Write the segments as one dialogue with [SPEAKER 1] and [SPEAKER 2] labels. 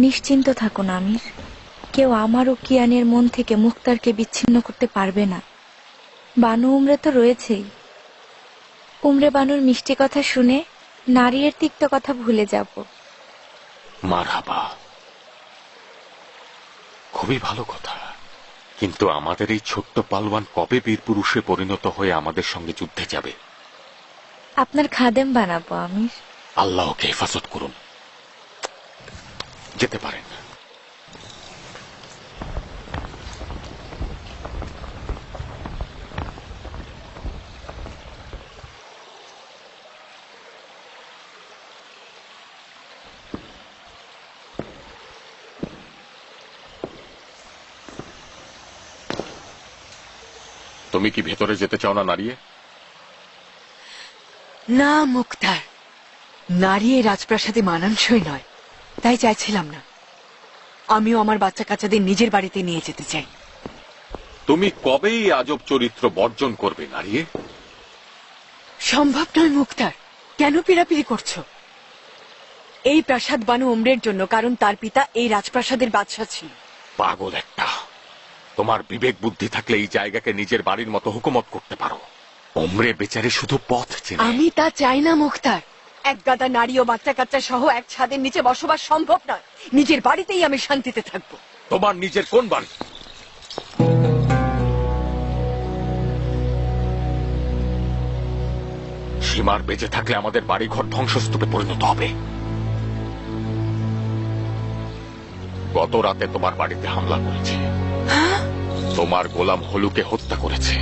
[SPEAKER 1] নিশ্চিন্ত থাকুন আমির, কেউ আমার ও কিয়ানের মন থেকে মুক্তারকে বিচ্ছিন্ন করতে পারবে না। বানু উমরে তো রয়েছেই। উমরে বানুর মিষ্টি কথা শুনে নারীর তিক্ত কথা ভুলে যাব।
[SPEAKER 2] মারহাবা, খুবই ভালো কথা। কিন্তু আমাদের এই ছোট্ট পালওয়ান কবে বীর পুরুষে পরিণত হয়ে আমাদের সঙ্গে যুদ্ধে যাবে?
[SPEAKER 1] আপনার খাদেম বানাবো আমির।
[SPEAKER 2] আল্লাহকে হেফাজত করুন। যেতে পারেন। তুমি কি ভেতরে যেতে চাও না নারিয়ে?
[SPEAKER 3] না মুক্তার, নারিয়ে রাজপ্রাসাদে মানানসই নয়, তাই চাইছিলাম না। আমিও আমার বাচ্চা কাচ্চাদের নিজের বাড়িতে নিয়ে যেতে চাই।
[SPEAKER 2] তুমি কবেই আজব চরিত্র বর্জন করবে নারিয়ে?
[SPEAKER 3] সম্ভব নয় মুক্তার, কেন পিড়াপিড়ি করছো? এই প্রাসাদ বানু উমরের জন্য, কারণ তার পিতা এই রাজপ্রাসাদের বাদশা ছিল।
[SPEAKER 2] পাগল একটা! তোমার বিবেক বুদ্ধি থাকলে এই জায়গাকে নিজের বাড়ির মতো হুকুমত করতে পারো। উমরে বেচারে শুধু পথ চেনে।
[SPEAKER 3] আমি তা চাই না মুক্তার। এক গাদা নারী ও বাচ্চা কাচ্চা সহ এক ছাদের নিচে বসবাস সম্ভব নয়। নিজের বাড়িতেই আমি শান্তিতে থাকবো।
[SPEAKER 2] তোমার নিজের কোন বাড়ি? সীমার বেঁচে থাকলে আমাদের বাড়ি ঘর ধ্বংসস্তূপে পরিণত হবে। গত রাতে তোমার বাড়িতে হামলা করেছে, তোমার গোলাম হলুকে হত্যা করেছে।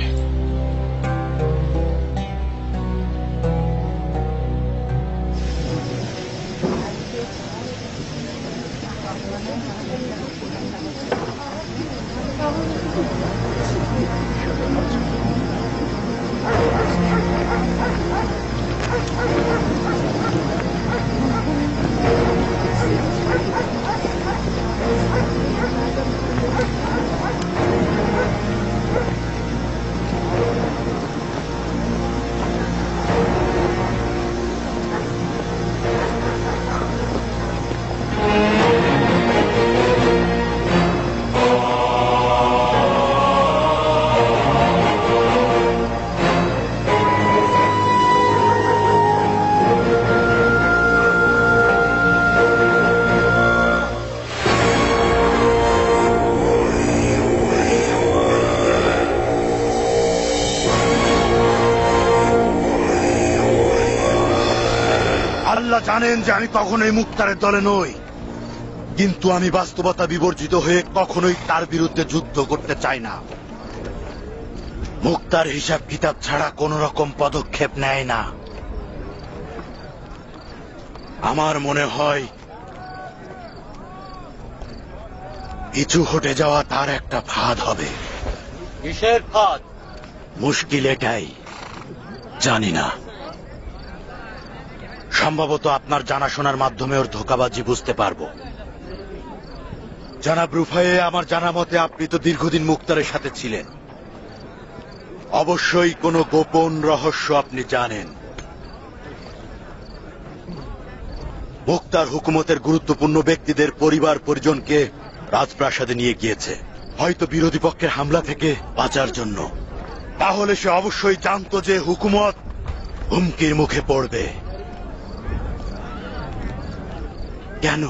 [SPEAKER 4] জানেন যে আমি কখনোই মুক্তারের দলে নই, কিন্তু আমি বাস্তবতা বিবর্জিত হয়ে কখনোই তার বিরুদ্ধে যুদ্ধ করতে চাই না। মুক্তার হিসাব কিতাব ছাড়া কোন রকম পদক্ষেপ নেয় না। আমার মনে হয় কিছু ঘটে যাওয়া তার একটা ফাঁদ হবে।
[SPEAKER 5] কিসের ফাঁদ?
[SPEAKER 4] মুশকিল এটাই, জানি না। সম্ভবত আপনার জানাশোনার মাধ্যমে ওর ধোঁকাবাজি বুঝতে পারবো। জনাব রুফায়ে, আমার জানা মতে আপনি তো দীর্ঘদিন মুক্তারের সাথে ছিলেন। অবশ্যই কোনো গোপন রহস্য আপনি জানেন। মুক্তার হুকুমতের গুরুত্বপূর্ণ ব্যক্তিদের পরিবার পরিজনকে রাজপ্রাসাদে নিয়ে গিয়েছে, হয়তো বিরোধী পক্ষের হামলা থেকে বাঁচার জন্য। তাহলে সে অবশ্যই জানতো যে হুকুমত হুমকির মুখে পড়বে। কেন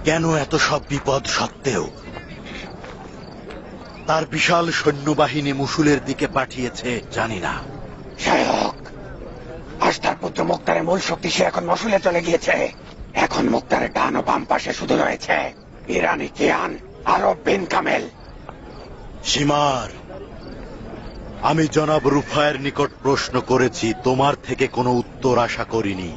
[SPEAKER 4] কেন এত সব বিপদ সত্ত্বেও তার বিশাল সৈন্যবাহিনী মুসুলের দিকে পাঠিয়েছে জানি না।
[SPEAKER 6] শায়ক, আস্থার পুত্র মুক্তারের মূল শক্তি সে এখন মসুলে চলে গিয়েছে। এখন মুক্তারের ডান ও বাম পাশে শুধু রয়েছে ইরানি কিয়ান আর বিন কামেল।
[SPEAKER 4] সীমার, আমি জনাব রুফায়ের নিকট প্রশ্ন করেছি, তোমার থেকে কোনো উত্তর আশা করিনি।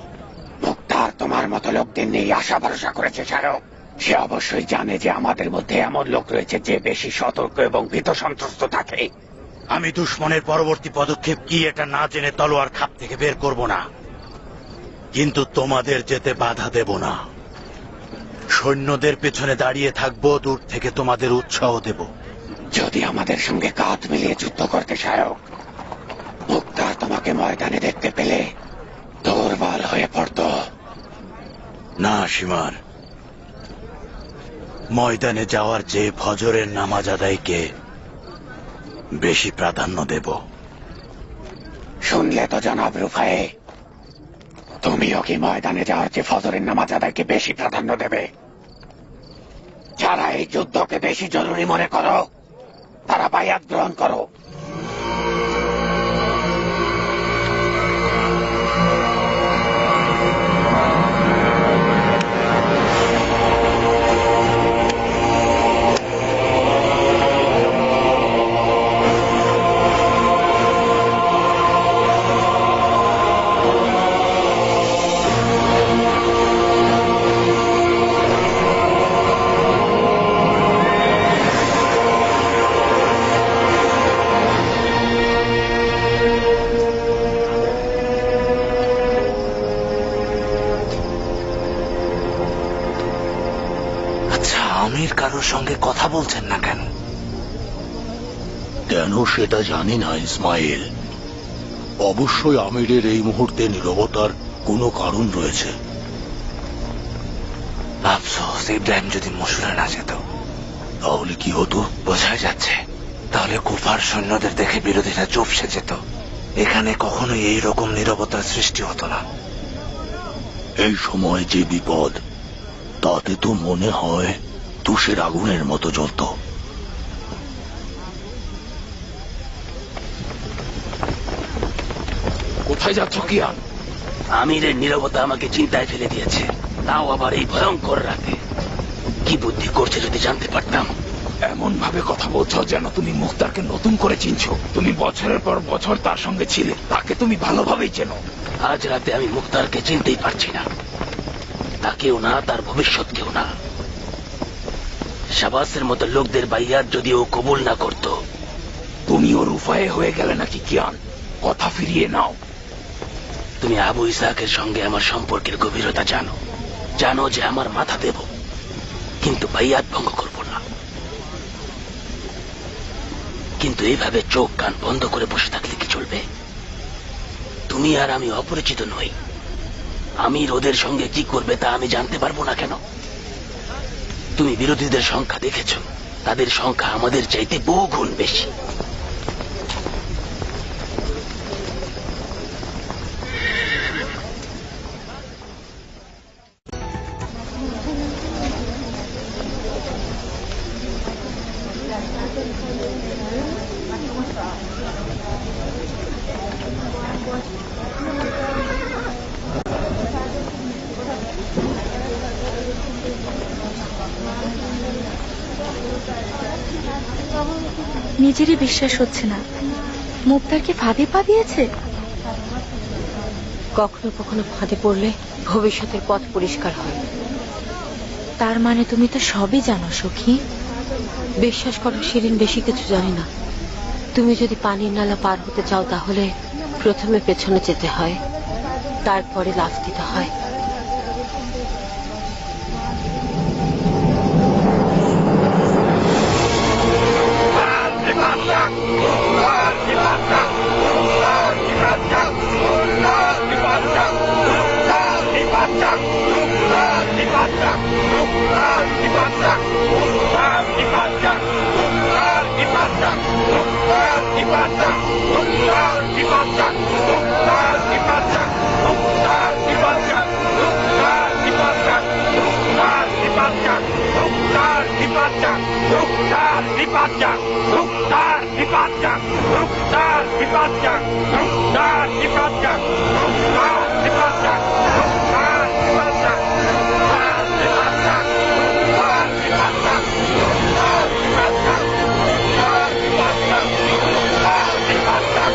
[SPEAKER 6] মুক্তার তোমার মতো লোকদের নিয়ে আশা ভরসা করেছে শায়ক। সে অবশ্যই জানে যে আমাদের মধ্যে এমন লোক রয়েছে যে বেশি সতর্ক এবং ভীত সন্ত্রস্ত থাকে।
[SPEAKER 4] আমি দুশ্মনের পরবর্তী পদক্ষেপ কি এটা না জেনে তলোয়ার খাপ থেকে বের করব না, কিন্তু তোমাদের যেতে বাধা দেব না। সৈন্যদের পেছনে দাঁড়িয়ে থাকবো, দূর থেকে তোমাদের উৎসাহ দেব।
[SPEAKER 6] যদি আমাদের সঙ্গে কাঁধ মিলিয়ে যুদ্ধ করতে শায়ক, মুক্তার তোমাকে ময়দানে দেখতে পেলে দুর্বল হয়ে পড়তো।
[SPEAKER 4] না সীমার, ময়দানে যাওয়ার চেয়ে ফজরের নামাজ আদায়কে বেশি প্রাধান্য দেব।
[SPEAKER 6] শুনলে তো জনাব রুফায়ে, তুমিও কি ময়দানে যাওয়ার চেয়ে ফজরের নামাজ আদায়কে বেশি প্রাধান্য দেবে? যারা এই যুদ্ধকে বেশি জরুরি মনে করো তারা বায়াত গ্রহণ করো।
[SPEAKER 7] আমির কারোর সঙ্গে কথা বলছেন না কেন?
[SPEAKER 8] কেন সেটা জানি না ইসমাইল। অবশ্যই আমিরের এই মুহূর্তে নীরবতার কোনো কারণ রয়েছে।
[SPEAKER 7] আফসোস, ইব্রাহিম যদি মসুলে না যেত
[SPEAKER 8] তাহলে কি হতো?
[SPEAKER 7] বোঝাই যাচ্ছে, তাহলে কুফার সৈন্যদের দেখে বিরোধীরা চুপসে যেত। এখানে কখনোই এইরকম নীরবতার সৃষ্টি হতো না।
[SPEAKER 8] এই সময় যে বিপদ, তাতে তো মনে হয় তুষের আগুনের মতো জ্বলত।
[SPEAKER 2] কোথায় যাচ্ছ কিয়ান?
[SPEAKER 7] আমিরের নীরবতা আমাকে চিন্তায় ফেলে দিয়েছে, তাও আবার এই ভয়ঙ্কর রাতে। কি বুদ্ধি করছে যদি জানতে পারতাম।
[SPEAKER 2] এমন ভাবে কথা বলছো যেন তুমি মুখতারকে নতুন করে চিনছো। তুমি বছরের পর বছর তার সঙ্গে ছিলে, তাকে তুমি ভালোভাবেই চেনো।
[SPEAKER 7] আজ রাতে আমি মুখতারকে চিনতেই পারছি না, তাকেও না, তার ভবিষ্যৎকেও না। শাবাসের মতো লোকদের বাইয়াত যদি ও কবুল না করত।
[SPEAKER 2] তুমিও রুফায়ে হয়ে গেলে নাকি কিয়ান? কথা ফিরিয়ে নাও।
[SPEAKER 7] তুমি আবু ইসাকের সঙ্গে আমার সম্পর্কের গভীরতা জানো, জানো যে আমার মাথা দেব, কিন্তু বাইয়াত ভঙ্গ করব না। কিন্তু এইভাবে চোখ কান বন্ধ করে বসে থাকলে কি চলবে? তুমি আর আমি অপরিচিত নই। আমির ওদের সঙ্গে কি করবে তা আমি জানতে পারবো না কেন? তুমি বিরোধীদের সংখ্যা দেখেছ, তাদের সংখ্যা আমাদের চাইতে বহু গুণ বেশি।
[SPEAKER 1] নিজেরই বিশ্বাস হচ্ছে না, মুক্তার কি ফাঁদে পা দিয়েছে?
[SPEAKER 9] কখনো কখনো ফাঁদে পড়লে ভবিষ্যতের পথ পরিষ্কার হয়।
[SPEAKER 1] তার মানে তুমি তো সবই জানো সখী।
[SPEAKER 9] বিশ্বাস করো শিরিন, বেশি কিছু জানি না। তুমি যদি পানির নালা পার হতে চাও তাহলে প্রথমে পেছনে যেতে হয়, তারপরে লাফ দিতে হয়।
[SPEAKER 6] Ibadah! Dipajak! Mukhtar Dipajak! Mukhtar Dipajak! Mukhtar Dipajak! Mukhtar Dipajak! Mukhtar Dipajak! Mukhtar Dipajak! Mukhtar Dipajak! Mukhtar Dipajak! Mukhtar Dipajak! Mukhtar Dipajak! Mukhtar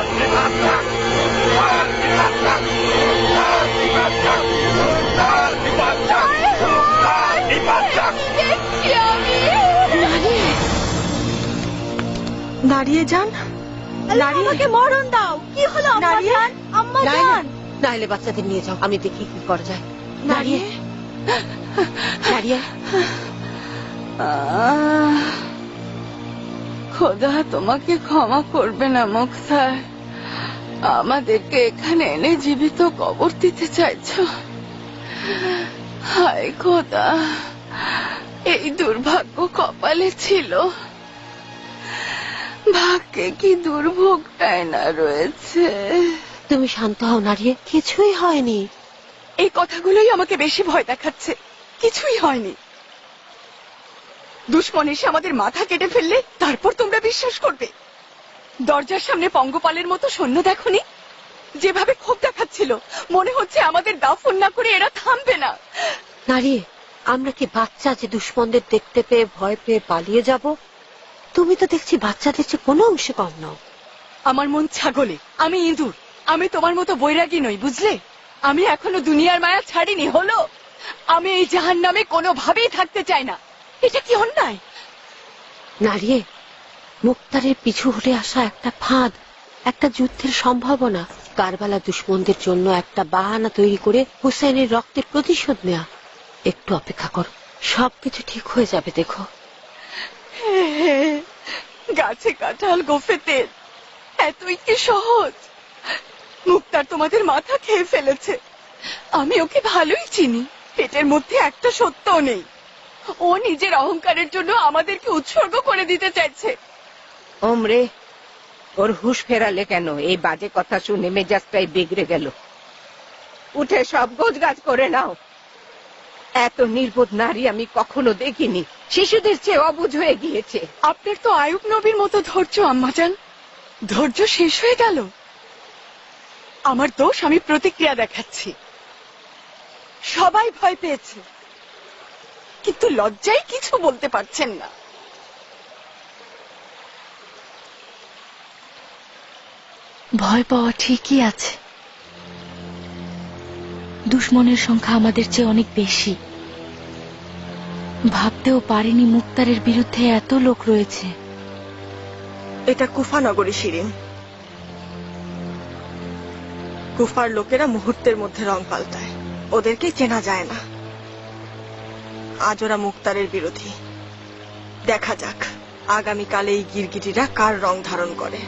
[SPEAKER 6] Dipajak! Mukhtar Dipajak! Mukhtar Dipajak! Mukhtar Dipajak! Mukhtar Dipajak! Mukhtar Dipajak!
[SPEAKER 3] দাঁড়িয়ে যান,
[SPEAKER 1] আমাকে মরণ দাও। কি হলো আম্মা
[SPEAKER 3] দাঁড়িয়ে?
[SPEAKER 1] জান? আম্মা
[SPEAKER 9] নাইলে
[SPEAKER 1] জান,
[SPEAKER 9] নাইলে বাচ্চাদের নিয়ে যাও, আমি দেখি কি করা যায়। দাঁড়িয়ে দাঁড়িয়ে
[SPEAKER 3] খোদা তোমাকে ক্ষমা করবে না মুখতার, আমাদেরকে এখানে এনে জীবিত কবর দিতে চাইছো। হায় খোদা, এই দুর্ভাগ্য কপালে ছিল, ভাগ্যে কি দুর্ভোগটাই না রয়েছে।
[SPEAKER 9] তুমি শান্ত হও নারিয়ে, কিছুই হয়নি।
[SPEAKER 3] এই কথাগুলোই আমাকে বেশি ভয় দেখাচ্ছে। কিছুই হয়নি। দুশ্মন এসে আমাদের মাথা কেটে ফেললে তারপর তোমরা বিশ্বাস করবে? দরজার সামনে পঙ্গপালের মতো সৈন্য দেখোনি? যেভাবে ক্ষোভ দেখাচ্ছিল, মনে হচ্ছে আমাদের দাফন না করে এরা থামবে না।
[SPEAKER 9] নারিয়ে, আমরা কি বাচ্চা যে দুশ্মনদের দেখতে পেয়ে ভয় পেয়ে পালিয়ে যাব? তুমি তো দেখছি বাচ্চাদের চেয়ে কোনো অংশে কম নও।
[SPEAKER 3] আমার মন ছাগলে, আমি ইঁদুর। আমি তোমার মতো বৈরাগী নই, বুঝলে? আমি এখনো দুনিয়ার মায়া ছাড়িনি। হলো, আমি এই জাহান্নামে কোনোভাবেই থাকতে চাই না। এটা কি অন্যায়?
[SPEAKER 9] নারিয়ে, মুক্তারের পিছু হটে আসা একটা ফাঁদ, একটা যুদ্ধের সম্ভাবনা, কারবালা দুশ্মনদের জন্য একটা বাহানা তৈরি করে হুসেনের রক্তের প্রতিশোধ নেওয়া। একটু অপেক্ষা করো, সবকিছু ঠিক হয়ে যাবে। দেখো,
[SPEAKER 3] গাছে কাঁঠাল গোফে তেল, এতই কি সহজ? মুক্তার তোমাদের মাথা খেয়ে ফেলেছে। আমি ওকে ভালোই চিনি। পেটের মধ্যে একটা সত্যও নেই। ও নিজের অহংকারের জন্য আমাদেরকে উৎসর্গ করে দিতে চাইছে।
[SPEAKER 10] ওমরে, ওর হুঁশ ফেরালে কেন? এই বাজে কথা শুনে মেজাজটাই বিগড়ে গেল। উঠে সব গোছগাছ করে নাও। এত নির্বোধ নারী আমি কখনো দেখিনি। শিশুদের চেয়ে অবুঝ হয়ে গিয়েছে।
[SPEAKER 3] আপনার তো আয়ুব নবীর মতো ধৈর্য আম্মাজান। ধৈর্য শেষ হয়ে গেল। আমার দোষ, আমি প্রতিক্রিয়া দেখাচ্ছি। সবাই ভয় পেয়েছে, কিন্তু লজ্জায় কিছু বলতে পারছেন না।
[SPEAKER 1] ভয় পাওয়া ঠিকই আছে। দুশ্মনের সংখ্যা আমাদের চেয়ে অনেক বেশি। ভাবতেও পারিনি মুক্তারের বিরুদ্ধে এত লোক রয়েছে।
[SPEAKER 11] এটা কুফা নগরী শিরিন। কুফার লোকেরা মুহূর্তের মধ্যে রং পাল্টায়, ওদেরকে চেনা যায় না। আজ ওরা মুক্তারের বিরোধী। দেখা যাক আগামীকালে এই গিরগিটিরা কার রং ধারণ করে।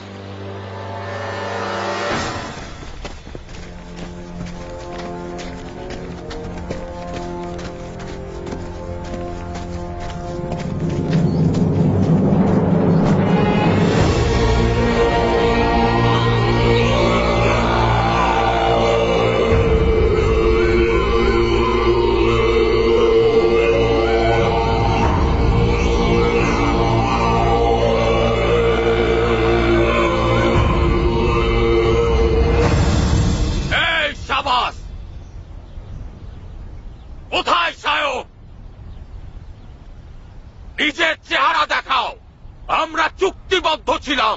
[SPEAKER 2] নিজের চেহারা দেখাও। আমরা চুক্তিবদ্ধ ছিলাম।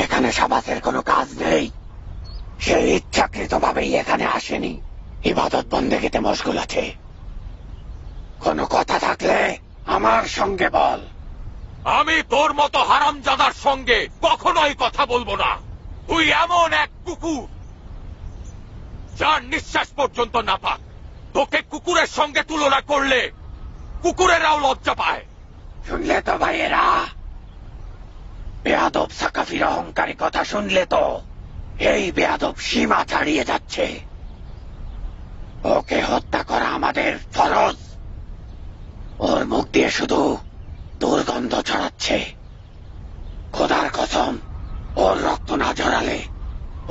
[SPEAKER 6] এখানে শাবাসের কোনো কাজ নেই। সে ইচ্ছাকৃতভাবেই এখানে আসেনি, ইবাদত বন্দেগীতে মশগুল আছে। কোনো কথা থাকলে আমার সঙ্গে বল।
[SPEAKER 2] আমি তোর মতো হারামজাদার সঙ্গে কখনোই কথা বলবো না। তুই এমন এক কুকুর যার নিঃশ্বাস পর্যন্ত না পাক। তোকে কুকুরের সঙ্গে তুলনা করলে কুকুরেরাও লজ্জা পায়।
[SPEAKER 6] শুনলে তো ভাইয়েরা, বেয়াদব সাকাফির অহংকারী কথা শুনলে তো এই বেয়াদব সীমা ছাড়িয়ে যাচ্ছে। ওকে হত্যা করা আমাদের ফরজ। ওর মুখ দিয়ে শুধু দুর্গন্ধ ছড়াচ্ছে। খোদার কসম, ওর রক্ত না ঝরালে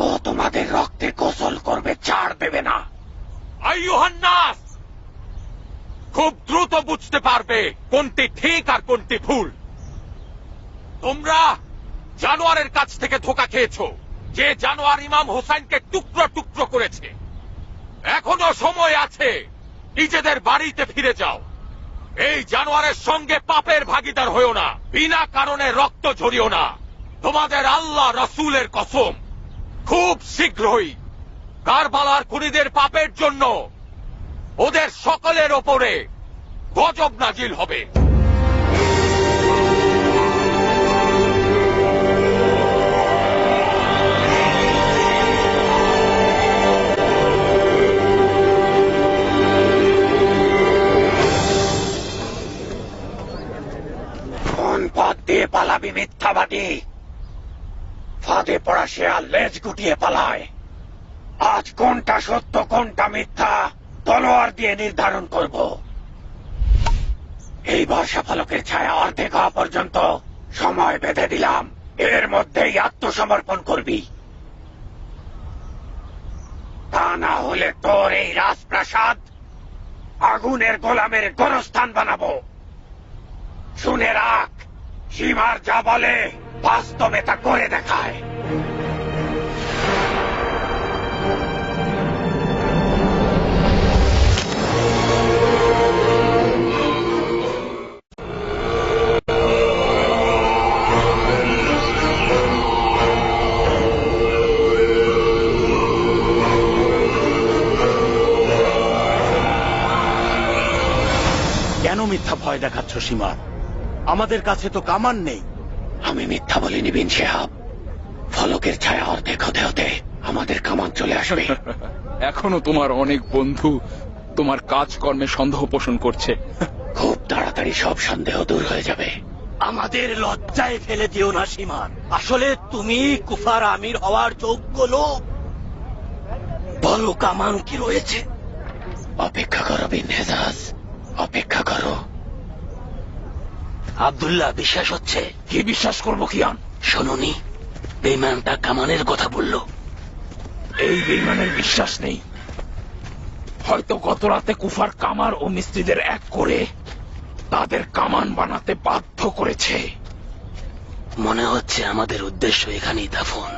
[SPEAKER 6] ও তোমাদের রক্তে গোসল করবে, ছাড় দেবে না।
[SPEAKER 2] আইয়ুহান নাস, খুব দ্রুত বুঝতে পারবে কোনটি ঠিক আর কোনটি ভুল। তোমরা জানোয়ারের কাছ থেকে ধোঁকা খেয়েছো, যে জানোয়ার ইমাম হোসেনকে টুকরো টুকরো করেছে। এখনো সময় আছে, নিজেদের বাড়িতে ফিরে যাও। এই জানোয়ারের সঙ্গে পাপের ভাগীদার হয়েও না, বিনা কারণে রক্ত ঝরিও না। তোমাদের আল্লাহ রাসূলের কসম, খুব শীঘ্রই কারবালার খুনিদের পাপের জন্য ওদের সকলের ওপরে গজব নাজিল হবে।
[SPEAKER 6] কোন পথ দিয়ে পালাবি মিথ্যাবাদী? ফাঁদে পড়া শেয়াল লেজ গুটিয়ে পালায়। আজ কোনটা সত্য কোনটা মিথ্যা তলোয়ার দিয়ে নির্ধারণ করব। এই বর্ষা ফলকের ছায়া অর্ধেক হওয়া পর্যন্ত সময় বেঁধে দিলাম, এর মধ্যেই আত্মসমর্পণ করবি। তা না হলে তোর এই রাজপ্রাসাদ আগুনের গোলামের গোরস্থান বানাবো। শুনে রাখ, সীমার যা বলে বাস্তবে তা করে দেখায়।
[SPEAKER 4] কেন মিথ্যা ভয় দেখাচ্ছ সীমা? আমাদের কাছে তো কামান নেই।
[SPEAKER 6] আমি মিথ্যা বলিনি বিন শেহাব। ফলকের ছায়া অর্ধেক হতে হতে আমাদের কামান চলে আসবে।
[SPEAKER 12] এখনো তোমার অনেক বন্ধু তোমার কাজকর্মে সন্দেহ পোষণ করছে।
[SPEAKER 6] খুব তাড়াতাড়ি সব সন্দেহ দূর হয়ে যাবে।
[SPEAKER 7] আমাদের লজ্জায় ফেলে দিও না সীমা। আসলে তুমি কুফার আমির হওয়ার যোগ্য লোক। বলো কামান কি রয়েছে?
[SPEAKER 6] অপেক্ষা করো বিন হেজাজ, অপেক্ষা করো।
[SPEAKER 7] আব্দুল্লাহ, বিশ্বাস হচ্ছে?
[SPEAKER 6] কি বিশ্বাস করবো কিয়ান?
[SPEAKER 7] শোনোনি, বেঈমানটা কামানের কথা বলল।
[SPEAKER 6] এই বেঈমানের বিশ্বাস নেই। হয়তো গত রাতে কুফার কামার ও মিস্ত্রিদের এক করে তাদের কামান বানাতে বাধ্য করেছে।
[SPEAKER 7] মনে হচ্ছে আমাদের উদ্দেশ্য এখানেই দাফন।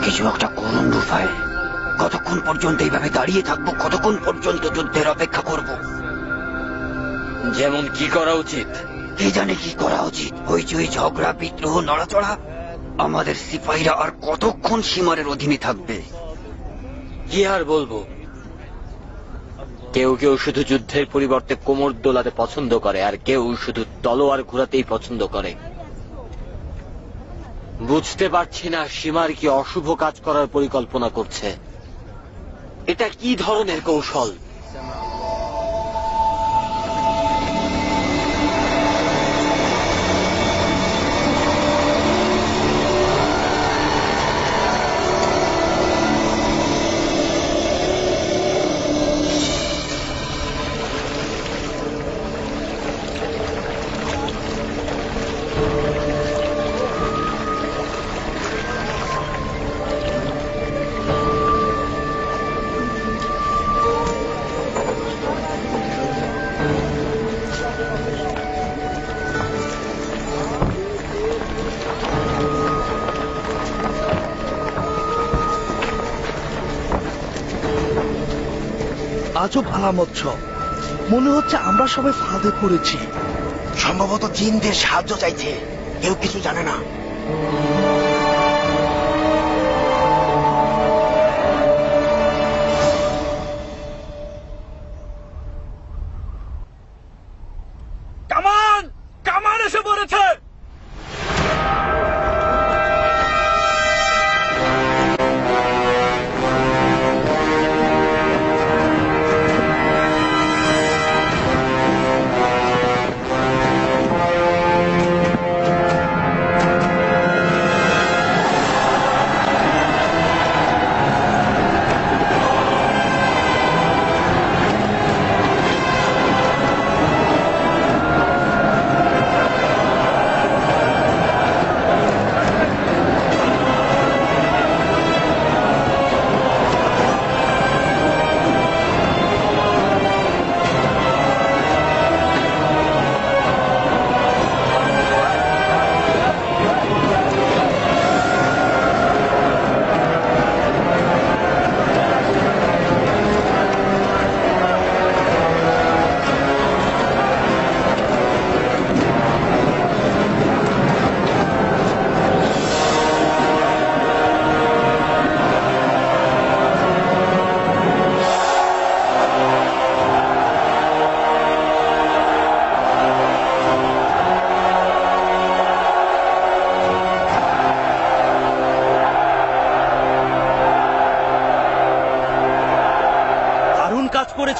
[SPEAKER 6] কিছু একটা করুন রুফায়। কতক্ষণ পর্যন্ত এইভাবে দাঁড়িয়ে থাকবো? কতক্ষণ পর্যন্ত যুদ্ধের অপেক্ষা করব?
[SPEAKER 7] যেমন কি করা উচিত?
[SPEAKER 6] কে জানে কি করা উচিত? হইচই, ঝগড়া, বিদ্রোহ, নড়াচড়া। আমাদের সিপাহীরা আর কতক্ষণ সীমারের অধীনে থাকবে?
[SPEAKER 7] কি আর বলবো, কেউ কেউ শুধু যুদ্ধের পরিবর্তে কোমর দোলাতে পছন্দ করে, আর কেউ শুধু তলোয়ার ঘোরাতেই পছন্দ করে। বুঝতে পারছি না সীমার কি অশুভ কাজ করার পরিকল্পনা করছে। এটা কি ধরনের কৌশল?
[SPEAKER 13] আজব আলামত সব। মনে হচ্ছে আমরা সবাই ফাঁদে পড়েছি।
[SPEAKER 4] সম্ভবত জিনদের সাহায্য চাইছে, কেউ কিছু জানে না।
[SPEAKER 6] কামান! কামান এসে পড়েছে!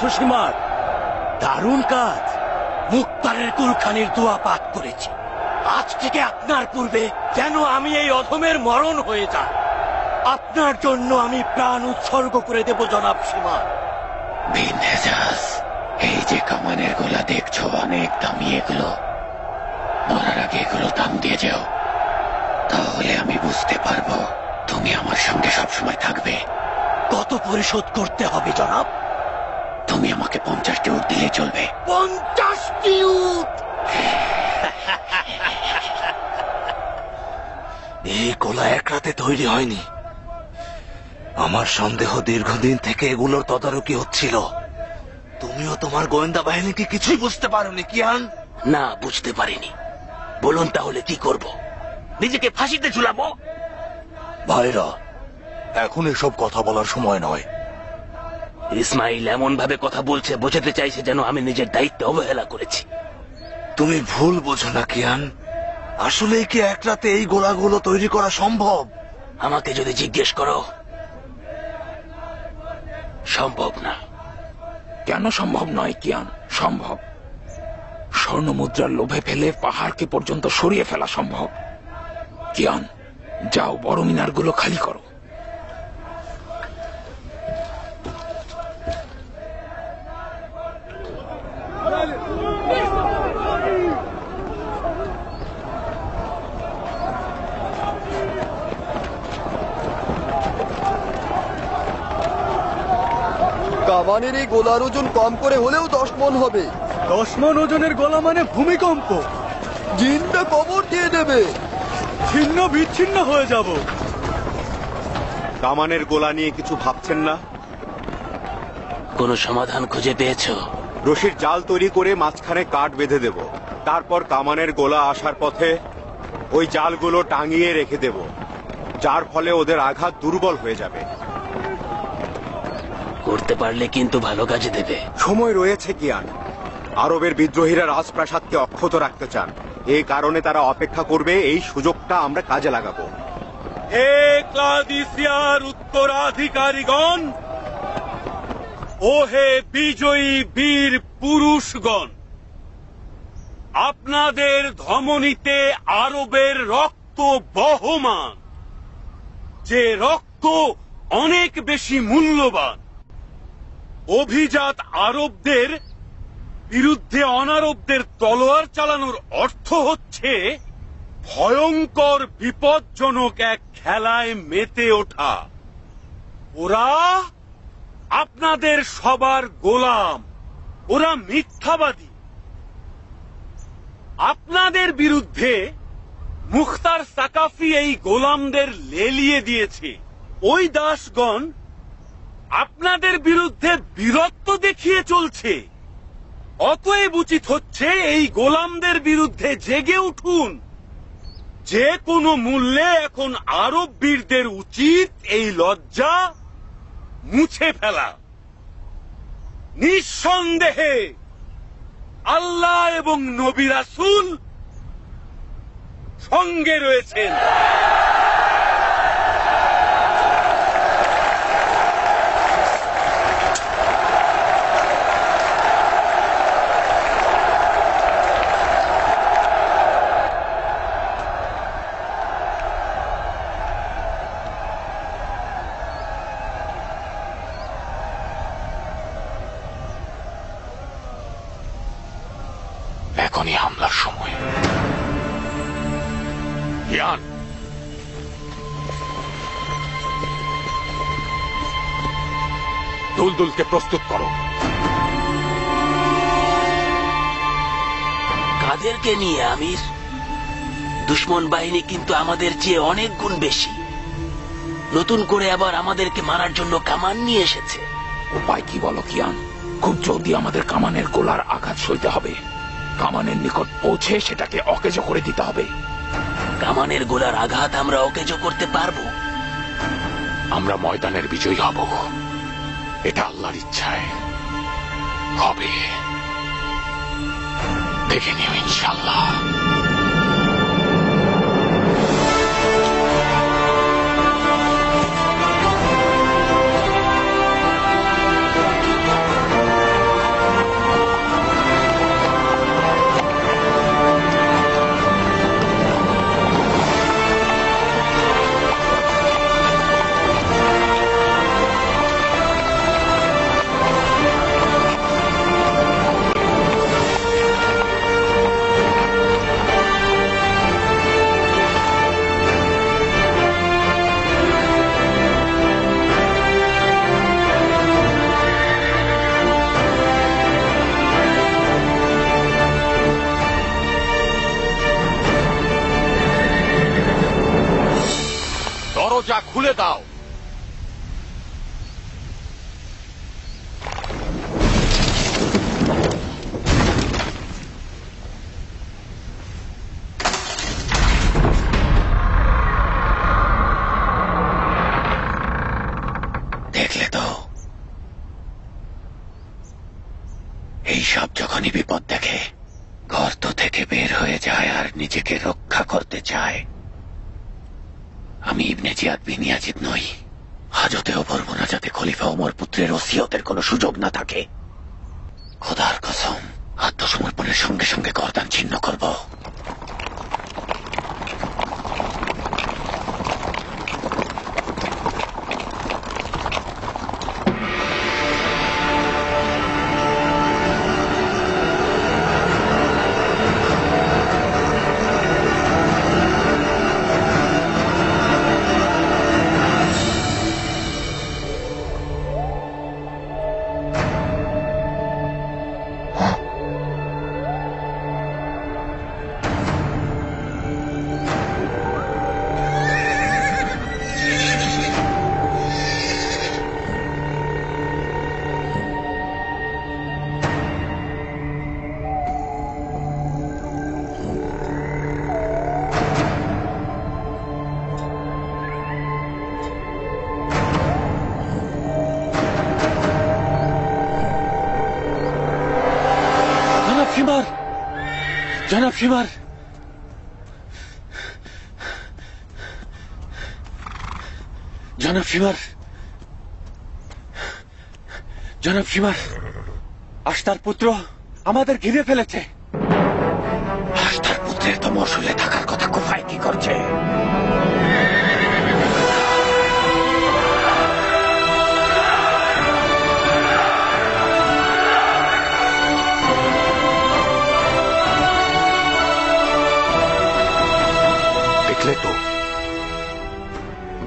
[SPEAKER 4] করেছো সীমার, দারুণ কাজ। মুক্তারের কুলখানির দোয়া পাঠ করেছি। আজ থেকে আপনার পূর্বে যেন আমি এই অধমের মরণ হয়ে যায়। আপনার জন্য আমি প্রাণ উৎসর্গ করে দেব জনাব সীমার।
[SPEAKER 6] বিন হেজাজ, এই যে কামানের গোলা দেখছো অনেক দামি, এগুলো মরার আগে এগুলো দাম দিয়ে যাও, তাহলে আমি বুঝতে পারবো তুমি আমার সঙ্গে সবসময় থাকবে।
[SPEAKER 4] কত পরিশোধ করতে হবে জনাব?
[SPEAKER 6] তুমি আমাকে 50টি উট দিলে চলবে।
[SPEAKER 4] 50টি উট? এই গোলা এক রাতে তৈরি হয়নি। আমার সন্দেহ দীর্ঘদিন থেকে এগুলোর তদারকি হচ্ছিল। তুমিও তোমার গোয়েন্দা বাহিনীকে কিছুই বুঝতে পারোনি কিয়ান?
[SPEAKER 7] না, বুঝতে পারিনি। বলুন তাহলে কি করব? নিজেকে ফাঁসিতে ঝুলাবো?
[SPEAKER 8] ভাইরা, এখন এসব কথা বলার সময় নয়।
[SPEAKER 7] ইসমাইল এমন ভাবে কথা বলছে, বোঝাতে চাইছে যেন আমি নিজের দায়িত্বে অবহেলা করেছি।
[SPEAKER 4] তুমি ভুল বোঝো না কিয়ান। আসলে কি এক রাতে এই গোলাগুলো তৈরি করা সম্ভব?
[SPEAKER 7] আমাকে যদি জিজ্ঞেস করো, সম্ভব না।
[SPEAKER 12] কেন সম্ভব নয় কিয়ান? সম্ভব। স্বর্ণ মুদ্রার লোভে ফেলে পাহাড়কে পর্যন্ত সরিয়ে ফেলা সম্ভব। কিয়ান, যাও বড় মিনারগুলো খালি করো।
[SPEAKER 14] কামানের এই গোলার ওজন কম করে হলেও 10 মণ হবে।
[SPEAKER 13] 10 মণ ওজনের গোলা মানে ভূমিকম্প।
[SPEAKER 14] জিনটা কবর দিয়ে দেবে,
[SPEAKER 13] ছিন্ন বিচ্ছিন্ন হয়ে যাব।
[SPEAKER 15] কামানের গোলা নিয়ে কিছু ভাবছেন না?
[SPEAKER 7] কোনো সমাধান খুঁজে পেয়েছো?
[SPEAKER 15] রশির জাল তৈরি করে মাঝখানে কাঠ বেঁধে দেব। তারপর কামানের গোলা আসার পথে ওই জালগুলো টাঙিয়ে রেখে দেব, যার ফলে ওদের আঘাত দুর্বল হয়ে যাবে।
[SPEAKER 7] করতে পারলে কিন্তু ভালো কাজে দেবে।
[SPEAKER 15] সময় রয়েছে কিয়ান। আরবের বিদ্রোহীরা রাজপ্রাসাদকে অক্ষত রাখতে চান, এই কারণে তারা অপেক্ষা করবে। এই সুযোগটা আমরা কাজে লাগাবো।
[SPEAKER 2] ক্লাদিসিয়ার উত্তরাধিকারীগণ, ওহে বিজয়ী বীর পুরুষগণ, আপনাদের ধমনীতে আরবের রক্ত বহমান, যে রক্ত অনেক বেশি মূল্যবান। অভিজাত আরবদের বিরুদ্ধে অনারবদের তলোয়ার চালানোর অর্থ হচ্ছে ভয়ঙ্কর বিপজ্জনক এক খেলায় মেতে ওঠা। ওরা আপনাদের সবার গোলাম, ওরা মিথ্যাবাদী। আপনাদের বিরুদ্ধে মুখতার সাকাফি এই গোলামদের লেলিয়ে দিয়েছে। ওই দাসগণ আপনাদের বিরুদ্ধে বীরত্ব দেখিয়ে চলছে। অতএব উচিত হচ্ছে এই গোলামদের বিরুদ্ধে জেগে উঠুন। যে কোনো মূল্যে এখন আরব বীরদের উচিত এই লজ্জা মুছে ফেলা। নিঃসন্দেহে আল্লাহ এবং নবী রাসূল সঙ্গে রয়েছেন।
[SPEAKER 6] এখনই হামলার সময়।
[SPEAKER 2] কিয়ান, দুলদুলকে প্রস্তুত করো।
[SPEAKER 7] কাদেরকে নিয়ে আমির? দুশমন বাহিনী কিন্তু আমাদের চেয়ে অনেক গুণ বেশি। নতুন করে আবার আমাদেরকে মারার জন্য কামান নিয়ে এসেছে।
[SPEAKER 12] উপায় কি বলো কিয়ান? খুব জলদি আমাদের কামানের গোলার আঘাত সইতে হবে। কামানের নিকট পৌঁছে সেটাকে অকেজো করে দিতে হবে।
[SPEAKER 7] কামানের গোলার আঘাত আমরা অকেজো করতে পারবো।
[SPEAKER 12] আমরা ময়দানের বিজয়ী হব, এটা আল্লাহর ইচ্ছায় হবে। দেখে নিও ইনশাআল্লাহ।
[SPEAKER 2] দরজা খুলে দাও।
[SPEAKER 6] দেখলে তো, এইসব যখনই বিপদ দেখে গর্ত থেকে বের হয়ে যায় আর নিজেকে রক্ষা করতে চায়। আমি ইবনে জিয়াদ বিন ইয়াজিদ নই। হাজতেও বলবো না যাতে খলিফা ওমর পুত্রের ওসিয়তের কোনো সুযোগ না থাকে। খোদার কসম, আত্মসমর্পণের সঙ্গে সঙ্গে গর্দান ছিন্ন করব।
[SPEAKER 2] জনাব শিমার, জনাব শিমার, জনাব শিমার, আস্তার পুত্র আমাদের ঘিরে ফেলেছে।
[SPEAKER 6] আস্তার পুত্রের তো মসুলে থাকার কথা, কুফায় কি করছে?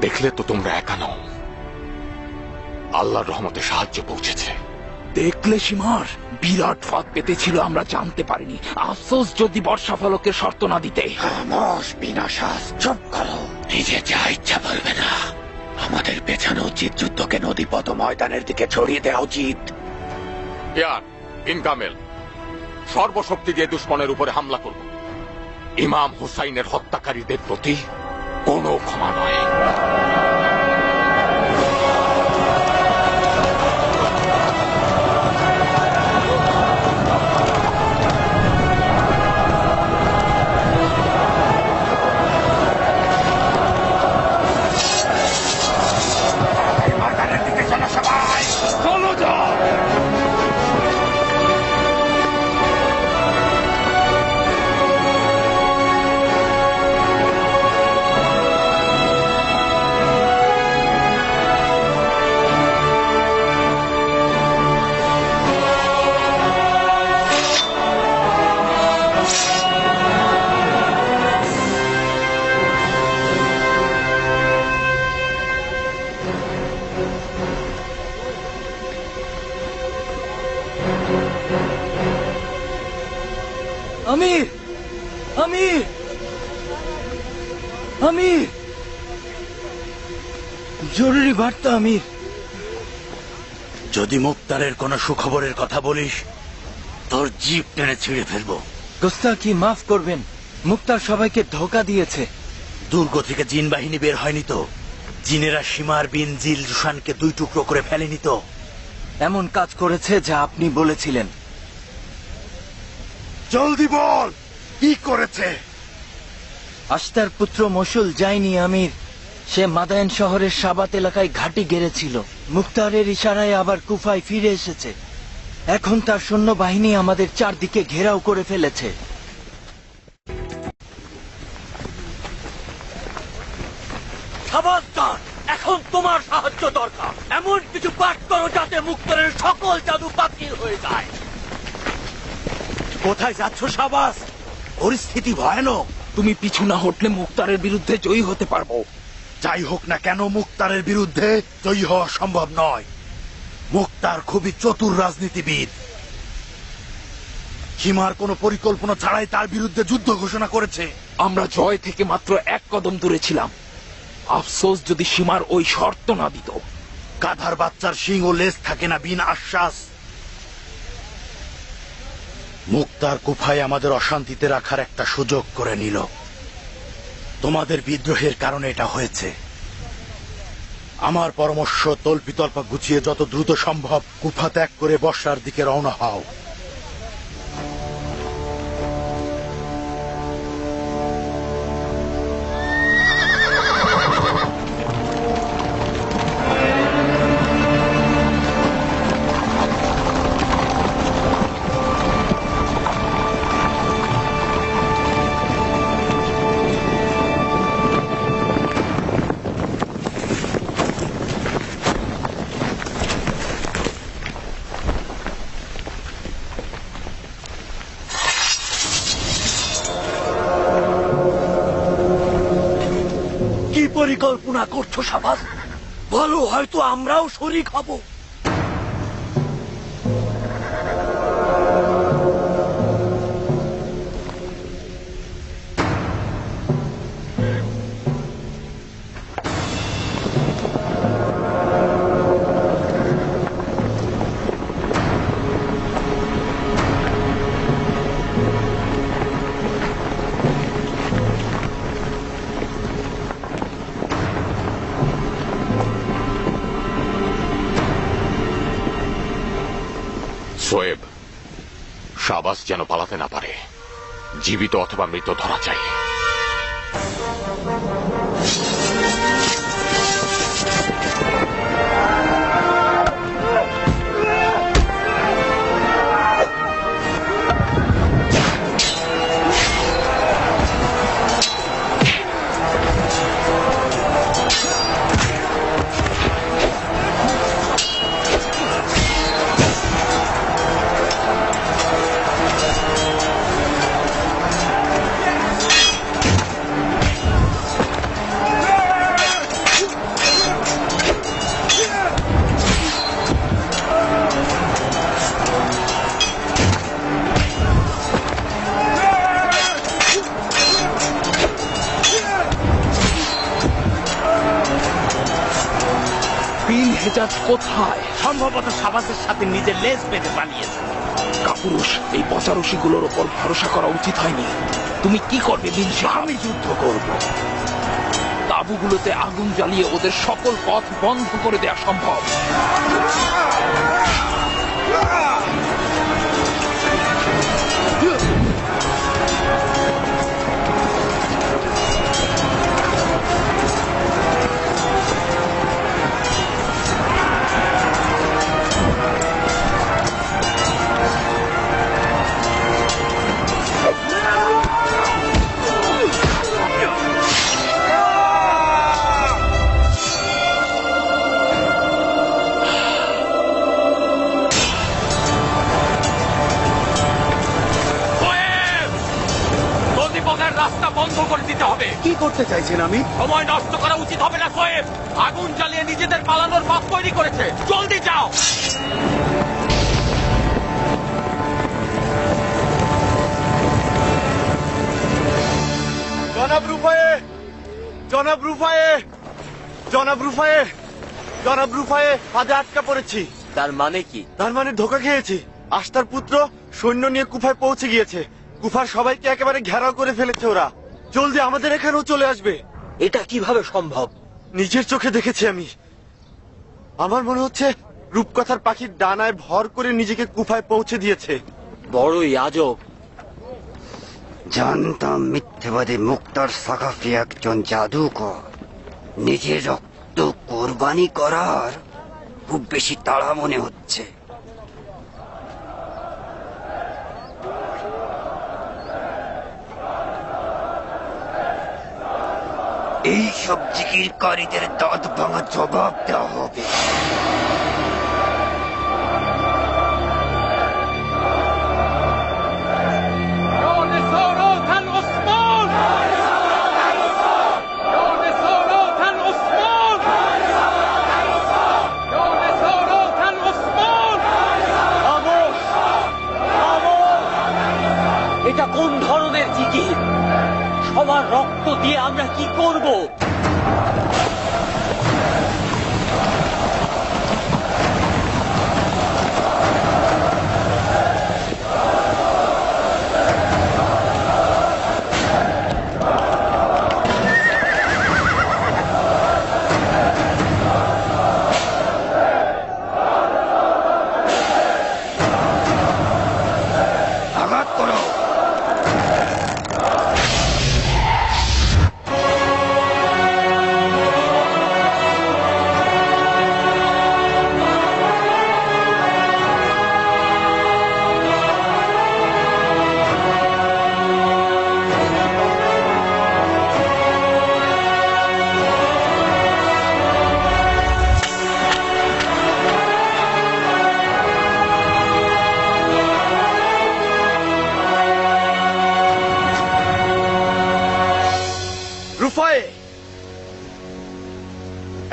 [SPEAKER 2] দেখলে তো তোমরা একা নও, আল্লাহর রহমতে সাহায্য পৌঁছেছে।
[SPEAKER 12] দেখলে সীমার, বিরাট ফাঁদ পেতেছিল, আমরা জানতে পারিনি। আফসোস যদি বর্ষা ফলকের শর্ত না দিতে।
[SPEAKER 6] খামোশ বিনাশাস, চুপ করো। নিজে যা ইচ্ছা বলবে না। আমাদের পেছানো উচিত, যুদ্ধকে নদীপথ ময়দানের দিকে ছড়িয়ে দেওয়া উচিত।
[SPEAKER 2] ইয়ার বিন কামেল, সর্বশক্তি দিয়ে দুশ্মনের উপরে হামলা করব। ইমাম হুসাইনের হত্যাকারীদের প্রতি কোনো ক্ষমা নয়।
[SPEAKER 13] আমির, আমির, আমির, জরুরি বার্তা আমির।
[SPEAKER 4] যদি মুক্তারের কোনো সুখবরের কথা বলিস, তোর জিপ টেনে ছিঁড়ে ফেলবো।
[SPEAKER 13] গোস্তাকি মাফ করবেন, মুক্তার সবাইকে ধোকা দিয়েছে।
[SPEAKER 4] দুর্গ থেকে জিন বাহিনী বের হয়নি তো? জিনেরা সীমার বিন জিল জুসানকে 2 টুকরো করে ফেলেনি তো?
[SPEAKER 13] এমন কাজ করেছে যা আপনি বলেছিলেন।
[SPEAKER 4] জলদি বল, কি করেছে?
[SPEAKER 13] আস্তার পুত্র মসুল যায়নি আমির। সে মাদায়েন শহরের সাবাত এলাকায় ঘাঁটি গেড়েছিল। মুক্তারের ইশারায় আবার কুফায় ফিরে এসেছে। এখন তার সৈন্যবাহিনী আমাদের চারদিকে ঘেরাও করে ফেলেছে।
[SPEAKER 7] সাবধান, এখন তোমার সাহায্য দরকার। এমন কিছু পাঠ করো যাতে মুক্তারের সকল জাদু বাতিল হয়ে যায়।
[SPEAKER 4] কোথায় যাচ্ছ শাবাস? পরিস্থিতি ভয়ানক।
[SPEAKER 12] তুমি পিছু না হটলে মুক্তারের বিরুদ্ধে জয়ী হতে পারবো।
[SPEAKER 4] যাই হোক না কেন, মুক্তারের বিরুদ্ধে জয়ী হওয়া সম্ভব নয়। মুক্তার খুবই চতুর রাজনীতিবিদ। সীমার কোনো পরিকল্পনা ছাড়াই তার বিরুদ্ধে যুদ্ধ ঘোষণা করেছে।
[SPEAKER 12] আমরা জয় থেকে মাত্র 1 কদম দূরে ছিলাম। আফসোস যদি সীমার ওই শর্ত না দিত।
[SPEAKER 4] গাধার বাচ্চার শিং ও লেজ থাকে না বিনা আশ্বাস। মুক্তার কুফায় আমাদের অশান্তিতে রাখার একটা সুযোগ করে নিল। তোমাদের বিদ্রোহের কারণে এটা হয়েছে। আমার পরামর্শ, তল্পিতল্পা গুছিয়ে যত দ্রুত সম্ভব কুফা ত্যাগ করে বর্ষার দিকে রওনা হও।
[SPEAKER 8] পরিকল্পনা করছো শাবাশ? বলো, হয়তো আমরাও শরীক হব।
[SPEAKER 2] সোয়েব, শাবাস যেন পালাতে না পারে। জীবিত অথবা মৃত ধরা চাই।
[SPEAKER 12] কোথায়?
[SPEAKER 13] সম্ভবত শাবাসের সাথে নিজের লেজ পেতে পালিয়েছে।
[SPEAKER 12] কাপুরুষ, এই পচারসিগুলোর ওপর ভরসা করা উচিত হয়নি। তুমি কি করবে বিন সাহেব?
[SPEAKER 13] আমি যুদ্ধ করব।
[SPEAKER 12] তাঁবুগুলোতে আগুন জ্বালিয়ে ওদের সকল পথ বন্ধ করে দেয়া সম্ভব।
[SPEAKER 2] রাস্তা বন্ধ করে দিতে হবে।
[SPEAKER 15] কি করতে চাইছেন আমি?
[SPEAKER 2] সময় নষ্ট করা উচিত হবে না সোয়েব। আগুন জ্বালিয়ে নিজেদের পালানোর পথ তৈরি করেছে। জলদি যাও।
[SPEAKER 15] জনাব রুফায়ে, জনাব রুফায়ে, জনাব রুফায়ে, জনাব রুফায়ে, ফাঁদে আটকা পড়েছি।
[SPEAKER 13] তার মানে কি?
[SPEAKER 15] তার মানে ধোকা খেয়েছি। আস্তার পুত্র সৈন্য নিয়ে কুফায় পৌঁছে গিয়েছে। কুফার সবাইকে একেবারে ঘেরাও করে ফেলেছে ওরা। জলদি আমাদের এখানেও চলে আসবে।
[SPEAKER 13] এটা কিভাবে সম্ভব?
[SPEAKER 15] নিজের চোখে দেখেছি আমি। আমার মনে হচ্ছে রূপকথার পাখির ডানায় ভর করে নিজেকে কুফায় পৌঁছে দিয়েছে।
[SPEAKER 13] বড়ই আজব।
[SPEAKER 16] জানতাম মিথ্যেবাদী মুক্তার সাকাফি একজন জাদুকর। নিজের রক্ত কোরবানি করার খুব বেশি তাড়া মনে হচ্ছে। এই সব জিকিরকারীদের দাঁত ভাঙা জবাব দেওয়া হবে।
[SPEAKER 13] এটা কোন ধরনের জিকির? সবার রক্ত দিয়ে আমরা কি করব?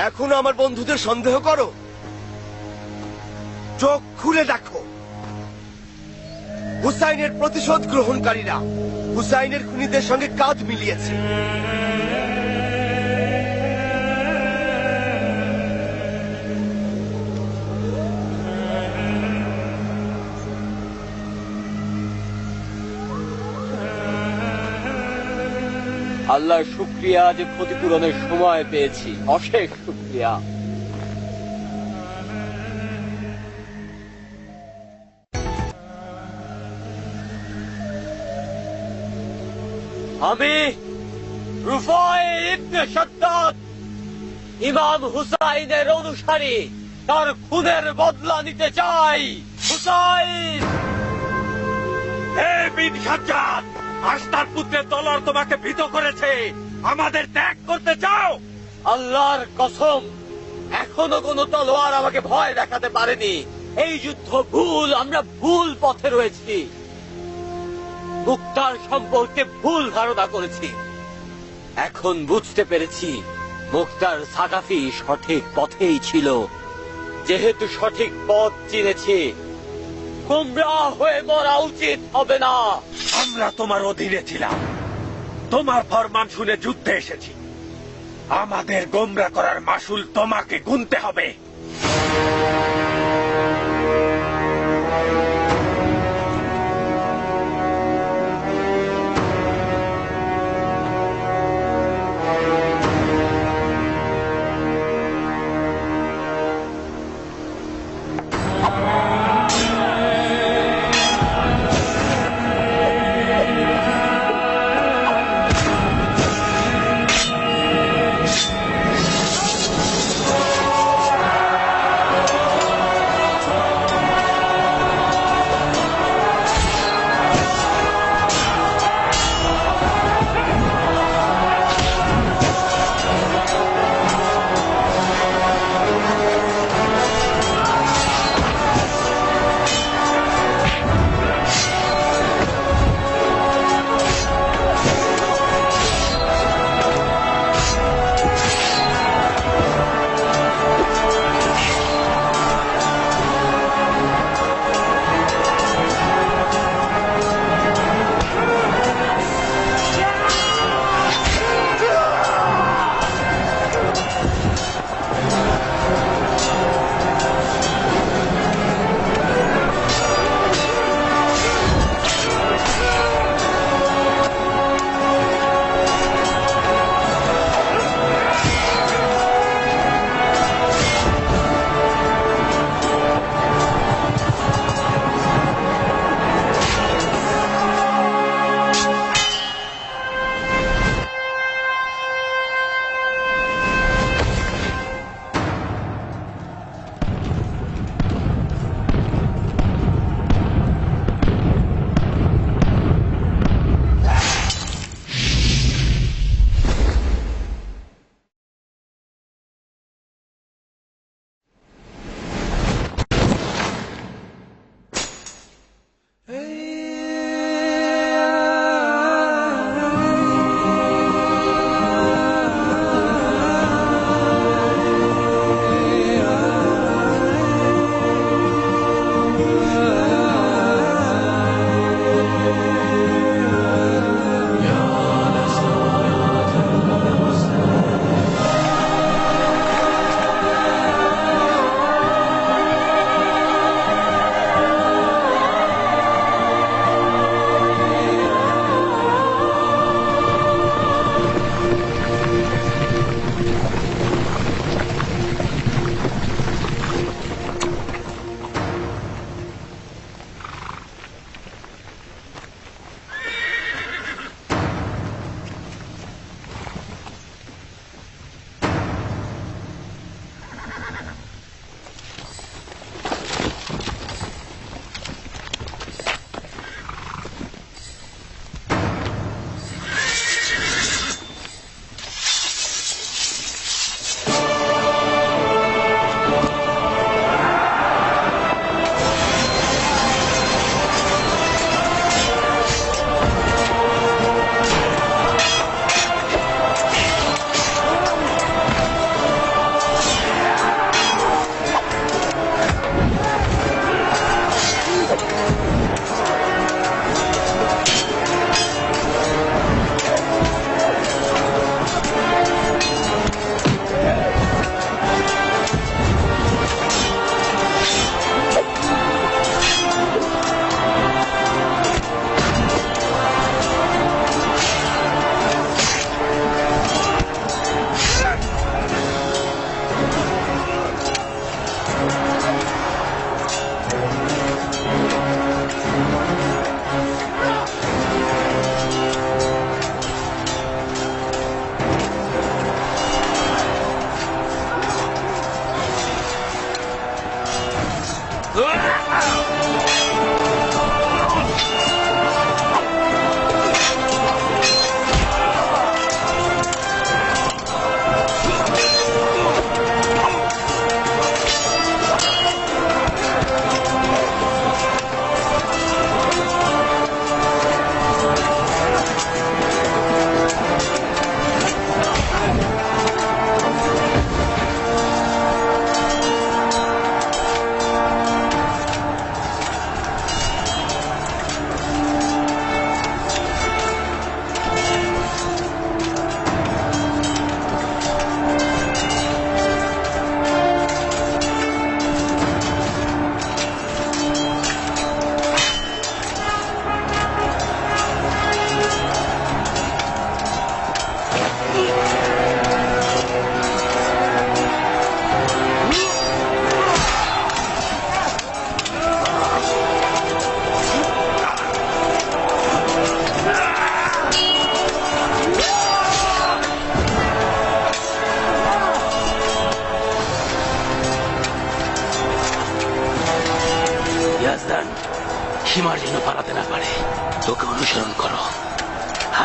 [SPEAKER 14] এখনো আমার বন্ধুদের সন্দেহ করো? চোখ খুলে দেখো, হুসাইনের প্রতিশোধ গ্রহণকারীরা হুসাইনের খুনিদের সঙ্গে কাঁধ মিলিয়েছে।
[SPEAKER 5] আল্লাহর শুকরিয়া যে ক্ষতিপূরণের সময় পেয়েছি, অশেষ শুকরিয়া। আমি রুফায় ইবনে শাদ্দাদ, ইমাম হুসাইনের অনুসারী, তার খুনের বদলা নিতে চাই। হুসাইন!
[SPEAKER 2] হে বিন সাজ্জাদ, আস্তার পুত্রের তলোয়ার তোমাকে ভীত করেছে, আমাদের ত্যাগ করতে চাও?
[SPEAKER 5] আল্লাহর কসম, এখনো কোনো তলোয়ার আমাকে ভয় দেখাতে পারেনি। এই যুদ্ধ ভুল, আমরা ভুল পথে রয়েছি। মুক্তার সম্পর্কে ভুল ধারণা করেছি। এখন বুঝতে পেরেছি মুক্তার সাকাফি সঠিক পথেই ছিল। যেহেতু সঠিক পথ চিনেছি, গোমরাহ হয়ে মরা উচিত হবে না।
[SPEAKER 2] আমরা তোমার অধীনে ছিলাম, তোমার ফরমান শুনে যুদ্ধে এসেছি। আমাদের গোমরা করার মাসুল তোমাকে গুনতে হবে।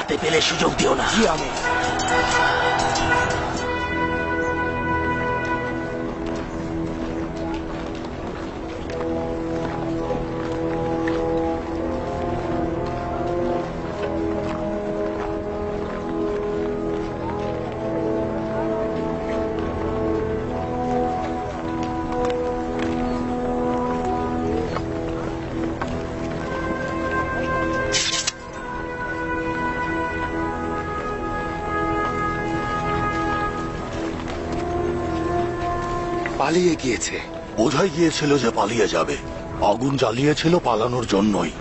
[SPEAKER 7] হাতে পেলে সুযোগ দিও না।
[SPEAKER 14] জি আমির।
[SPEAKER 8] পালিয়ে গিয়েছে। বোঝাই গিয়েছিল যে পালিয়ে যাবে। আগুন জ্বালিয়েছিল পালানোর জন্যই।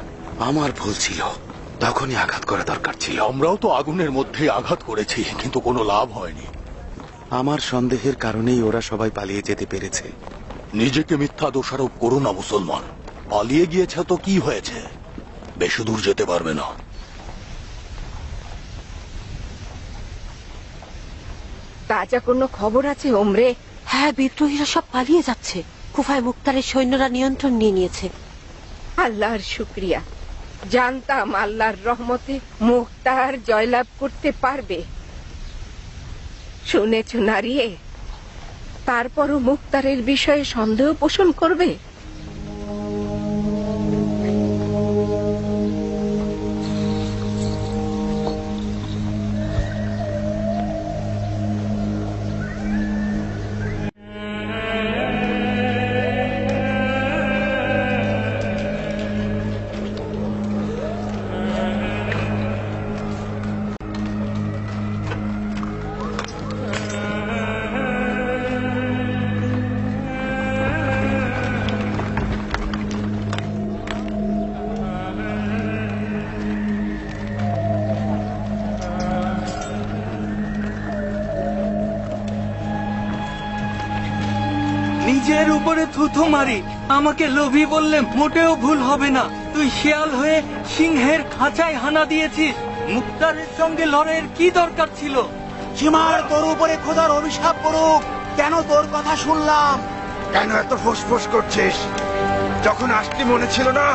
[SPEAKER 8] আমার ভুল ছিল, তখনই আঘাত করা দরকার ছিল। আমরাও তো আগুনের মধ্যে আঘাত করেছি, কিন্তু কোনো লাভ হয়নি।
[SPEAKER 17] আমার সন্দেহের কারণেই ওরা সবাই পালিয়ে যেতে পেরেছে।
[SPEAKER 8] নিজেকে মিথ্যা দোষারোপ করো না মুসলমান। পালিয়ে গিয়েছে তো কি হয়েছে, বেশি দূর যেতে পারবে না।
[SPEAKER 10] তাজা কোনো খবর আছে ওমরে?
[SPEAKER 9] হ্যাঁ, বিদ্রোহীরা সব পালিয়ে যাচ্ছে। কুফায় মুক্তারের সৈন্যরা নিয়ন্ত্রণ নিয়ে নিয়েছে।
[SPEAKER 10] আল্লাহর শুক্রিয়া। জানতাম আল্লাহর রহমতে মুক্তার জয়লাভ করতে পারবে। শুনেছ নারিয়ে, তারপরও মুক্তারের বিষয়ে সন্দেহ পোষণ করবে?
[SPEAKER 13] নিজের উপরে থুথু মারি, আমাকে লোভী বললে মোটেও ভুল হবে না। তুই শিয়াল হয়ে সিংহের খাঁচায় হানা দিয়েছিস। মুক্তারের সঙ্গে লড়াইয়ের কি দরকার ছিল?
[SPEAKER 6] সীমার তোর উপরে খোদার অভিশাপ করুক, কেন তোর কথা শুনলাম?
[SPEAKER 14] কেন এত ফোঁস করছিস? যখন আসতে মনে ছিল না?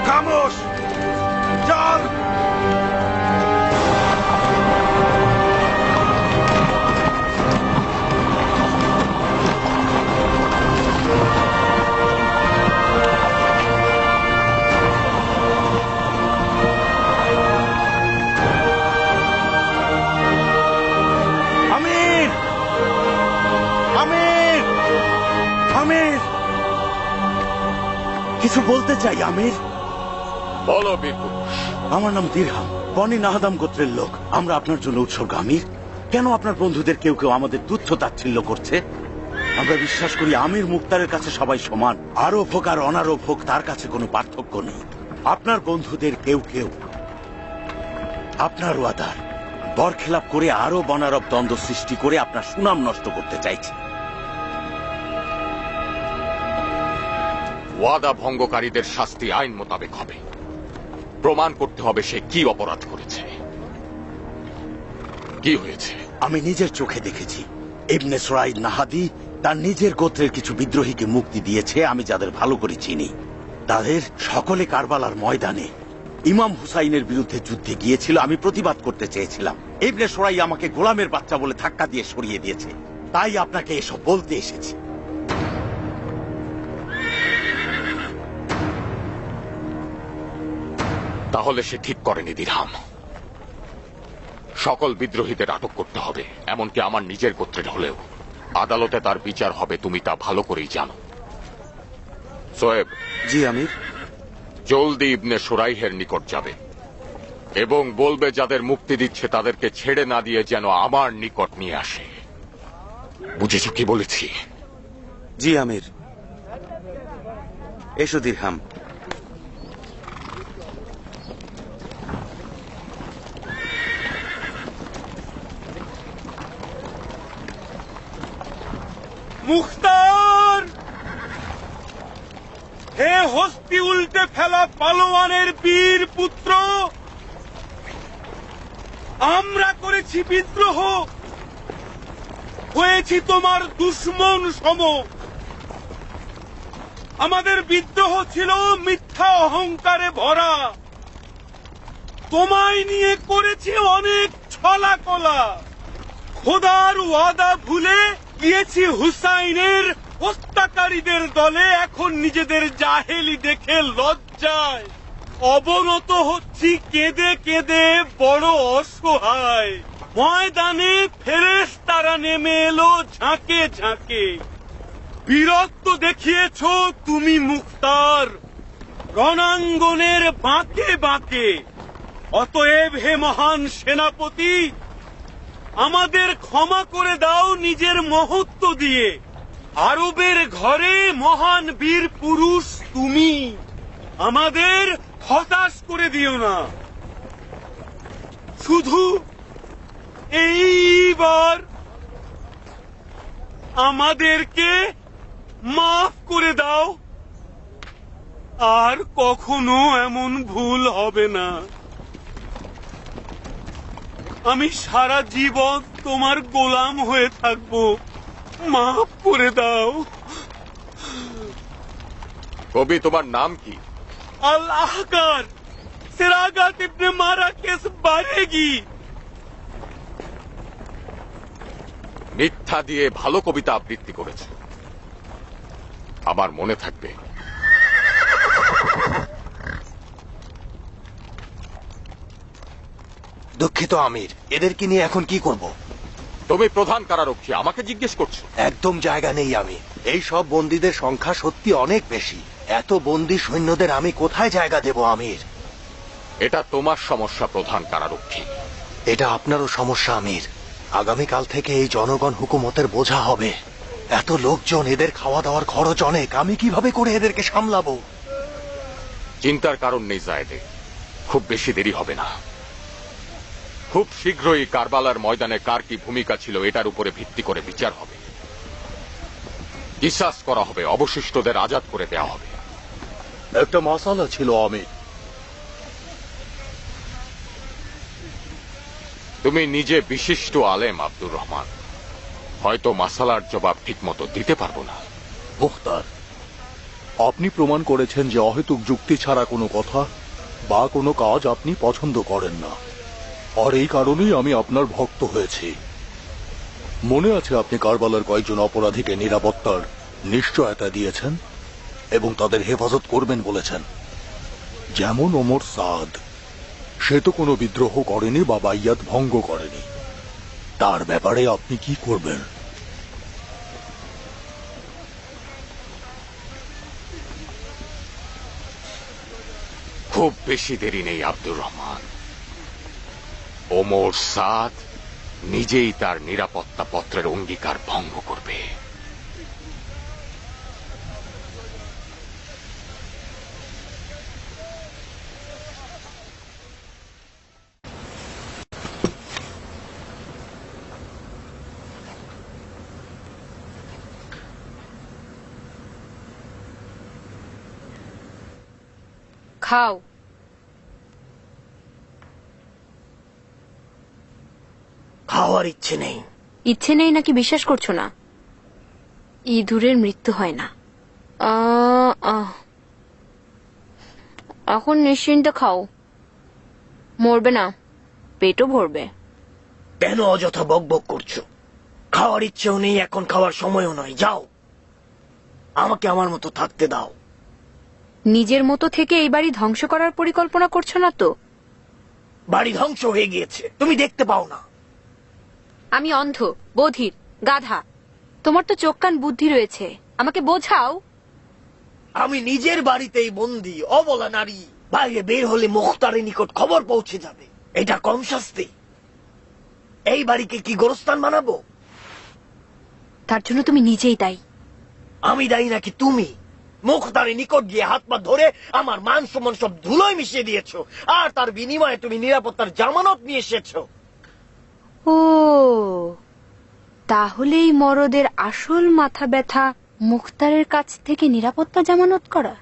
[SPEAKER 14] খামোশ, চল।
[SPEAKER 4] কিছু বলতে চাই আমির।
[SPEAKER 2] বলো বীরপুরুষ।
[SPEAKER 4] আমার নাম দিরহাম, বনি নাহাদাম গোত্রের লোক। আমরা আপনার জন্য উৎসর্গ আমির। কেন আপনার বন্ধুদের কেউ কেউ আমাদের তুচ্ছ তাচ্ছিল্য করছে? আমরা বিশ্বাস করি আমির মুক্তারের কাছে সবাই সমান। আরব হোক আর অনারব হোক, তার কাছে কোনো পার্থক্য নেই। আপনার বন্ধুদের কেউ কেউ আপনার ওয়াদার বরখেলাপ করে আরো অনারব দ্বন্দ্ব সৃষ্টি করে আপনার সুনাম নষ্ট করতে চাইছে।
[SPEAKER 2] ওয়াদা ভঙ্গকারীদের শাস্তি আইন মোতাবেক হবে। প্রমাণ করতে হবে সে কি অপরাধ করেছে। কি হয়েছে?
[SPEAKER 4] আমি নিজের চোখে দেখেছি। ইবনে সুরাইদ নাহাদি তার নিজের গোত্রের কিছু বিদ্রোহীকে মুক্তি দিয়েছে। আমি যাদের ভালো করে চিনি, তাদের সকলে কারবালার ময়দানে ইমাম হুসাইনের বিরুদ্ধে যুদ্ধে গিয়েছিল। আমি প্রতিবাদ করতে চেয়েছিলাম। ইবনে সুরাই আমাকে গোলামের বাচ্চা বলে ধাক্কা দিয়ে সরিয়ে দিয়েছে। তাই আপনাকে এসব বলতে এসেছি।
[SPEAKER 2] তাহলে সে ঠিক করেনি দিরহাম। সকল বিদ্রোহীদের আটক করতে হবে, এমনকি আমার নিজের গোত্রের হলেও। আদালতে তার বিচার হবে, তুমি তা ভালো করেই জানো। সোয়েব।
[SPEAKER 17] জি আমির।
[SPEAKER 2] জলদি ইবনে সুরাইহের নিকট যাবে এবং বলবে যাদের মুক্তি দিচ্ছে তাদেরকে ছেড়ে না দিয়ে যেন আমার নিকট নিয়ে আসে। বুঝেছ কি বলেছি?
[SPEAKER 17] জি আমির। এসো দিরহাম।
[SPEAKER 14] মুখতার, হে হস্তি উল্টে ফেলা পালোয়ানের বীর পুত্র, আমরা করেছি বিদ্রোহ, হয়েছি তোমার দুশ্মন সম। আমাদের বিদ্রোহ ছিল মিথ্যা অহংকারে ভরা।
[SPEAKER 18] তোমায় নিয়ে করেছি অনেক ছলা কলা, খোদার ওয়াদা ভুলে গিয়েছি হুসাইনের হত্যাকারীদের দলে। এখন নিজেদের জাহেলি দেখে লজ্জায় অবনত হচ্ছি কেঁদে কেঁদে বড় অসহায়। ময়দানে ফেরেশতারা নেমে এলো ঝাঁকে ঝাঁকে, বীরত্ব দেখিয়েছ তুমি মুখতার রণাঙ্গনের বাঁকে বাঁকে। অতএব হে মহান সেনাপতি, আমাদের ক্ষমা করে দাও নিজের মহত্ব দিয়ে। আরবের ঘরে মহান বীর পুরুষ তুমি, আমাদের হতাশ করে দিও না। শুধু এইবার আমাদেরকে মাফ করে দাও, আর কখনো এমন ভুল হবে না। আমি সারা জীবন তোমার গোলাম হয়ে থাকবো, মাফ করে দাও।
[SPEAKER 2] কবি, তোমার নাম কি?
[SPEAKER 18] আল আহকার সিরাগাত ইবনে মারাকেস বারেগি।
[SPEAKER 2] মিথ্যা দিয়ে ভালো কবিতা আবৃত্তি করেছে, আমার মনে থাকবে।
[SPEAKER 8] দুঃখিত আমির, এদেরকে নিয়ে এখন কি করব?
[SPEAKER 2] তুমি প্রধান কারারক্ষী, আমাকে জিজ্ঞেস করছো?
[SPEAKER 8] একদম জায়গা নেই আমি। এই সব বন্দীদের সংখ্যা সত্যি অনেক বেশি। এত বন্দী সৈন্যদের আমি কোথায় জায়গা দেব আমির?
[SPEAKER 2] এটা তোমার সমস্যা প্রধান কারারক্ষী।
[SPEAKER 8] এটা আপনারও সমস্যা আমির। আগামীকাল থেকে এই জনগণ হুকুমতের বোঝা হবে। এত লোকজন, এদের খাওয়া দাওয়ার খরচ অনেক। আমি কিভাবে করে এদেরকে সামলাবো?
[SPEAKER 2] চিন্তার কারণ নেই জায়েদে, খুব বেশি দেরি হবে না। খুব শীঘ্রই কারবালার ময়দানে কার কি ভূমিকা ছিল এটার উপরে ভিত্তি করে বিচার হবে, কিসাস করা হবে, অবশিষ্টদের আজাদ করে দেওয়া হবে।
[SPEAKER 8] একটা মশালা ছিল আমির।
[SPEAKER 2] তুমি নিজে বিশিষ্ট আলেম আব্দুর রহমান, হয়তো মাসালার জবাব ঠিক মতো দিতে পারবো না।
[SPEAKER 8] মুখতার, আপনি প্রমাণ করেছেন যে অহেতুক যুক্তি ছাড়া কোনো কথা বা কোনো কাজ আপনি পছন্দ করেন না, আর এই কারণেই আমি আপনার ভক্ত হয়েছি। মনে আছে আপনি কারবালার কয়েকজন অপরাধীকে নিরাপত্তার নিশ্চয়তা দিয়েছেন এবং তাদের হেফাজত করবেন বলেছেন। যেমন ওমর সাদ, সে তো কোনো বিদ্রোহ করেনি বা বাইয়াত ভঙ্গ করেনি। তার ব্যাপারে আপনি কি করবেন?
[SPEAKER 2] খুব বেশি দেরি নেই আব্দুর রহমান। ওমর সাদ নিজেই তার নিরাপত্তা পত্রের অঙ্গীকার ভঙ্গ করবে।
[SPEAKER 9] খাও।
[SPEAKER 7] খাওয়ার ইচ্ছে নেই।
[SPEAKER 9] ইচ্ছে নেই নাকি বিশ্বাস করছো না? ইঁদুরের মৃত্যু হয় না। এখন নিশ্চিন্তে খাও, মরবে না, পেটও ভরবে।
[SPEAKER 7] কেন অযথা বকবক করছো? খাওয়ার ইচ্ছেও নেই, এখন খাওয়ার সময়ও নয়। যাও, আমাকে আমার মতো থাকতে দাও।
[SPEAKER 9] নিজের মতো থেকে এই বাড়ি ধ্বংস করার পরিকল্পনা করছো না তো?
[SPEAKER 7] বাড়ি ধ্বংস হয়ে গিয়েছে, তুমি দেখতে পাও না?
[SPEAKER 9] আমি অন্ধ, বধির, গাধা? তোমার তো চোখ কান বুদ্ধি রয়েছে, আমাকে বোঝাও।
[SPEAKER 7] আমি নিজের বাড়িতেই বন্দী, অবলা নারী। বাইরে বের হলে মুখতারের নিকট খবর পৌঁছে যাবে। এটা কম শাস্তি? এই বাড়িকে কি গোরস্থান বানাবো?
[SPEAKER 9] তার জন্য তুমি নিজেই দায়ী।
[SPEAKER 7] আমি দায়ী নাকি তুমি? মুখতারের নিকট গিয়ে হাত পা ধরে আমার মান সম্মান সব ধুলোয় মিশিয়ে দিয়েছো, আর তার বিনিময়ে তুমি নিরাপত্তার জামানত নিয়ে এসেছো।
[SPEAKER 9] ও, তাহলে এই মরদের আসল মাথা ব্যথা মুখতারের কাছ থেকে নিরাপত্তা জামানত করা?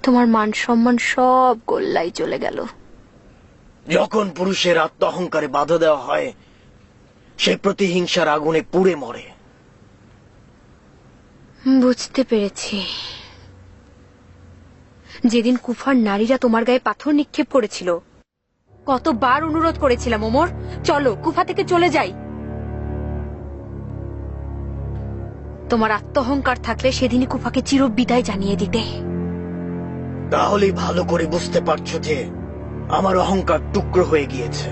[SPEAKER 9] তোমার মান সম্মান সব গোল্লাই চলে গেল।
[SPEAKER 7] যখন পুরুষের আত্ম অহংকারে বাধা দেওয়া হয়, সে প্রতিহিংসার আগুনে পুড়ে মরে।
[SPEAKER 9] বুঝতে পেরেছি।
[SPEAKER 19] যেদিন কুফার নারীরা তোমার গায়ে পাথর নিক্ষেপ করেছিল, কতবার অনুরোধ করেছিলাম ওমর, চলো কুফা থেকে চলে যাই। তোমার আত্মহংকার থাকলে সেদিনই কুফাকে চিরবিদায় জানিয়ে দিতে।
[SPEAKER 13] তাহলেই ভালো করে বুঝতে পারছো যে আমার অহংকার টুকরো হয়ে গিয়েছে।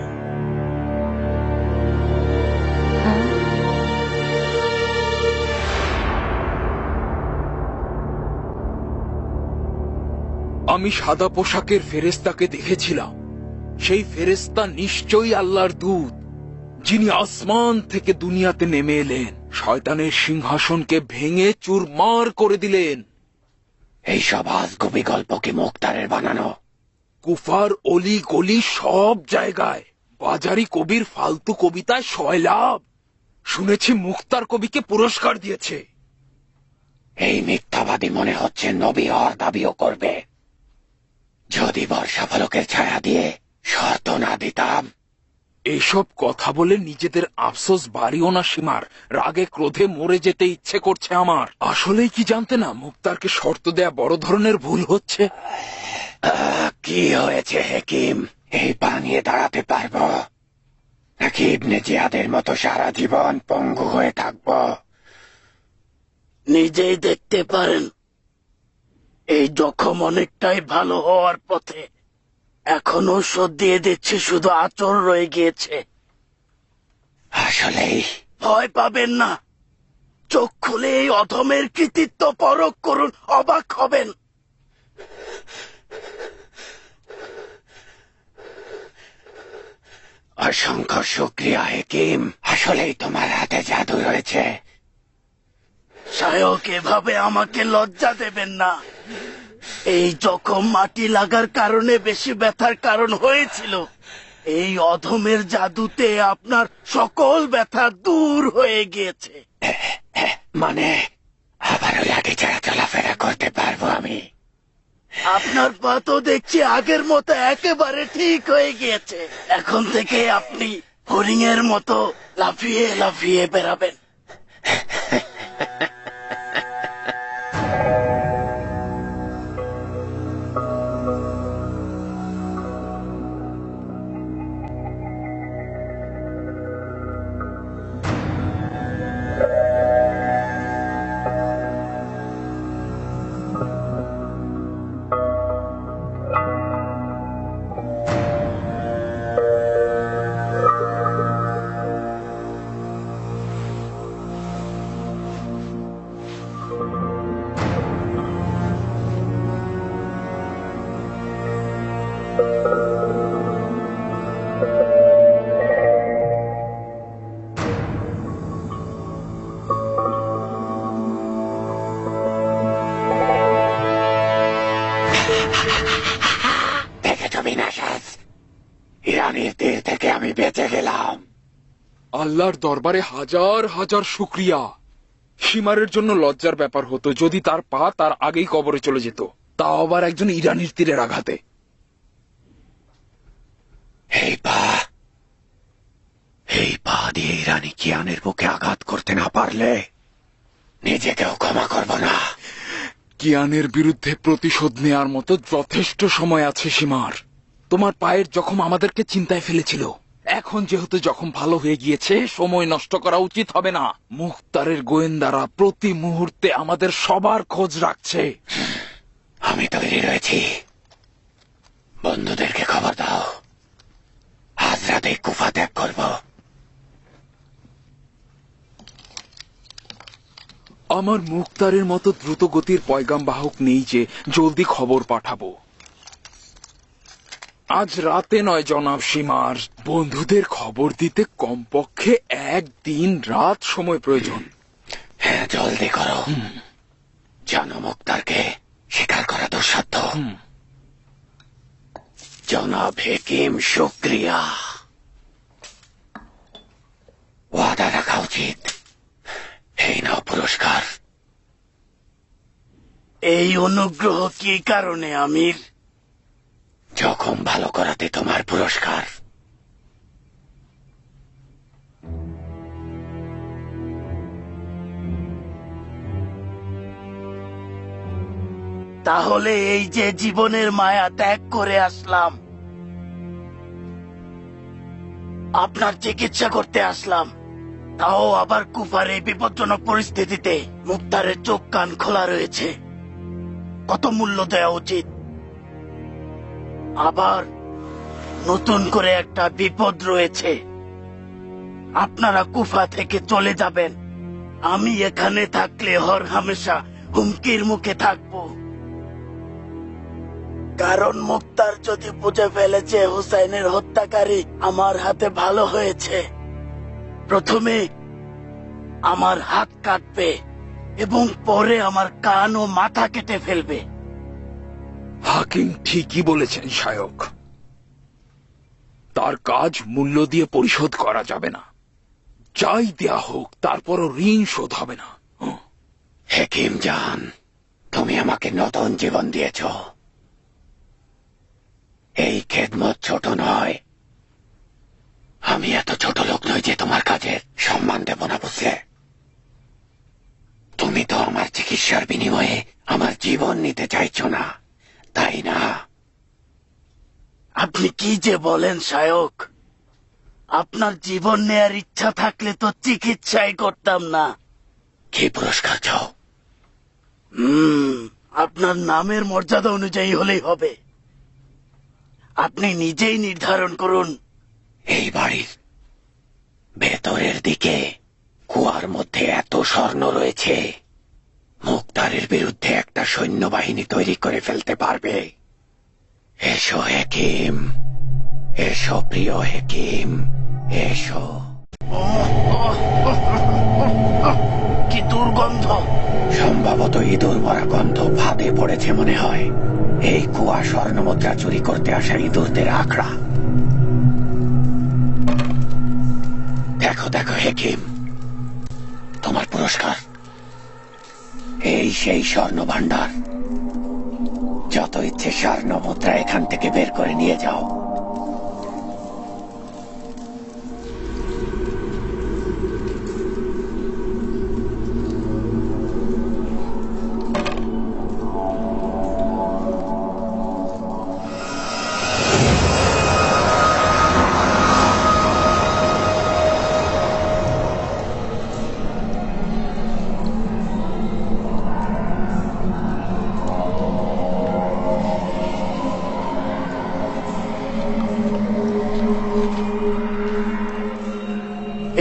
[SPEAKER 12] আমি সাদা পোশাকের ফেরেশতাকে দেখেছিলাম। সেই ফেরেশতা নিশ্চয়ই আল্লাহর দূত, যিনি আসমান থেকে দুনিয়াতে নেমে এলেন, শয়তানের সিংহাসনকে ভেঙে চুরমার করে দিলেন।
[SPEAKER 6] এইসব আজগুবি গল্প কি মুক্তারের বানানো?
[SPEAKER 12] কুফার অলি গলি সব জায়গায় বাজারি কবির ফালতু কবিতায় সয়লাভ। শুনেছি মুক্তার কবিকে পুরস্কার দিয়েছে।
[SPEAKER 6] এই মিথ্যাবাদী মনে হচ্ছে নবী হওয়ার দাবিও করবে। যদি বর্ষা ফলকের ছায়া দিয়ে শর্ত না দিতাম।
[SPEAKER 12] এসব কথা বলে নিজেদের আফসোস বাড়িও না সীমার। রাগে ক্রোধে মরে যেতে ইচ্ছে করছে আমার। আসলেই কি জানতে না মুক্তারকে শর্ত দেয়া বড় ধরনের ভুল হচ্ছে?
[SPEAKER 6] কি হয়েছে হেকিম? এই বানিয়ে দাঁড়াতে পারবো নাকি ইবনে জিয়াদের মতো সারা জীবন পঙ্গু হয়ে থাকবো?
[SPEAKER 7] নিজেই দেখতে পারেন, এই জখম অনেকটাই ভালো হওয়ার পথে। এখন ঔষধ দিয়ে দিচ্ছে, শুধু আঁচড় রয়ে গিয়েছে।
[SPEAKER 6] আসলেই
[SPEAKER 7] ভয় পাবেন না, চোখ খুলে এই অধমের কৃতিত্ব পরখ করুন, অবাক হবেন।
[SPEAKER 6] অসংখ্য শুকরিয়া হেকিম, আসলেই তোমার হাতে জাদু রয়েছে।
[SPEAKER 7] সায়ক, এভাবে আমাকে লজ্জা দেবেন না। এই জখম মাটি লাগার কারণে বেশি ব্যথার কারণ হয়েছিল। এই অধমের জাদুতে আপনার সকল ব্যথা দূর হয়ে গিয়েছে।
[SPEAKER 6] মানে আবারও লাঠি ছাড়া চলাফেরা করতে পারবো আমি?
[SPEAKER 7] আপনার পা তো দেখছি আগের মতো একেবারে ঠিক হয়ে গিয়েছে। এখন থেকে আপনি হরিণের মতো লাফিয়ে লাফিয়ে বেড়াবেন।
[SPEAKER 6] ইরানের তীর থেকে আমি বেঁচে গেলাম।
[SPEAKER 12] আল্লাহর দরবারে হাজার হাজার শুকরিয়া। সীমারের জন্য লজ্জার ব্যাপার হতো যদি তার পা তার আগেই কবরে চলে যেত, তাও আবার একজন ইরানির তীরের আঘাতে।
[SPEAKER 6] এই পা দিয়ে ইরানি কিয়ানের বুকে আঘাত করতে না পারলে নিজেকেও ক্ষমা করব না।
[SPEAKER 12] কিয়ানের বিরুদ্ধে প্রতিশোধ নেয়ার মতো যথেষ্ট সময় আছে সীমার। তোমার পায়ের জখম আমাদেরকে চিন্তায় ফেলেছিল। এখন যেহেতু জখম ভালো হয়ে গিয়েছে, সময় নষ্ট করা উচিত হবে না। মুখতারের গোয়েন্দারা প্রতি মুহূর্তে আমাদের সবার খোঁজ রাখছে।
[SPEAKER 6] আমি তৈরি রয়েছি। বন্ধুদেরকে খবর দাও, আজ রাতে কুফা ত্যাগ করব।
[SPEAKER 12] আমার মুখতারের মতো দ্রুত গতির পয়গাম বাহক নেই যে জলদি খবর পাঠাবো। আজ রাতে নয় জনাব সীমার, বন্ধুদের খবর দিতে কমপক্ষে 1 দিন রাত সময় প্রয়োজন।
[SPEAKER 6] হ্যাঁ, জলদি করো। জানো মুক্তারকে স্বীকার করা দুঃসাধ্য। জনাব হেকিম, শুকরিয়া। ওয়াদা রাখা উচিত। এই নাও পুরস্কার।
[SPEAKER 7] এই অনুগ্রহ কি কারণে আমির?
[SPEAKER 6] জখম ভালো করাতে তোমার পুরস্কার।
[SPEAKER 13] তাহলে এই যে জীবনের মায়া ত্যাগ করে আসলাম, আপনার চিকিৎসা করতে আসলাম, তাও আবার কুফার এই বিপজ্জনক পরিস্থিতিতে মুক্তারের চোখ কান খোলা রয়েছে, কত মূল্য দেওয়া উচিত? আবার নতুন করে একটা বিপদ রয়েছে, আপনারা কুফা থেকে চলে যাবেন, আমি এখানে থাকলে হর হামেশা হুমকির মুখে থাকবো। কারণ মুক্তার যদি বুঝে ফেলেছে হুসাইনের হত্যাকারী আমার হাতে ভালো হয়েছে, প্রথমে আমার হাত কাটবে এবং পরে আমার কান ও মাথা কেটে ফেলবে।
[SPEAKER 12] হাকিম ঠিকই বলেছেন শায়ক, তার কাজ মূল্য দিয়ে পরিশোধ করা যাবে না। যাই দেয়া হোক তারপরও ঋণ শোধ হবে না।
[SPEAKER 6] হেকিম জান, তুমি আমাকে নতুন জীবন দিয়েছ। এই খেদমত ছোট নয়। আমি এত ছোট লোক নই যে তোমার কাজের সম্মান দেব না, বুঝলে? তুমি তো আমার চিকিৎসার বিনিময়ে আমার জীবন নিতে চাইছো না, তাই না?
[SPEAKER 13] আপনি কি যে বলেন শায়ক, আপনার জীবন নেয়ার ইচ্ছা থাকলে তো চিকিৎসাই করতাম না।
[SPEAKER 6] কি পুরস্কার চাও?
[SPEAKER 13] আপনার নামের মর্যাদা অনুযায়ী হলেই হবে। আপনি নিজেই নির্ধারণ করুন।
[SPEAKER 6] এই বাড়ির ভেতরের দিকে কুয়ার মধ্যে এত স্বর্ণ রয়েছে, মুক্তারের বিরুদ্ধে একটা সৈন্যবাহিনী তৈরি করে ফেলতে পারবে। এসো হেকিম, এসো প্রিয় হেকিম, এসো।
[SPEAKER 13] কি দুর্গন্ধ!
[SPEAKER 6] সম্ভবত ইঁদুর মরা গন্ধ ফাঁদে পড়েছে মনে হয়। এই কুয়া স্বর্ণমুদ্রা চুরি করতে আসা ইঁদুরদের আখড়া। দেখো দেখো হেকিম, তোমার পুরস্কার। এই সেই স্বর্ণ ভান্ডার। যত ইচ্ছে স্বর্ণ মুদ্রা এখান থেকে বের করে নিয়ে যাও।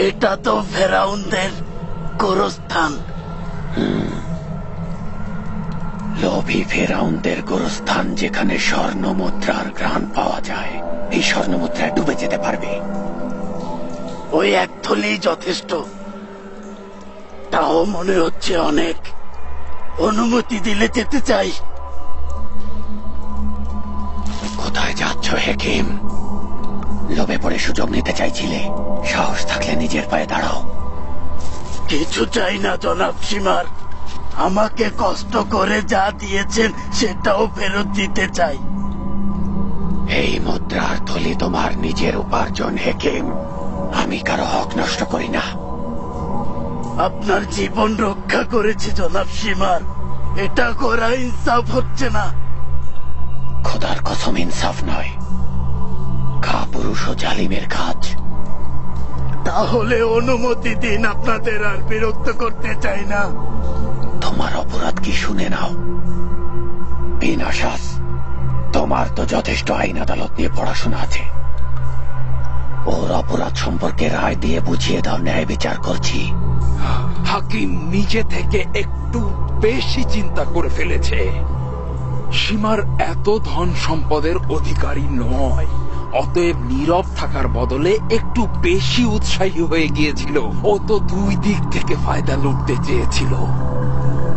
[SPEAKER 13] এটা তো ফেরাউনদের গোরস্থান।
[SPEAKER 6] লোভী ফেরাউনদের গোরস্থান, যেখানে স্বর্ণ মুদ্রার ঘ্রাণ পাওয়া যায়। এই স্বর্ণ মুদ্রায় ডুবে যেতে পারবে।
[SPEAKER 13] ওই এক থলি যথেষ্ট। তাও মনে হচ্ছে অনেক। অনুমতি দিলে যেতে চাই।
[SPEAKER 6] কোথায় যাচ্ছ হেকিম? লোভে পড়ে সুযোগ নিতে চাইছিলে, সাহস থাকলে নিজের পায়ে দাঁড়াও।
[SPEAKER 13] কিছু চাই না জনাব সীমার, আমাকে কষ্ট করে যা দিয়েছেন সেটাও ফেরত দিতে চাই।
[SPEAKER 6] এই মুদ্রার থলি তোমার নিজের উপার্জন হেকিম, আমি কারো হক নষ্ট করি না।
[SPEAKER 13] আপনার জীবন রক্ষা করেছি জনাব সীমার, এটা করা ইনসাফ হচ্ছে না।
[SPEAKER 6] খোদার কসম ইনসাফ নয়, কাপুরুষ ও জালিমের কাজ।
[SPEAKER 13] তাহলে অনুমতি দিন, আপনাদের আর বিরক্ত করতে চাই না।
[SPEAKER 6] তোমার অপরাধ কি শুনে নাও। বিনাশাস, তোমার তো যথেষ্ট আইন আদালত নিয়ে পড়াশোনা আছে। ওর অপরাধ সম্পর্কে রায় দিয়ে বুঝিয়ে দাও, ন্যায় বিচার করছি।
[SPEAKER 12] হাকিম নিজে থেকে একটু বেশি চিন্তা করে ফেলেছে। সীমার এত ধন সম্পদের অধিকারী নয়, অতএব নীরব থাকার বদলে একটু বেশি উৎসাহী হয়ে গিয়েছিল। ও তো দুই দিক থেকে ফায়দা লুটতে চেয়েছিল।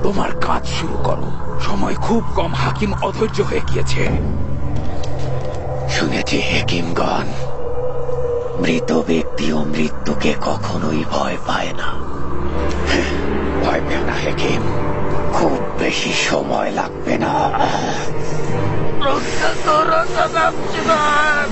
[SPEAKER 12] তোমার কাজ শুরু করো, সময় খুব কম। হাকিম অধৈর্য হয়ে গিয়েছে।
[SPEAKER 6] শুনেছি হেকিমগণ, মৃত ব্যক্তিও মৃত্যুকে কখনোই ভয় পায় না। ভয় পেও না হেকিম, খুব বেশি সময় লাগবে না।
[SPEAKER 13] রক্ষা করো জনাব সীমার।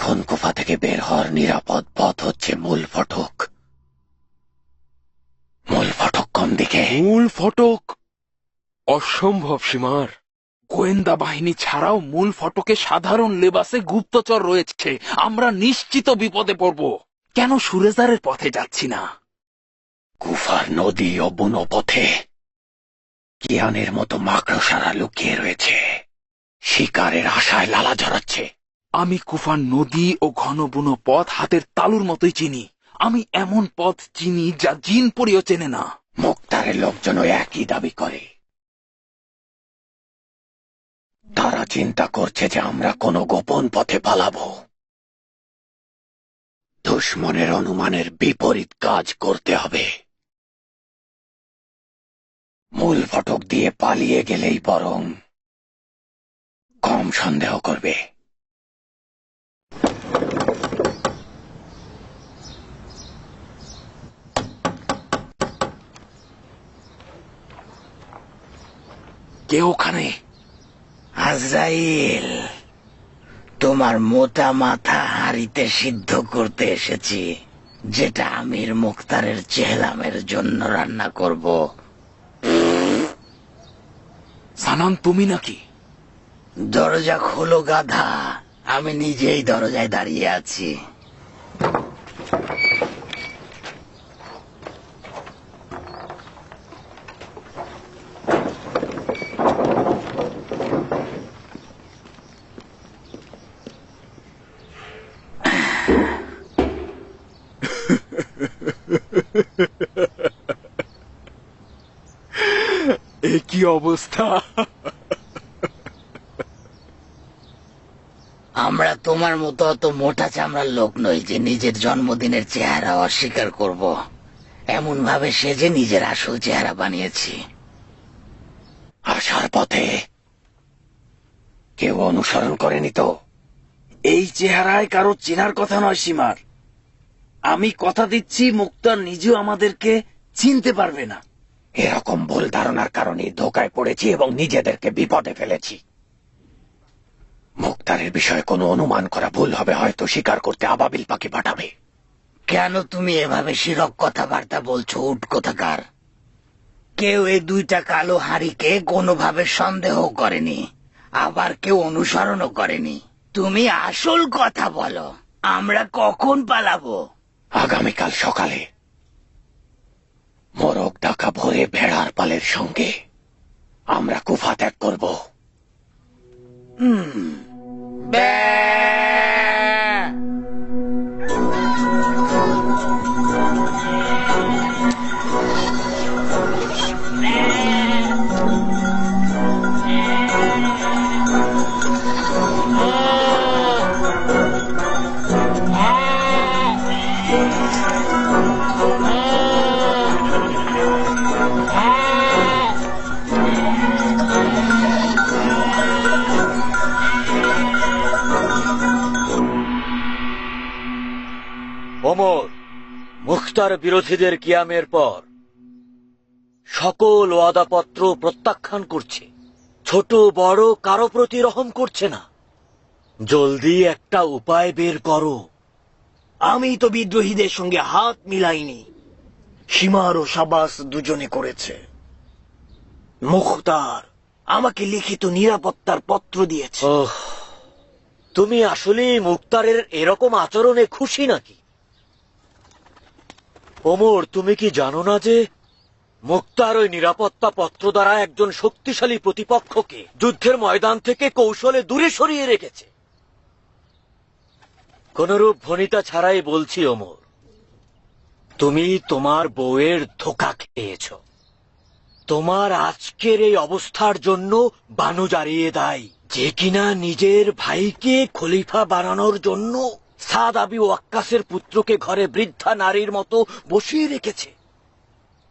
[SPEAKER 6] এখন কুফা থেকে বের হওয়ার নিরাপদ পথ হচ্ছে মূল ফটক। মূল ফটক কোন দিকে?
[SPEAKER 12] মূল ফটক অসম্ভব সীমার। গোয়েন্দা বাহিনী ছাড়াও মূল ফটকে সাধারণ লেবাসে গুপ্তচর রয়েছে। আমরা নিশ্চিত বিপদে পড়ব। কেন সুরেজারের পথে যাচ্ছি না?
[SPEAKER 6] কুফার নদী ও বুনো পথে কিয়ানের মতো মাকড়সারা লুকিয়ে রয়েছে, শিকারের আশায় লালা ঝরাচ্ছে।
[SPEAKER 12] আমি কুফার নদী ও ঘন বুনো পথ হাতের তালুর মতোই চিনি। আমি এমন পথ চিনি যা জিন পরিও চেনে না।
[SPEAKER 6] মুক্তারের লোকজনও একই দাবি করে। তারা চিন্তা করছে যে আমরা কোনো গোপন পথে পালাবো। দুশ্মনের অনুমানের বিপরীত কাজ করতে হবে। মূল ফটক দিয়ে পালিয়ে গেলেই বরং কম সন্দেহ করবে।
[SPEAKER 12] কে ওখানে?
[SPEAKER 7] আজরাইল, তোমার মোটা মাথা হাড়িতে সিদ্ধ করতে এসেছি, যেটা আমির মুখতারের চেহলামের জন্য রান্না করব।
[SPEAKER 12] সানান, তুমি নাকি?
[SPEAKER 7] দরজা খোলো গাধা, আমি নিজেই দরজায় দাঁড়িয়ে আছি।
[SPEAKER 12] এ কি অবস্থা?
[SPEAKER 7] আমরা তোমার মতো অত মোটা চামড়ার লোক নই যে নিজের জন্মদিনের চেহারা অস্বীকার করব। এমন ভাবে সেজে নিজের আসল চেহারা বানিয়েছি।
[SPEAKER 6] আসার পথে কেউ অনুসরণ করেনি তো?
[SPEAKER 13] এই চেহারায় কারো চেনার কথা নয় সীমার। আমি কথা দিচ্ছি মুক্তার নিজেও আমাদেরকে চিনতে পারবে না।
[SPEAKER 6] এরকম ভুল ধারণার কারণে ধোকায় পড়েছি এবং নিজেদেরকে বিপদে ফেলেছি। মুক্তারের বিষয়ে কোনো অনুমান করা ভুল হবে, হয়তো শিকার করতে আবাবিল পাখি পাঠাবে।
[SPEAKER 7] কেন তুমি এভাবে শিরক কথাবার্তা বলছো উট কোথাকার? কেউ এই দুইটা কালো হাঁড়িকে কোনোভাবে সন্দেহ করেনি, আবার কেউ অনুসরণও করেনি। তুমি আসল কথা বলো, আমরা কখন পালাবো?
[SPEAKER 6] আগামীকাল সকালে মোরগ ডাকা ভোরে ভেড়ার পালের সঙ্গে আমরা কুফা ত্যাগ করব।
[SPEAKER 5] ওমর মুখতার বিরোধীদের কিয়ামের পর সকল ওয়াদাপত্র প্রত্যাখ্যান করছে। ছোট বড় কারো প্রতি রহম করছে না। জলদি একটা উপায় বের করো।
[SPEAKER 13] আমি তো বিদ্রোহীদের সঙ্গে হাত মিলাইনি, সীমার ও শাবাস দুজনে করেছে। মুখতার আমাকে লিখিত নিরাপত্তার পত্র দিয়েছে।
[SPEAKER 5] তুমি আসলে মুখতারের এরকম আচরণে খুশি নাকি? ওমর, তুমি কি জানো না যে মুখতার ওই নিরাপত্তা পত্র দ্বারা একজন শক্তিশালী প্রতিপক্ষকে যুদ্ধের ময়দান থেকে কৌশলে দূরে সরিয়ে রেখেছে? কোনরূপ ভনিতা ছাড়াই বলছি ওমর, তুমি তোমার বউয়ের ধোঁকা খেয়েছ। তোমার আজকের এই অবস্থার জন্য বানু জ্বালিয়ে দায়ী, যে কিনা নিজের ভাইকে খলিফা বানানোর জন্য সাদ আবি ওয়াক্কাসের পুত্রকে ঘরে বৃদ্ধা নারীর মতো বসিয়ে রেখেছে।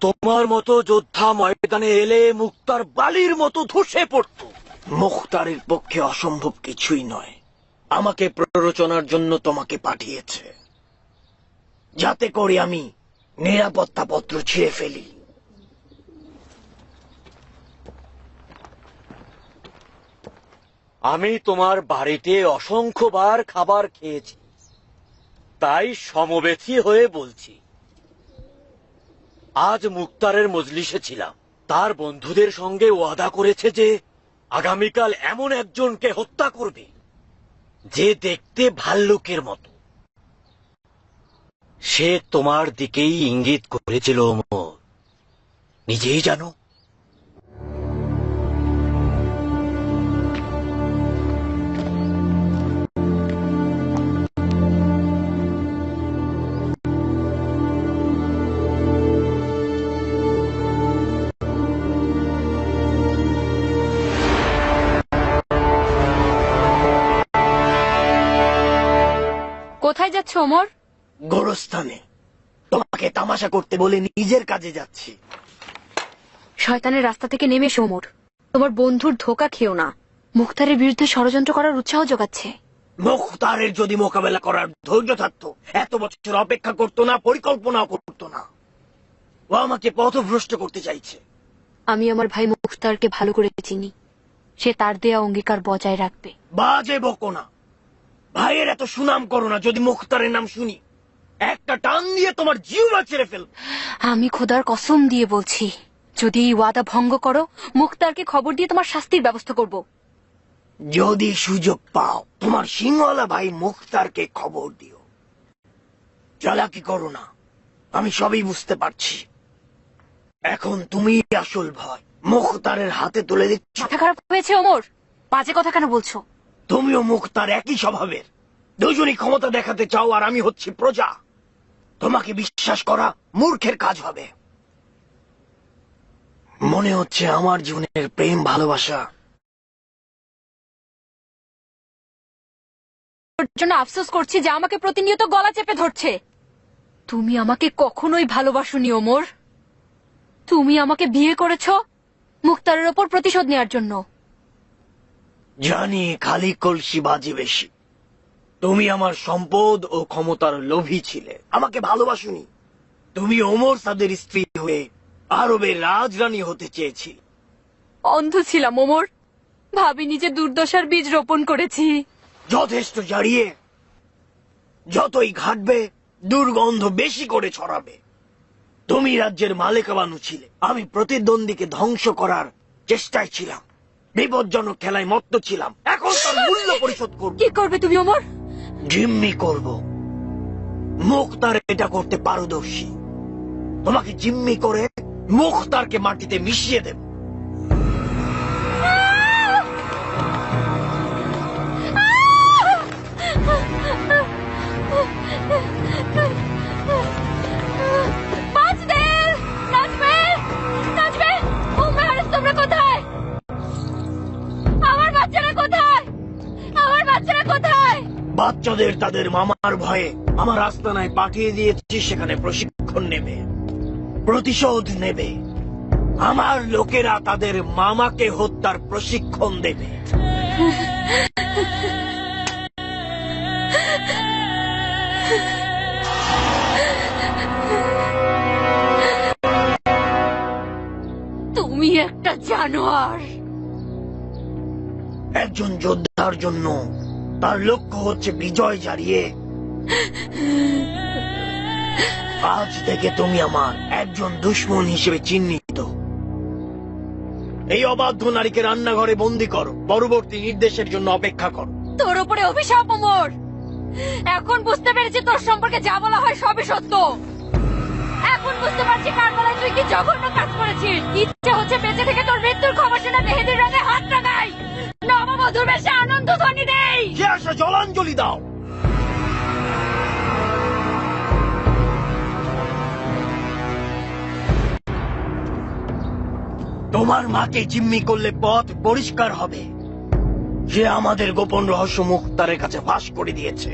[SPEAKER 5] তোমার মতো যোদ্ধা ময়দানে এলে মুক্তার বালির মতো ধসে পড়ত।
[SPEAKER 13] মুখতারের পক্ষে অসম্ভব কিছুই নয়। আমাকে প্ররোচনার জন্য তোমাকে পাঠিয়েছে, যাতে করে আমি নিরাপত্তা পত্র ছিঁড়ে ফেলি।
[SPEAKER 5] আমি তোমার বাড়িতে অসংখ্যবার খাবার খেয়েছি, তাই সমবেথী হয়ে বলছি, আজ মুক্তারের মজলিসে ছিলাম। তার বন্ধুদের সঙ্গে ওয়াদা করেছে যে আগামীকাল এমন একজনকে হত্যা করবে যে দেখতে ভাল্লুকের মতো। সে তোমার দিকেই ইঙ্গিত করেছিল ওমর, নিজেই জানো।
[SPEAKER 19] কোথায় যাচ্ছ ওমর?
[SPEAKER 7] গোরস্থানে তোমাকে তামাশা করতে বলে নিজের কাজে যাচ্ছি।
[SPEAKER 19] শয়তানের রাস্তা থেকে নেমে এসো ওমর। তোমার বন্ধুর ধোঁকা খেও না। মুখতারের বিরুদ্ধে ষড়যন্ত্র করার উৎসাহ যোগাচ্ছে।
[SPEAKER 7] মুখতারের যদি মোকাবেলা করার ধৈর্য থাকতো এত বছর অপেক্ষা করতো না, পরিকল্পনাও করতো না। ও আমাকে পথভ্রষ্ট করতে চাইছে।
[SPEAKER 19] আমি আমার ভাই মুখতারকে ভালো করে চিনি। সে তার দেয়া অঙ্গীকার বজায় রাখবে।
[SPEAKER 7] বাজে বকো না। ভাইয়ের এত সুনাম করো না। যদি মুখতারের নাম শুনি একটা টান দিয়ে তোমার জিহ্বা ছেড়ে ফেলব।
[SPEAKER 19] আমি খোদার কসম দিয়ে বলছি, যদি এই ওয়াদা ভঙ্গ করো মুখতারকে খবর দিয়ে তোমার শাস্তির ব্যবস্থা করব।
[SPEAKER 7] যদি সুযোগ পাও তোমার সিংহওয়ালা ভাই মুখতারকে খবর দিও। চালাকি করো না, আমি সবই বুঝতে পারছি। এখন তুমি আসল ভয়। মুখতারের হাতে তুলে দিচ্ছ।
[SPEAKER 19] মাথা খারাপ হয়েছে ওমর? বাজে কথা কেন বলছো?
[SPEAKER 7] তুমিও মুখতার একই স্বভাবের। দুজনই ক্ষমতা দেখাতে চাও আর আমি হচ্ছি প্রজা। তোমাকে বিশ্বাস করা মূর্খের কাজ হবে। মনে হচ্ছে আমার জীবনের প্রেম ভালোবাসা
[SPEAKER 19] জন্য আফসোস করছি যে আমাকে প্রতিনিয়ত গলা চেপে ধরছে। তুমি আমাকে কখনোই ভালোবাসোনি ওমর। তুমি আমাকে বিয়ে করেছো মুখতারের ওপর প্রতিশোধ নেওয়ার জন্য।
[SPEAKER 7] জানি খালি কলসি বাজে বেশি। তুমি আমার সম্পদ ও ক্ষমতার লোভী ছিলে, আমাকে ভালোবাসুনি। তুমি ওমর সাদের স্ত্রী হয়ে আরবের রাজরানী হতে চেয়েছি।
[SPEAKER 19] অন্ধ ছিলাম ওমর, ভাবিনি যে দুর্দশার বীজ রোপণ করেছি।
[SPEAKER 7] যথেষ্ট জারিয়ে। যতই ঘাটবে দুর্গন্ধ বেশি করে ছড়াবে। তুমি রাজ্যের মালিকা বানু ছিলে, আমি প্রতিদ্বন্দ্বীকে ধ্বংস করার চেষ্টায় ছিলাম। বিপজ্জনক খেলায় মত্ত ছিলাম। এখন তার মূল্য পরিশোধ করব।
[SPEAKER 19] কি করবে তুমি ওমর?
[SPEAKER 7] জিম্মি করব। মুখতার এটা করতে পারদর্শী। তোমাকে জিম্মি করে মুখতারকে মাটিতে মিশিয়ে দেব। বাচ্চাদের তাদের মামার ভয়ে আমার আস্তানায় পাঠিয়ে দিয়েছি। সেখানে প্রশিক্ষণ নেবে, প্রতিশোধ নেবে। আমার লোকেরা তাদের মামাকে হত্যার প্রশিক্ষণ দেবে।
[SPEAKER 19] তুমি একটা জানোয়ার।
[SPEAKER 7] একজন যোদ্ধার জন্য তার লক্ষ্য হচ্ছে বিজয় জারিয়ে। আজ থেকে তুমি আমার একজন দুশমন হিসেবে চিহ্নিত। এই অবাধ্য নারীকে রান্নাঘরে বন্দী করো, পরবর্তী নির্দেশের জন্য অপেক্ষা করো।
[SPEAKER 19] তোর উপরে অভিশাপ ওমর। এখন বুঝতে পেরেছি তোর সম্পর্কে যা বলা হয় সবই সত্য। এখন বুঝতে পারছি কারবালায় তুই কি জঘন্য কাজ করেছিস। ইচ্ছে হচ্ছে বেঁচে থেকে তোর মৃত্যুর খবর শুনে মেহেদির রঙে হাত লাগাই, নববধূর বেশে আনন্দ ধ্বনি দেই।
[SPEAKER 7] যে আসা জলাঞ্জলি দাও। তোমার মাকে জিম্মি করলে পথ পরিষ্কার হবে। সে আমাদের গোপন রহস্য মুখতারের কাছে ফাঁস করে দিয়েছে,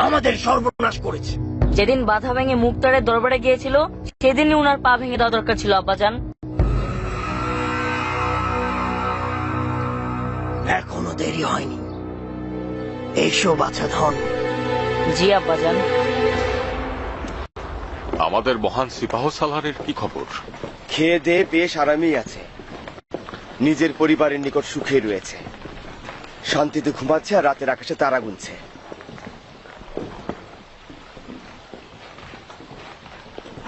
[SPEAKER 7] আমাদের সর্বনাশ করেছে।
[SPEAKER 20] যেদিন বাধা ভেঙে মুখতারের দরবারে গিয়েছিল সেদিনই উনার পা ভেঙে দেওয়া দরকার ছিল আব্বাজান।
[SPEAKER 7] এখনো দেরি হয়নি। এসো বাছা ধন।
[SPEAKER 20] জি আব্বাজান।
[SPEAKER 2] আমাদের মহান সিপাহ সালারের কি খবর?
[SPEAKER 21] খেয়ে দিয়ে বেশ আরামেই আছে। নিজের পরিবারের নিকট সুখে রয়েছে, শান্তিতে ঘুমাচ্ছে আর রাতের আকাশে তারা গুনছে।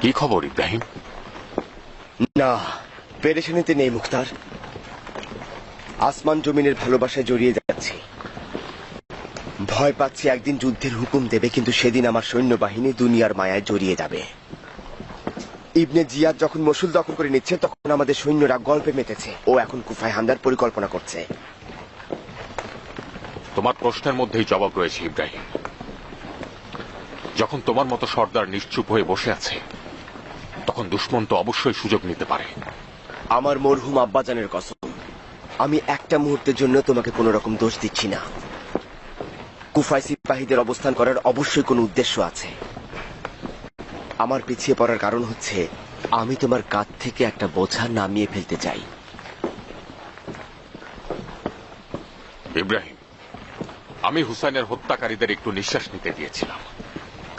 [SPEAKER 2] কি খবর ইব্রাহিম?
[SPEAKER 21] না, পেরেশানিতে নেই মুখতার। আসমান জমিনের ভালোবাসায় জড়িয়ে যাচ্ছি। ভয় পাচ্ছি একদিন যুদ্ধের হুকুম দেবে, কিন্তু সেদিন আমার সৈন্যবাহিনী দুনিয়ার মায়ায় জড়িয়ে যাবে। ইবনে জিয়াদ যখন মসুল দখল করে নিচ্ছে, তখন আমাদের সৈন্যরা গল্পে মেতেছে। ও এখন কুফায় হামলার পরিকল্পনা করছে।
[SPEAKER 2] তোমার প্রশ্নের মধ্যেই জবাব রয়েছে ইব্রাহিম। যখন তোমার মতো সর্দার নিশ্চুপ হয়ে বসে আছে, তখন দুশমন তো অবশ্যই সুযোগ নিতে পারে।
[SPEAKER 21] আমার মরহুম আব্বাজানের কসম, আমি একটা মুহূর্তের জন্য তোমাকে কোন রকম দোষ দিচ্ছি না। কুফায় সিপাহীদের অবস্থান করার অবশ্যই কোনো উদ্দেশ্য আছে। আমার পিছিয়ে পড়ার কারণ হচ্ছে আমি তোমার কাঁধ থেকে একটা বোঝা নামিয়ে ফেলতে চাই।
[SPEAKER 2] ইব্রাহিম, আমি হুসাইনের হত্যাকারীদের একটু নিঃশ্বাস নিতে দিয়েছিলাম,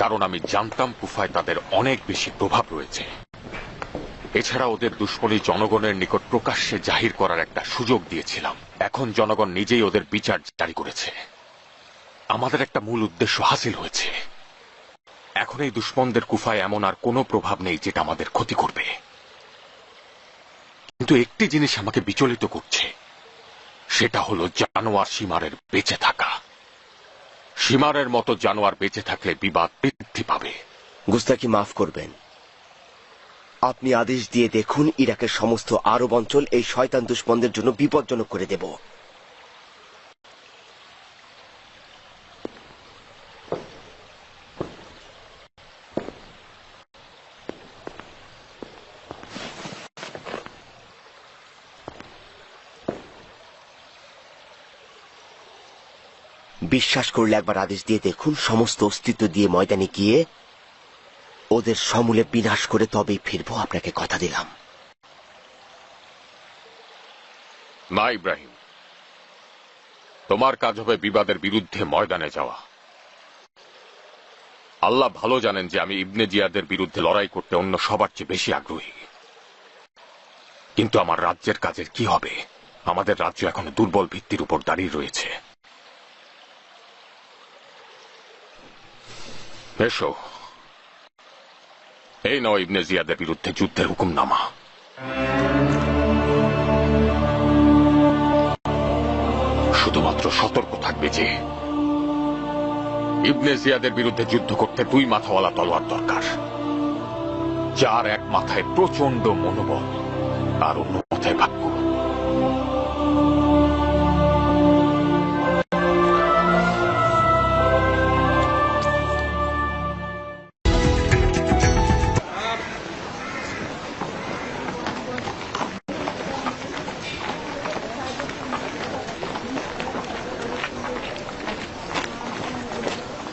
[SPEAKER 2] কারণ আমি জানতাম কুফায় তাদের অনেক বেশি প্রভাব রয়েছে। এছাড়া ওদের দুশ্মনী জনগণের নিকট প্রকাশ্যে জাহির করার একটা সুযোগ দিয়েছিলাম। এখন জনগণ নিজেই ওদের বিচার জারি করেছে। আমাদের একটা মূল উদ্দেশ্য হাসিল হয়েছে। এখন এই দুশ্মনদের কুফায় এমন আর কোনো প্রভাব নেই যেটা আমাদের ক্ষতি করবে। কিন্তু একটি জিনিস আমাকে বিচলিত করছে, সেটা হলো জানোয়ার সীমারের বেঁচে থাকা। সীমারের মতো জানোয়ার বেঁচে থাকলে বিবাদ বৃদ্ধি পাবে।
[SPEAKER 21] গুস্তাকি মাফ করবেন, আপনি আদেশ দিয়ে দেখুন ইরাকের সমস্ত আরব অঞ্চল এই শয়তান দুশ্মনদের জন্য বিপজ্জনক করে দেব। বিশ্বাস করলে একবার আদেশ দিয়ে দেখুন, সমস্ত অস্তিত্ব দিয়ে ময়দানে গিয়ে ওদের সমূলে বিনাশ করে তবেই ফিরবো, আপনাকে কথা দিলাম।
[SPEAKER 2] না ইব্রাহিম, তোমার কাজ হবে বিবাদের বিরুদ্ধে ময়দানে যাওয়া। আল্লাহ ভালো জানেন যে আমি ইবনে জিয়াদের বিরুদ্ধে লড়াই করতে অন্য সবার চেয়ে বেশি আগ্রহী। কিন্তু আমার রাজ্যের কাজের কি হবে? আমাদের রাজ্য এখন দুর্বল ভিত্তির উপর দাঁড়িয়ে রয়েছে। এসো, এই নাও ইবনে জিয়াদের বিরুদ্ধে যুদ্ধের হুকুমনামা। শুধুমাত্র সতর্ক থাকবে যে ইবনে জিয়াদের বিরুদ্ধে যুদ্ধ করতে 2 মাথাওয়ালা তলোয়ার দরকার, যার এক মাথায় প্রচন্ড মনোবল আর অন্য মাথায় ভাগ্য।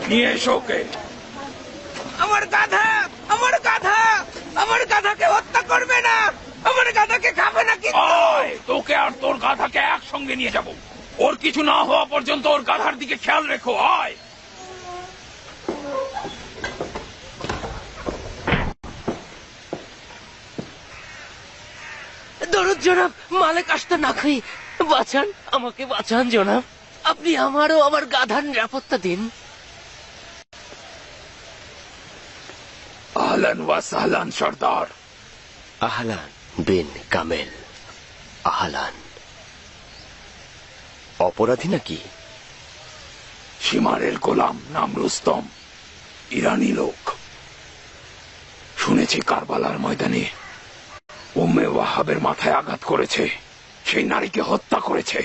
[SPEAKER 12] নিয়ে এসো ওকে।
[SPEAKER 18] আমার গাধা, আমার গাধা, আমার গাধাকে হত্যা করবে না, আমার গাধাকে খাবে না। কিন্তু
[SPEAKER 12] তোকে আর তোর গাধাকে একসঙ্গে নিয়ে যাব। ওর কিছু না হওয়া পর্যন্ত ওর গাধার দিকে খেয়াল রেখো। আয়।
[SPEAKER 13] দরদ জনাব, মালিক আসতে না খাই। বাঁচান, আমাকে বাঁচান জনাব। আপনি আমারও আমার গাধার নিরাপত্তা দিন।
[SPEAKER 12] আহলান ওয়া সাহলান সর্দার।
[SPEAKER 21] আহলান বিন কামেল। আহলান। অপরাধী নাকি?
[SPEAKER 12] সীমারের গোলাম, নাম রুস্তম, ইরানি লোক। শুনেছি কারবালার ময়দানে উম্মে ওয়াহাবের মাথায় আঘাত করেছে, সেই নারীকে হত্যা করেছে।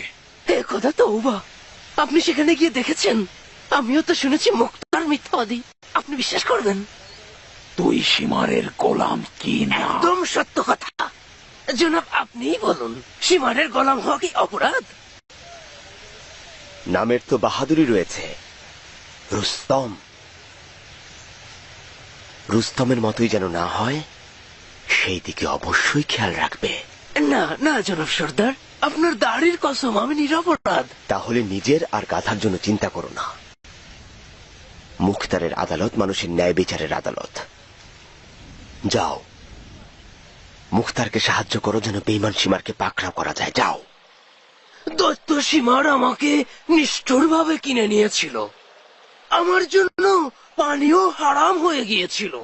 [SPEAKER 13] এ কথা তো আপনি সেখানে গিয়ে দেখেছেন? আমিও তো শুনেছি মুক্তার মিথ্যাবাদী। আপনি বিশ্বাস করবেন?
[SPEAKER 12] তুই সীমারের গোলাম কি না?
[SPEAKER 13] একদম সত্য কথা জনাব। আপনিই বলুন, সীমারের গোলাম হওয়া কি অপরাধ?
[SPEAKER 21] নামের তো বাহাদুরি রয়েছে, রুস্তম। রুস্তমের মতোই যেন না হয়, সেই দিকে অবশ্যই খেয়াল রাখবে।
[SPEAKER 13] না না জনাব সর্দার, আপনার দাড়ির কসম, আমি নিরপরাধ।
[SPEAKER 21] তাহলে নিজের আর গাধার জন্য চিন্তা করো না। মুখতারের আদালত মানুষের ন্যায় বিচারের আদালত। যাও, মুখতারকে সাহায্য করো যেন বেঈমান সীমারকে পাকড়াও করা যায়। যাও।
[SPEAKER 13] দত্ত সীমার আমাকে নিষ্ঠুরভাবে কিনে নিয়েছিল। আমার জন্য পানিও হারাম হয়ে গিয়েছিল।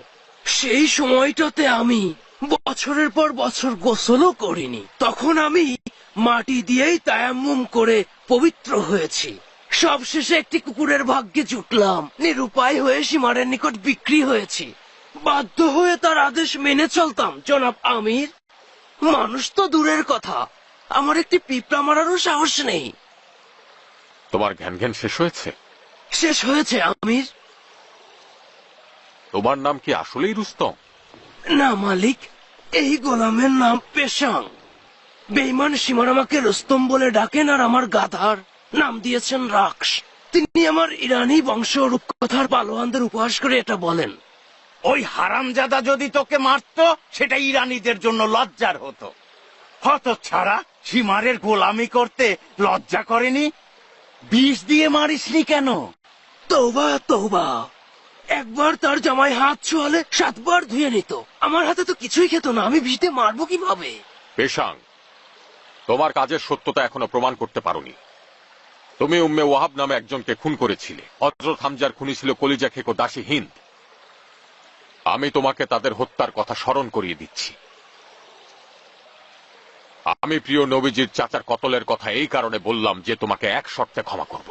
[SPEAKER 13] সেই সময়টাতে আমি বছরের পর বছর গোসলও করিনি। তখন আমি মাটি দিয়েই তায়াম্মুম করে পবিত্র হয়েছি। সবশেষে একটি কুকুরের ভাগ্যে জুটলাম। নিরুপায় হয়ে সীমারের নিকট বিক্রি হয়েছি। বাধ্য হয়ে তার আদেশ মেনে চলতাম জনাব আমির। মানুষ তো দূরের কথা, আমার একটি পিঁপড়া মারারও সাহস নেই।
[SPEAKER 2] তোমার জ্ঞান জ্ঞান শেষ হয়েছে?
[SPEAKER 13] শেষ হয়েছে আমির।
[SPEAKER 2] তোমার নাম কি আসলেই রুস্তম?
[SPEAKER 13] না মালিক, এই গোলামের নাম পেশাং। বেঈমান সীমার আমাকে রুস্তম বলে ডাকেন, আর আমার গাধার নাম দিয়েছেন রাক্স। তিনি আমার ইরানি বংশ রূপকথার পালোয়ানদের উপহাস করে এটা বলেন।
[SPEAKER 3] ওই হারামজাদা যদি তোকে মারত, সেটা ইরানিদের জন্য লজ্জার হতো। হতচ্ছাড়া, সীমারের গোলামি করতে লজ্জা করেনি? বিষ দিয়ে মারিসনি কেন?
[SPEAKER 13] তওবা তওবা, একবার তার জামায় হাত ছোঁয়ালে 7 বার ধুয়ে নিত। আমার হাতে তো কিছুই খেত না, আমি বিষ দিয়ে মারবো কিভাবে?
[SPEAKER 2] পেশাং, তোমার কাজের সত্যতা এখনো প্রমাণ করতে পারোনি। তুমি উম্মে ওয়াহাব নামে একজনকে খুন করেছিলে। হযরত হামজার খুনি ছিল কলিজা খেকো দাসী হিন্দ। আমি তোমাকে তাদের হত্যার কথা স্মরণ করিয়ে দিচ্ছি। আমি প্রিয় নবীজির চাচার কতলের কথা এই কারণে বললাম যে তোমাকে এক শর্তে ক্ষমা করব,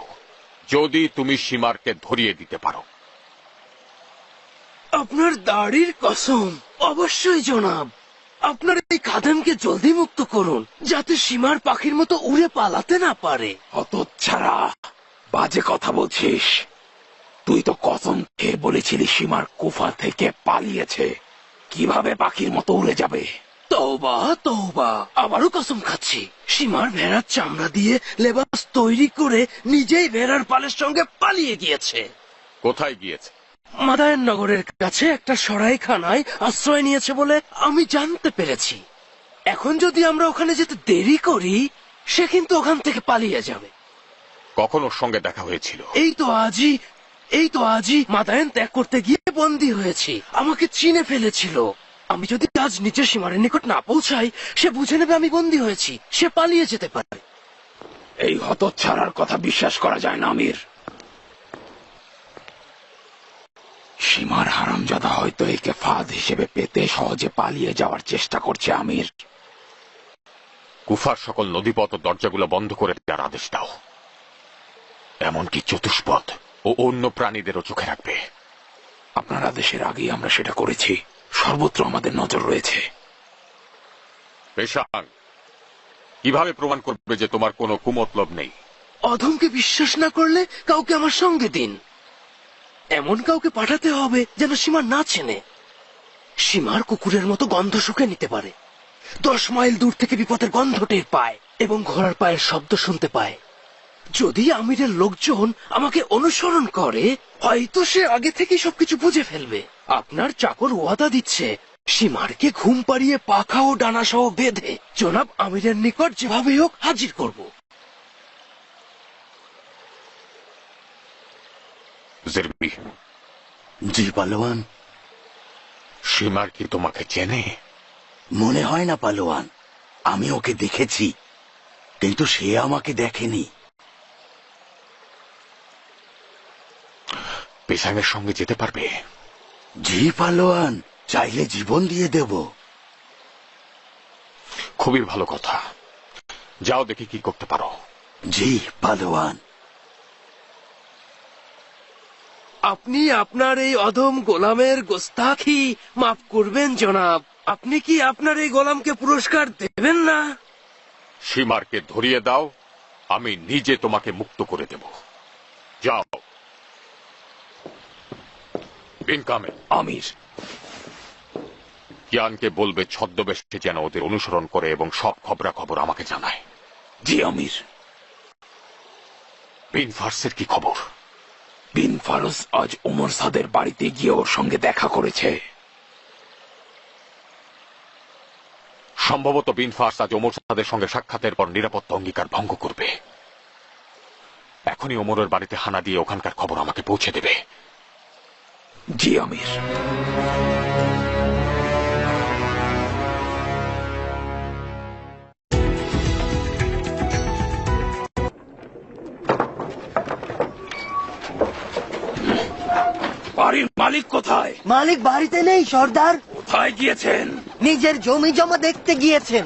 [SPEAKER 2] যদি তুমি সীমারকে ধরিয়ে দিতে পারো।
[SPEAKER 13] আপনার দাড়ির কসম, অবশ্যই জনাব। আপনার এই খাদেমকে জলদি মুক্ত করুন, যাতে সীমার পাখির মতো উড়ে পালাতে না পারে।
[SPEAKER 12] হতচ্ছাড়া, বাজে কথা বলছিস। তুই তো কসম খেয়ে বলেছিলি সীমার কুফা থেকে পালিয়েছে। কিভাবে পাখির মতো উড়ে যাবে?
[SPEAKER 13] তওবা তওবা, আবারও কসম খাচ্ছি। সীমার ভেড়ার চামড়া দিয়ে লেবাস তৈরি করে নিজেই ভেড়ার পালের সঙ্গে পালিয়ে গিয়েছে।
[SPEAKER 2] কোথায় গিয়েছে?
[SPEAKER 13] মাদায়েন নগরের কাছে একটা সরাইখানায় আশ্রয় নিয়েছে বলে আমি জানতে পেরেছি। এখন যদি আমরা ওখানে যেতে দেরি করি, সে কিন্তু ওখান থেকে পালিয়ে যাবে।
[SPEAKER 2] কখন ওর সঙ্গে দেখা হয়েছিল?
[SPEAKER 13] এই তো আজই মাদায়েন ত্যাগ করতে গিয়ে বন্দী হয়েছি। আমাকে চিনে ফেলেছিল। আমি যদি আজ নিচে সীমারের নিকট না পৌঁছাই, সে বুঝে নেবে আমি বন্দী হয়েছি। সে পালিয়ে যেতে পারে।
[SPEAKER 12] এই হতচ্ছাড়ার কথা বিশ্বাস করা যায় না আমির। সীমার হারামজাদা হয়তো একে ফাঁদ হিসেবে পেতে সহজে পালিয়ে যাওয়ার চেষ্টা করছে আমির।
[SPEAKER 2] কুফার সকল নদীপথ ও দরজাগুলো বন্ধ করে দেওয়ার আদেশ দাও। এমনকি চতুষ্পদ ও অন্য প্রাণীদেরও চোখে রাখবে।
[SPEAKER 12] আপনার আদেশের আগেই আমরা সেটা করেছি। সর্বত্র আমাদের নজর রয়েছে।
[SPEAKER 2] পেশাং, কিভাবে প্রমাণ করবে যে তোমার কোনো কুমতলব নেই?
[SPEAKER 13] অধমকে বিশ্বাস না করলে কাউকে আমার সঙ্গে দিন। এমন কাউকে পাঠাতে হবে যেন সীমা না চেনে। সীমার কুকুরের মতো গন্ধ শুকে নিতে পারে। 10 মাইল দূর থেকে বিপদের গন্ধ টের পায় এবং ঘোড়ার পায়ের শব্দ শুনতে পায়। যদি আমিরের লোকজন আমাকে অনুসরণ করে, হয়তো সে আগে থেকে সবকিছু বুঝে ফেলবে। আপনার চাকর ওয়াদা দিচ্ছে, সীমারকে ঘুম পাড়িয়ে পাখা ও ডানা সহ বেঁধে জনাব আমিরের নিকট যেভাবে হোক হাজির করব।
[SPEAKER 4] জি পালোয়ান।
[SPEAKER 2] সীমার কি তোমাকে চেনে?
[SPEAKER 4] মনে হয় না পালোয়ান। আমি ওকে দেখেছি, কিন্তু সে আমাকে দেখেনি।
[SPEAKER 2] পেশাঙের সঙ্গে যেতে পারবে?
[SPEAKER 4] জি পালোয়ান, চাইলে জীবন দিয়ে দেব।
[SPEAKER 2] খুবই ভালো কথা। যাও দেখি কি করতে পারো।
[SPEAKER 4] জি পালোয়ান।
[SPEAKER 13] আপনি আপনার এই অধম গোলামের গোস্তাখি মাফ করবেন জনাব। আপনি কি আপনার এই গোলামকে পুরস্কার দেবেন না?
[SPEAKER 2] সীমারকে ধরিয়ে দাও, আমি নিজে তোমাকে মুক্ত করে দেব। যাও।
[SPEAKER 12] আমির,
[SPEAKER 2] কিয়ানকে বলবে ছদ্মবেশে যেন ওদের অনুসরণ করে এবং সব খবরাখবর আমাকে জানায়।
[SPEAKER 12] জি আমির।
[SPEAKER 2] বিন ফার্সের কি খবর?
[SPEAKER 12] বিন ফারস আজ ওমর সাদের বাড়িতে গিয়ে ওর সঙ্গে দেখা করেছে।
[SPEAKER 2] সম্ভবত বিন ফার্স আজ ওমর সাদের সঙ্গে সাক্ষাতের পর নিরাপত্তা অঙ্গীকার ভঙ্গ করবে। এখনই ওমরের বাড়িতে হানা দিয়ে ওখানকার খবর আমাকে পৌঁছে দেবে।
[SPEAKER 12] জি আমির। বাড়ির মালিক কোথায়?
[SPEAKER 13] মালিক বাড়িতে নেই সর্দার।
[SPEAKER 12] কোথায় গিয়েছেন?
[SPEAKER 13] নিজের জমি জমা দেখতে গিয়েছেন।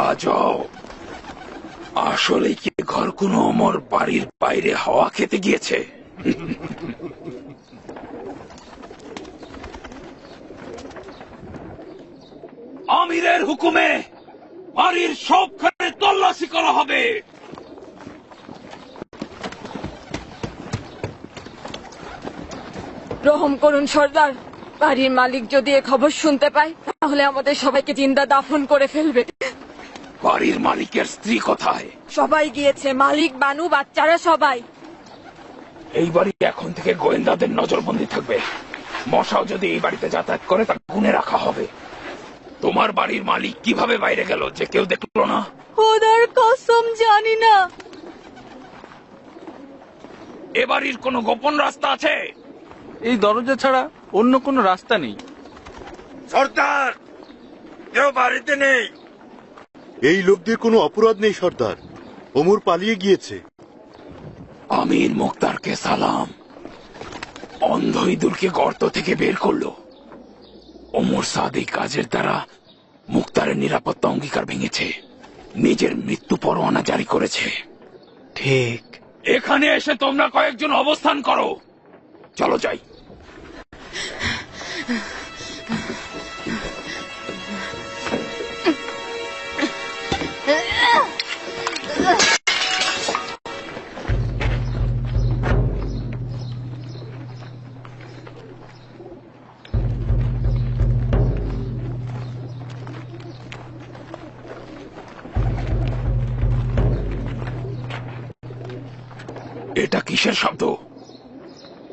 [SPEAKER 12] আজও আসলে কি ঘর কোনো অমর বাড়ির বাইরে হাওয়া খেতে গিয়েছে? আমিরের হুকুমে বাড়ির সবখানে তল্লাশি করা হবে।
[SPEAKER 10] রহম করুন সর্দার, বাড়ির মালিক যদি এ খবর শুনতে পায় তাহলে আমাদের সবাইকে জিন্দা দাফন করে ফেলবে।
[SPEAKER 12] বাড়ির মালিকের স্ত্রী কোথায়?
[SPEAKER 10] সবাই গিয়েছে, মালিক, বানু, বাচ্চারা সবাই।
[SPEAKER 12] এই বাড়ি এখন থেকে গোয়েন্দাদের নজরবন্দি থাকবে। মশাও যদি এই বাড়িতে যাতায়াত করে তা গুনে রাখা হবে। তোমার বাড়ির মালিক কিভাবে বাইরে গেল যে কেউ দেখলো না?
[SPEAKER 19] খোদার কসম জানি না।
[SPEAKER 12] এ বাড়ির কোনো গোপন রাস্তা আছে?
[SPEAKER 1] এই দরজা ছাড়া অন্য কোনো রাস্তা নেই।
[SPEAKER 14] সর্দার, কেউ বাড়িতে নেই।
[SPEAKER 4] এই লোকদের কোনো অপরাধ নেই সর্দার, ওমর পালিয়ে গিয়েছে।
[SPEAKER 12] আমির মুক্তারকে সালাম। অন্ধ ইঁদুরকে গর্ত থেকে বের করলো। ওমর সাদ এই কাজের দ্বারা মুক্তারের নিরাপত্তা অঙ্গীকার ভেঙেছে, নিজের মৃত্যু পরোয়ানা জারি করেছে।
[SPEAKER 13] ঠিক।
[SPEAKER 12] এখানে এসে তোমরা কয়েকজন অবস্থান করো। চলো যাই। এটা কিসের শব্দ?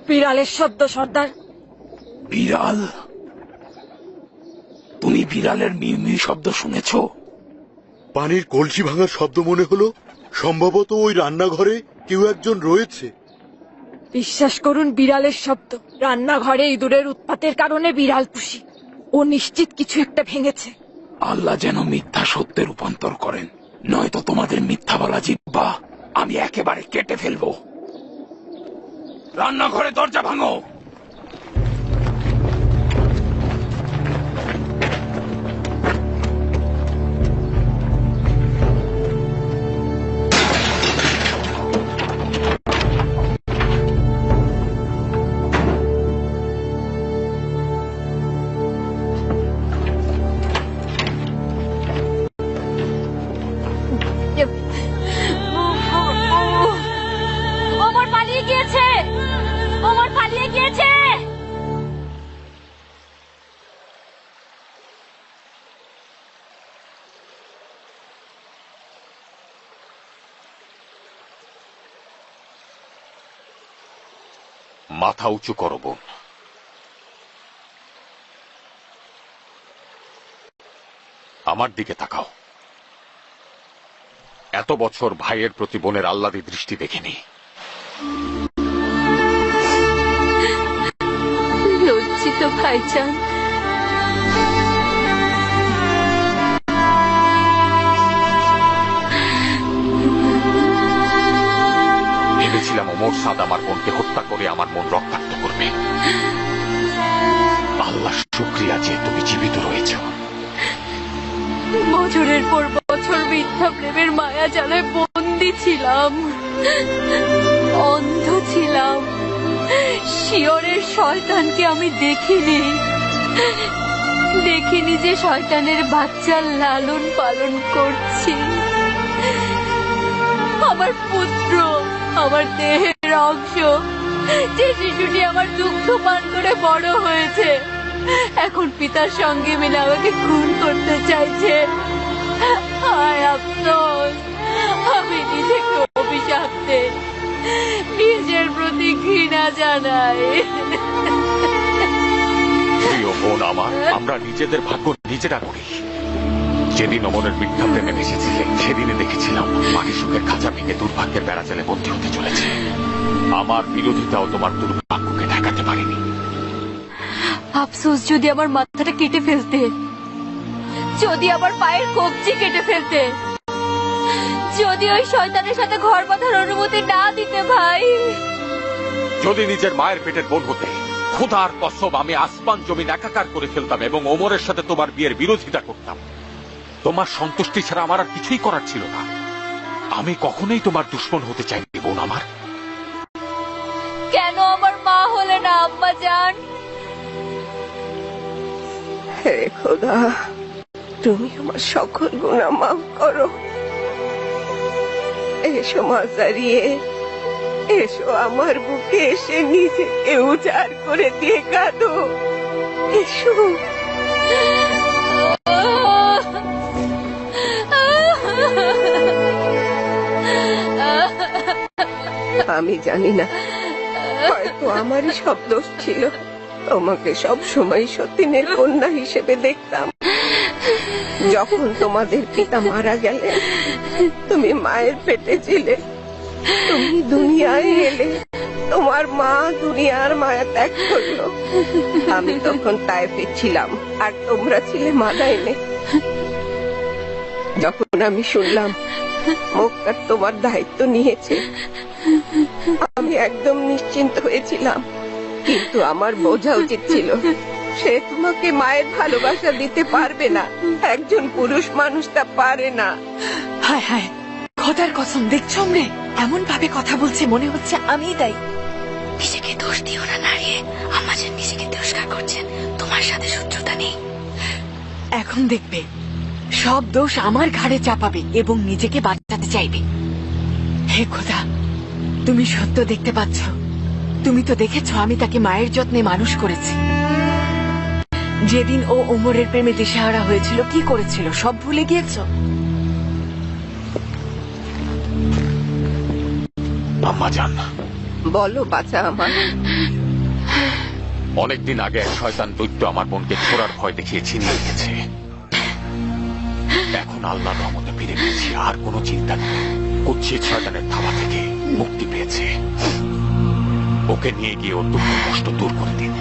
[SPEAKER 10] বিড়ালের শব্দ সর্দার।
[SPEAKER 12] বিড়াল? তুমি বিড়ালের মিউ মিউ শব্দ শুনেছ?
[SPEAKER 4] পানির কলসি ভাঙার শব্দ মনে হলো। সম্ভবত ওই রান্নাঘরে কেউ একজন রয়েছে।
[SPEAKER 10] বিশ্বাস করুন, বিড়ালের শব্দ। রান্নাঘরে ইঁদুরের উৎপাতের কারণে বিড়াল পুষি। ও নিশ্চিত কিছু একটা ভেঙেছে।
[SPEAKER 12] আল্লাহ যেন মিথ্যা সত্যে রূপান্তর করেন, নয়তো তোমাদের মিথ্যা বলা জিহ্বা আমি একেবারে কেটে ফেলবো। রান্নাঘরে দরজা ভাঙো।
[SPEAKER 19] ওমর পালিয়ে গিয়েছে, ওমর পালিয়ে গিয়েছে।
[SPEAKER 2] মাথা উঁচু করো বোন। আমার দিকে তাকাও। এত বছর ভাইয়ের প্রতি বোনের আহ্লাদী দৃষ্টি দেখিনি।
[SPEAKER 19] লজ্জিত ভাইজান।
[SPEAKER 2] ভেবেছিলাম ওমর সাদ আমার বোনকে হত্যা করে আমার মন রক্তাক্ত করবে। আল্লাহ শুকরিয়া যে তুমি জীবিত রয়েছ।
[SPEAKER 19] বছরের পর বছর মিথ্যা প্রেমের মায়া জালে বন্দী ছিলাম, অন্ধ ছিলাম। শিয়রের শয়তানকে আমি দেখিনি যে শয়তানের বাচ্চার লালন পালন করছি। আমার পুত্র, আমার দেহের অংশ, যে শিশুটি আমার দুঃখ পান করে বড় হয়েছে, এখন পিতার সঙ্গে মিলে আমাকে খুন করতে চাইছে। হায় আফসোস, আমি নিজেকে অভিশাপে নিজের প্রতি ঘৃণা জানাই।
[SPEAKER 2] প্রিয় বোন আমার, আমরা নিজেদের ভাগ্য নিজেরা করি। যেদিন অমরের মিথ্যা প্রেমে ভেসেছিলে সেদিনে দেখেছিলাম বাকি সুখের খাঁচা ভেঙে দুর্ভাগ্যের বেড়াজালে বন্দী হতে চলেছে। আমার বিরোধিতাও তোমার দুর্ভাগ্যকে ঠেকাতে পারেনি।
[SPEAKER 19] আফসোস, যদি আমার মাথাটা কেটে ফেলতে, যদি আমার পায়ের কবজি কেটে ফেলতে, যদি ওই শয়তানের সাথে ঘর বাঁধার অনুমতি না দিতে ভাই।
[SPEAKER 2] যদি নিজের মায়ের পেটের বোন হতে, খোদার কসম আমি আসমান জমিন একাকার করে ফেলতাম এবং ওমরের সাথে তোমার বিয়ের বিরোধিতা করতাম। তোমার সন্তুষ্টি ছাড়া আমার আর কিছুই করার ছিল না। আমি কখনোই তোমার দুশ্মন হতে চাইনি বোন আমার।
[SPEAKER 19] কেন আমার মা হলে না আম্মা জান?
[SPEAKER 10] হে খোদা, তুমি আমার সকল গুনাহ মাফ করো। এসো মাজারিয়ে, এসো আমার বুকে এসে নিজেকে উজাড় করে দিয়ে কাঁদো। এসো। আমি জানি না, হয়তো আমারই সব দোষ ছিল। তোমাকে সব সময় সতীনের কন্যা হিসেবে দেখতাম। যখন তোমাদের পিতা মারা গেলেন, তুমি মায়ের পেটে ছিলে, তুমি দুনিয়ায় এলে, তোমার মা দুনিয়ার মায়া ত্যাগ করলো। আমি তখন তায়েফে ছিলাম আর তোমরা ছিলে মাদাইনে। যখন আমি শুনলাম মক্কার তোমার দায়িত্ব নিয়েছে, আমি একদম নিশ্চিন্ত হয়েছিলাম। কিন্তু আমার বোঝা উচিত ছিল, সে তোমাকে মায়ের ভালোবাসা দিতে পারবে না। একজন পুরুষ মানুষ তা পারে না।
[SPEAKER 11] হায় হায়, খোদার কসম, দেখছো রে এমন ভাবে কথা বলছে মনে হচ্ছে আমিই দায়ী। নিজেকে দোষ দিও না নারিয়ে, আম্মা জান নিজেকে তিরস্কার করছেন। তোমার সাথে শত্রুতা নেই। এখন দেখবে সব দোষ আমার ঘাড়ে চাপাবে এবং নিজেকে বাঁচাতে চাইবে। হে খোদা, তুমি সত্য দেখতে পাচ্ছ। তুমি তো দেখেছো আমি তাকে মায়ের যত্নে মানুষ করেছি। যেদিন ও ওমরের প্রেমে দিশেহারা হয়েছিল, কি করেছিল সব ভুলে গিয়েছো?
[SPEAKER 2] আম্মা জান,
[SPEAKER 10] বলো বাচ্চা আমার।
[SPEAKER 2] অনেকদিন আগে এক শয়তান দৈত্য আমার বোনকে ছোড়ার ভয় দেখিয়ে ছিনিয়ে গেছে। এখন আল্লাহর রহমতে ফিরে পেয়েছি, আর কোনো চিন্তা নেই। কুৎসিত শয়তানের থাবা থেকে মুক্তি পেয়েছে। ওকে নিয়ে গিয়ে ওর দুঃখ কষ্ট দূর করে দিন।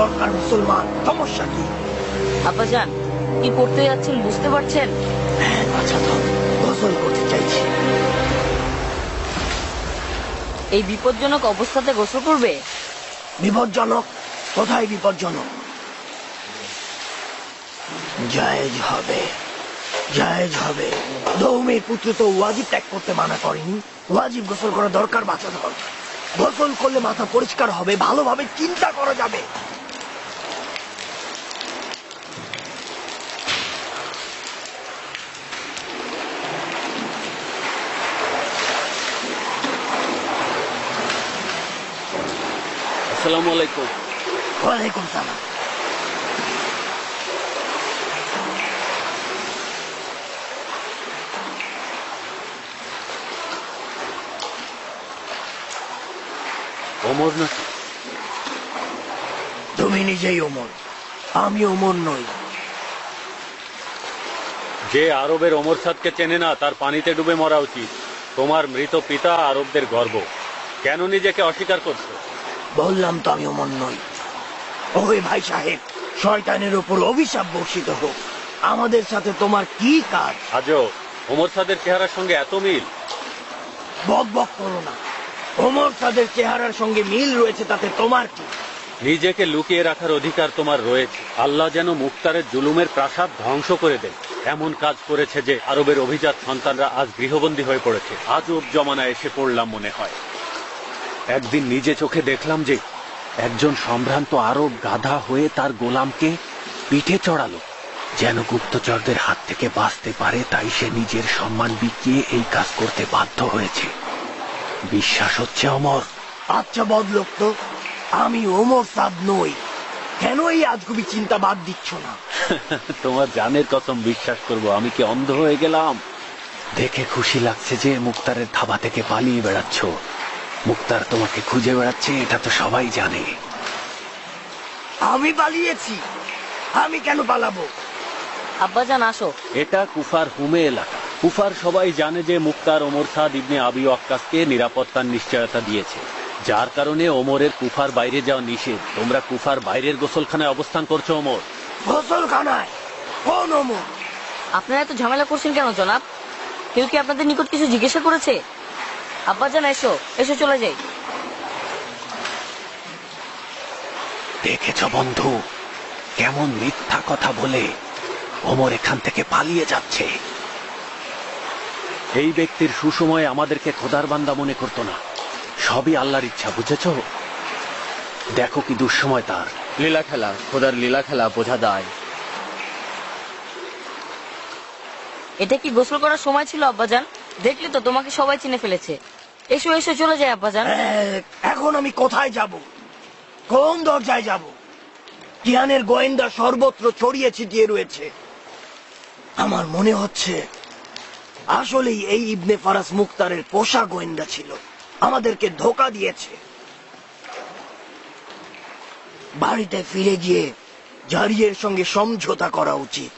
[SPEAKER 13] দরকার মুসলমান, সমস্যা কি?
[SPEAKER 20] আব্বাজান, কি করতে যাচ্ছেন বুঝতে পারছেন?
[SPEAKER 13] হ্যাঁ আচ্ছা, তো গোসল করতে চাইছি।
[SPEAKER 20] এই বিপজ্জনক অবস্থাতে গোসল করবে?
[SPEAKER 13] বিপজ্জনক? কোথায় বিপজ্জনক? জায়েজ হবে, জায়েজ হবে। দৌমের পুত্র তো ওয়াজিব ত্যাগ করতে মানা করেনি। ওয়াজিব গোসল করা দরকার বাঁচা দরকার। গোসল করলে মাথা পরিষ্কার হবে, ভালোভাবে চিন্তা করা যাবে।
[SPEAKER 5] আসসালামু আলাইকুম।
[SPEAKER 13] ওয়ালাইকুম সালাম।
[SPEAKER 5] ওমর নাকি?
[SPEAKER 13] তুমি নিজেই ওমর, আমি ওমর নই।
[SPEAKER 22] যে আরবের ওমর সাদকে চেনে না তার পানিতে ডুবে মরা উচিত। তোমার মৃত পিতা আরবদের গর্ব, কেন নিজেকে অস্বীকার করছো?
[SPEAKER 13] বললাম তো আমি ওমর নই। ওই ভাই সাহেব, শয়তানের উপর অভিশাপ বর্ষিত হোক। আমাদের সাথে তোমার কি কাজ?
[SPEAKER 22] আজও ওমর সাদের চেহারার সঙ্গে এত মিল?
[SPEAKER 13] বক বক করো না। ওমর সাদের চেহারার সঙ্গে মিল রয়েছে, তাতে তোমার কি?
[SPEAKER 22] নিজেকে লুকিয়ে রাখার অধিকার তোমার রয়েছে। আল্লাহ যেন মুক্তারের জুলুমের প্রাসাদ ধ্বংস করে দেন এমন কাজ করেছে যে আরবের অভিজাত সন্তানরা আজ গৃহবন্দী হয়ে পড়েছে। আজব জমানায় এসে পড়লাম মনে হয়। একদিন নিজে চোখে দেখলাম যে একজন সম্ভ্রান্ত আরব গাধা হয়ে তার গোলামকে পিঠে চড়ালো যেন গুপ্তচরদের হাত থেকে বাঁচতে পারে, তাই সে নিজের সম্মান বিকিয়ে এই কাজ করতে বাধ্য হয়েছে। বিশ্বাস হচ্ছে অমর?
[SPEAKER 13] আচ্ছা বদলোক তো, আমি ওমর সাদ নই, কেন এই আজগুবি চিন্তা বাদ দিচ্ছ না?
[SPEAKER 22] তোমার জানের কসম বিশ্বাস করব, আমি কি অন্ধ হয়ে গেলাম? দেখে খুশি লাগছে যে মুক্তারের ধাবা থেকে পালিয়ে বেড়াচ্ছ। মুক্তার তোমাকে খুঁজে বেড়াচ্ছে, এটা তো সবাই জানে।
[SPEAKER 13] আমি পালিয়েছি? আমি কেন পালাবো?
[SPEAKER 20] আব্বাজান আসো।
[SPEAKER 22] এটা কুফার হুমে এলাকা। কুফার সবাই জানে যে মুক্তার ওমর সাদ ইবনে আবি ওয়াক্কাসকে নিরাপত্তার নিশ্চয়তা দিয়েছে, যার কারণে ওমরের কুফার বাইরে যাওয়া নিষেধ। তোমরা কুফার বাইরের গোসলখানায় অবস্থান করছো। ওমর
[SPEAKER 13] গোসলখানায়? কোন ওমর?
[SPEAKER 20] আপনারা এত ঝামেলা করছেন কেন জনাব? কেউ কি আপনাদের নিকট কিছু জিজ্ঞাসা করেছে? আব্বাজান এসো, এসো চলে যাই।
[SPEAKER 22] দেখেছ বন্ধু, কেমন মিথ্যা কথা বলে ওমর এখান থেকে পালিয়ে যাচ্ছে। এই ব্যক্তির সুসময়ে আমাদেরকে খোদার বান্দা মনে করতো না, সবই আল্লাহর ইচ্ছা, বুঝেছ? দেখো কি দুঃসময় তার।
[SPEAKER 5] লীলা খেলা, খোদার লীলা খেলা বোঝা দায়।
[SPEAKER 20] এটা কি গোসল করার সময় ছিল আব্বাজান? দেখলি তো তোমাকে সবাই চিনে ফেলেছে। এসো এসো চলে যায় আব্বাজান।
[SPEAKER 13] এখন আমি কোথায় যাব? কোন দরজায় যাব? কিয়ানের গোয়েন্দা সর্বত্র ছড়িয়ে ছিটিয়ে রয়েছে। আমার মনে হচ্ছে আসলেই এই ইবনে ফারাস মুক্তারের পোষা গোয়েন্দা ছিল, আমাদেরকে ধোঁকা দিয়েছে। বাড়িতে ফিরে গিয়ে জারিয়ের সঙ্গে সমঝোতা করা উচিত।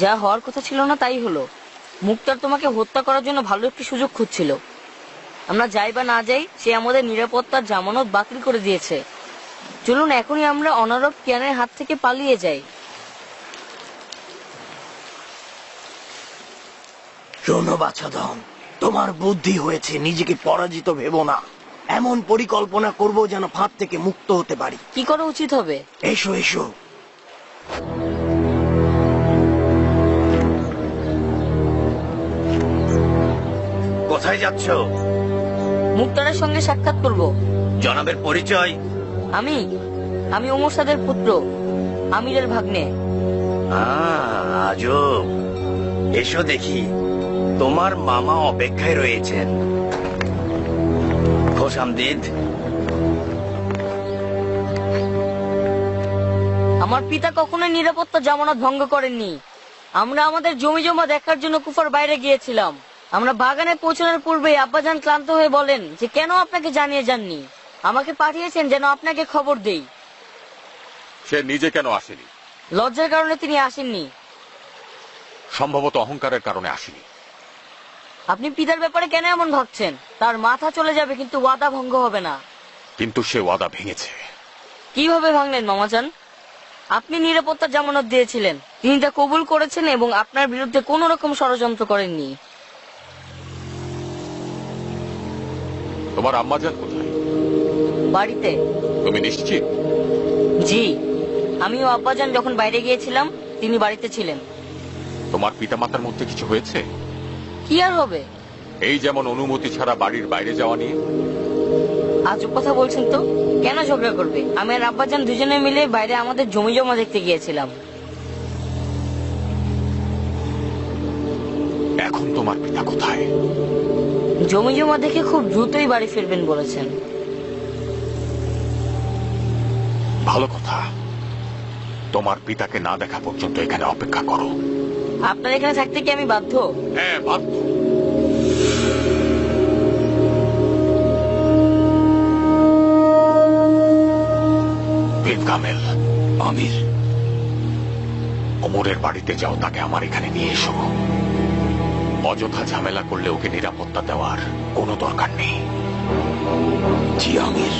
[SPEAKER 20] যা হওয়ার কথা ছিল না তাই হলো। মুক্তার তোমাকে হত্যা করার জন্য ভালো একটি সুযোগ খুঁজছিল। আমরা যাই বা না যাই, সে আমাদের নিরাপত্তার জামানত বাতিল করে দিয়েছে। চলুন এখনই আমরা অনারব কিয়ানের হাত থেকে পালিয়ে যাই।
[SPEAKER 13] শোনো বাছাধন, তোমার বুদ্ধি হয়েছে, নিজেকে পরাজিত ভেবো না। এমন পরিকল্পনা করব যেন ফাঁদ থেকে মুক্ত হতে পারি।
[SPEAKER 20] কি করা উচিত হবে?
[SPEAKER 13] এসো এসো। কোথায় যাচ্ছ?
[SPEAKER 20] মুক্তারের সঙ্গে সাক্ষাৎ করব।
[SPEAKER 13] জনাবের পরিচয়?
[SPEAKER 20] আমি ওমর সাদের পুত্র, আমিরের ভাগ্নে।
[SPEAKER 3] আজব। এসো দেখি, তোমার মামা অপেক্ষায় রয়েছেন। খোশামদিদ।
[SPEAKER 20] আমার পিতা কখনোই নিরাপত্তা জামানত ভঙ্গ করেননি। আমরা আমাদের জমি জমা দেখার জন্য কুফার বাইরে গিয়েছিলাম। আমরা বাগানে পৌঁছানোর পূর্বে আব্বাজান ক্লান্ত হয়ে বলেন যে কেন আপনাকে জানিয়ে যাননি। আমাকে পাঠিয়েছেন যেন আপনাকে খবর দেই।
[SPEAKER 2] সে নিজে কেন আসেনি?
[SPEAKER 20] লজ্জার কারণে তিনি আসেননি।
[SPEAKER 2] সম্ভবত অহংকারের কারণে আসেনি।
[SPEAKER 20] আপনি পিতার ব্যাপারে কেন এমন ভাবছেন? তার মাথা চলে যাবে কিন্তু ওয়াদা ভঙ্গ হবে না।
[SPEAKER 2] কিন্তু সে ওয়াদা ভেঙেছে।
[SPEAKER 20] কিভাবে ভাঙলেন মামাজান? আপনি নিরাপত্তা জামানত দিয়েছিলেন, তিনি তা কবুল করেছেন এবং আপনার বিরুদ্ধে কোন রকম ষড়যন্ত্র করেননি।
[SPEAKER 2] তোমার আম্মাজান কোথায়?
[SPEAKER 20] বাড়িতে।
[SPEAKER 2] তুমি নিশ্চিত?
[SPEAKER 20] জি, আমি ও আব্বাজান যখন বাইরে গিয়েছিলাম তিনি বাড়িতে ছিলেন।
[SPEAKER 2] তোমার পিতামাতার মধ্যে কিছু হয়েছে?
[SPEAKER 20] কি আর হবে?
[SPEAKER 2] এই যেমন অনুমতি ছাড়া বাড়ির বাইরে যাওয়া নিয়ে।
[SPEAKER 20] আজব কথা বলছেন তো। কেন ঝগড়া করবে? আমি আর আব্বাজান দুজনে মিলে বাইরে আমাদের জমি জমা দেখতে গিয়েছিলাম।
[SPEAKER 2] এখন তোমার পিতা কোথায়?
[SPEAKER 20] জমি জমা দেখে খুব দ্রুতই বাড়ি ফিরবেন বলেছেন।
[SPEAKER 2] ভালো কথা। তোমার পিতাকে না দেখা পর্যন্ত এখানে অপেক্ষা করো।
[SPEAKER 20] আপনার এখানে থাকতে কি আমি বাধ্য?
[SPEAKER 2] হ্যাঁ, বাধ্য। কামেল,
[SPEAKER 12] আমির,
[SPEAKER 2] ওমরের বাড়িতে যাও, তাকে আমার এখানে নিয়ে এসো। অযথা ঝামেলা করলে ওকে নিরাপত্তা দেওয়ার কোনো দরকার নেই।
[SPEAKER 12] জি আমির।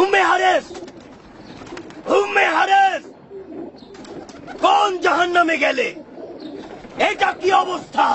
[SPEAKER 13] উম্মে হারেস, জাহান্নামে গেলে। এটা কি অবস্থা?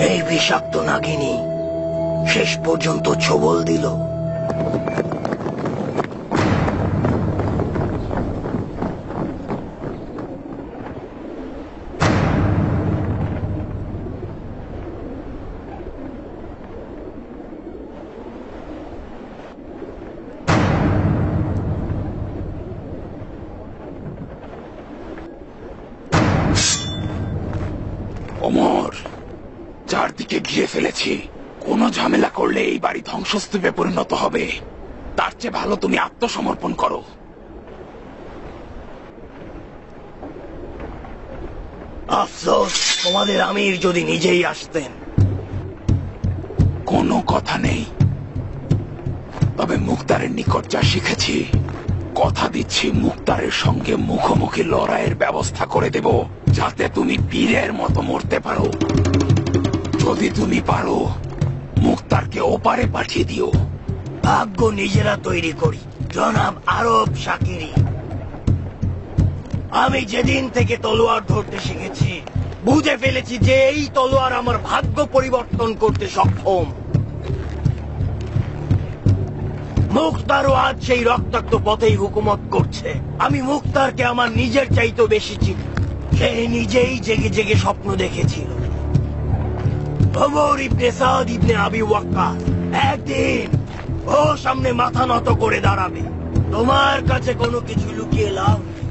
[SPEAKER 13] এই বিষাক্ত নাগিনী শেষ পর্যন্ত ছোবল দিল।
[SPEAKER 12] ওমর, চারদিকে ঘিরে ফেলেছি। কোনো ঝামেলা করলে এই বাড়ি ধ্বংসস্তূপে পরিণত হবে। তার চেয়ে ভালো তুমি আত্মসমর্পণ করো।
[SPEAKER 13] আফসোস, তোমাদের আমির যদি নিজেই আসতেন।
[SPEAKER 12] কোনো কথা নেই, তবে মুক্তারের নিকট যা শিখেছি, কথা দিচ্ছি মুক্তারের সঙ্গে মুখোমুখি লড়াইয়ের ব্যবস্থা করে দেব, যাতে তুমি বীরের মতো মরতে পারো। যদি তুমি পারো, মুক্তারকে ওপারে পাঠিয়ে দিও।
[SPEAKER 13] ভাগ্য নিজেরা তৈরি করি, জনাব আরব শাকিরি। আমি যেদিন থেকে তলোয়ার ধরতে শিখেছি, বুঝে ফেলেছি যে এই তলোয়ার আমার ভাগ্য পরিবর্তন করতে সক্ষম। মুক্তারও আজ সেই রক্তাক্ত পথেই হুকুমত করছে। আমি মুক্তারকে আমার নিজের চাইতে বেশি চিনি। সে নিজেই জেগে জেগে স্বপ্ন দেখেছিল ওমর ইবনে সাদ ইবনে আবি ওয়াক্কাস একদিন ও সামনে মাথা নত করে দাঁড়াবে। তোমার কাছে কোনো কিছু লুকিয়ে লাভ নেই।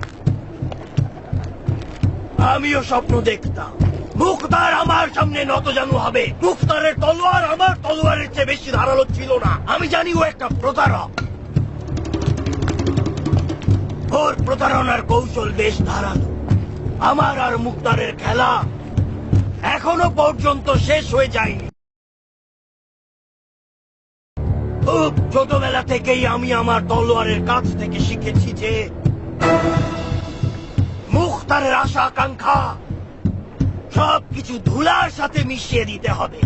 [SPEAKER 13] আমিও স্বপ্ন দেখতাম মুক্তার আমার সামনে নতজানু হবে। মুক্তারের তলোয়ার আমার তলোয়ারের চেয়ে বেশি ধারালো ছিল না। আমি জানি ও একটা প্রতারক। ওর প্রতারণার কৌশল বেশ ধারালো। আমার আর মুক্তারের খেলা এখনো পর্যন্ত শেষ হয়ে যায়নি। খুব ছোটবেলা থেকেই আমি আমার তলোয়ারের কাছ থেকে শিখেছি যে মুক্তারের আশা আকাঙ্ক্ষা সবকিছু ধুলার সাথে মিশিয়ে দিতে হবে।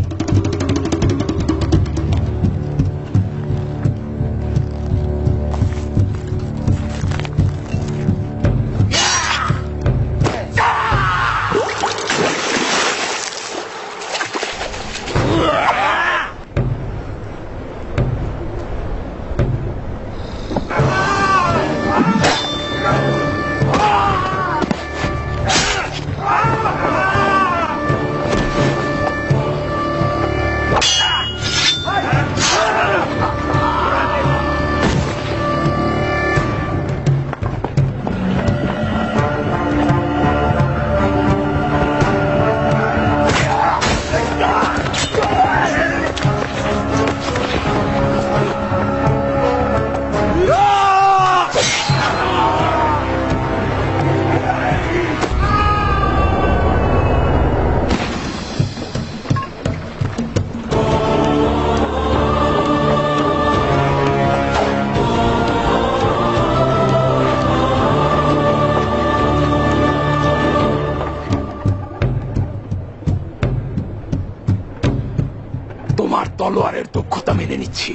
[SPEAKER 12] তলোয়ারের দক্ষতা মেনে নিচ্ছি।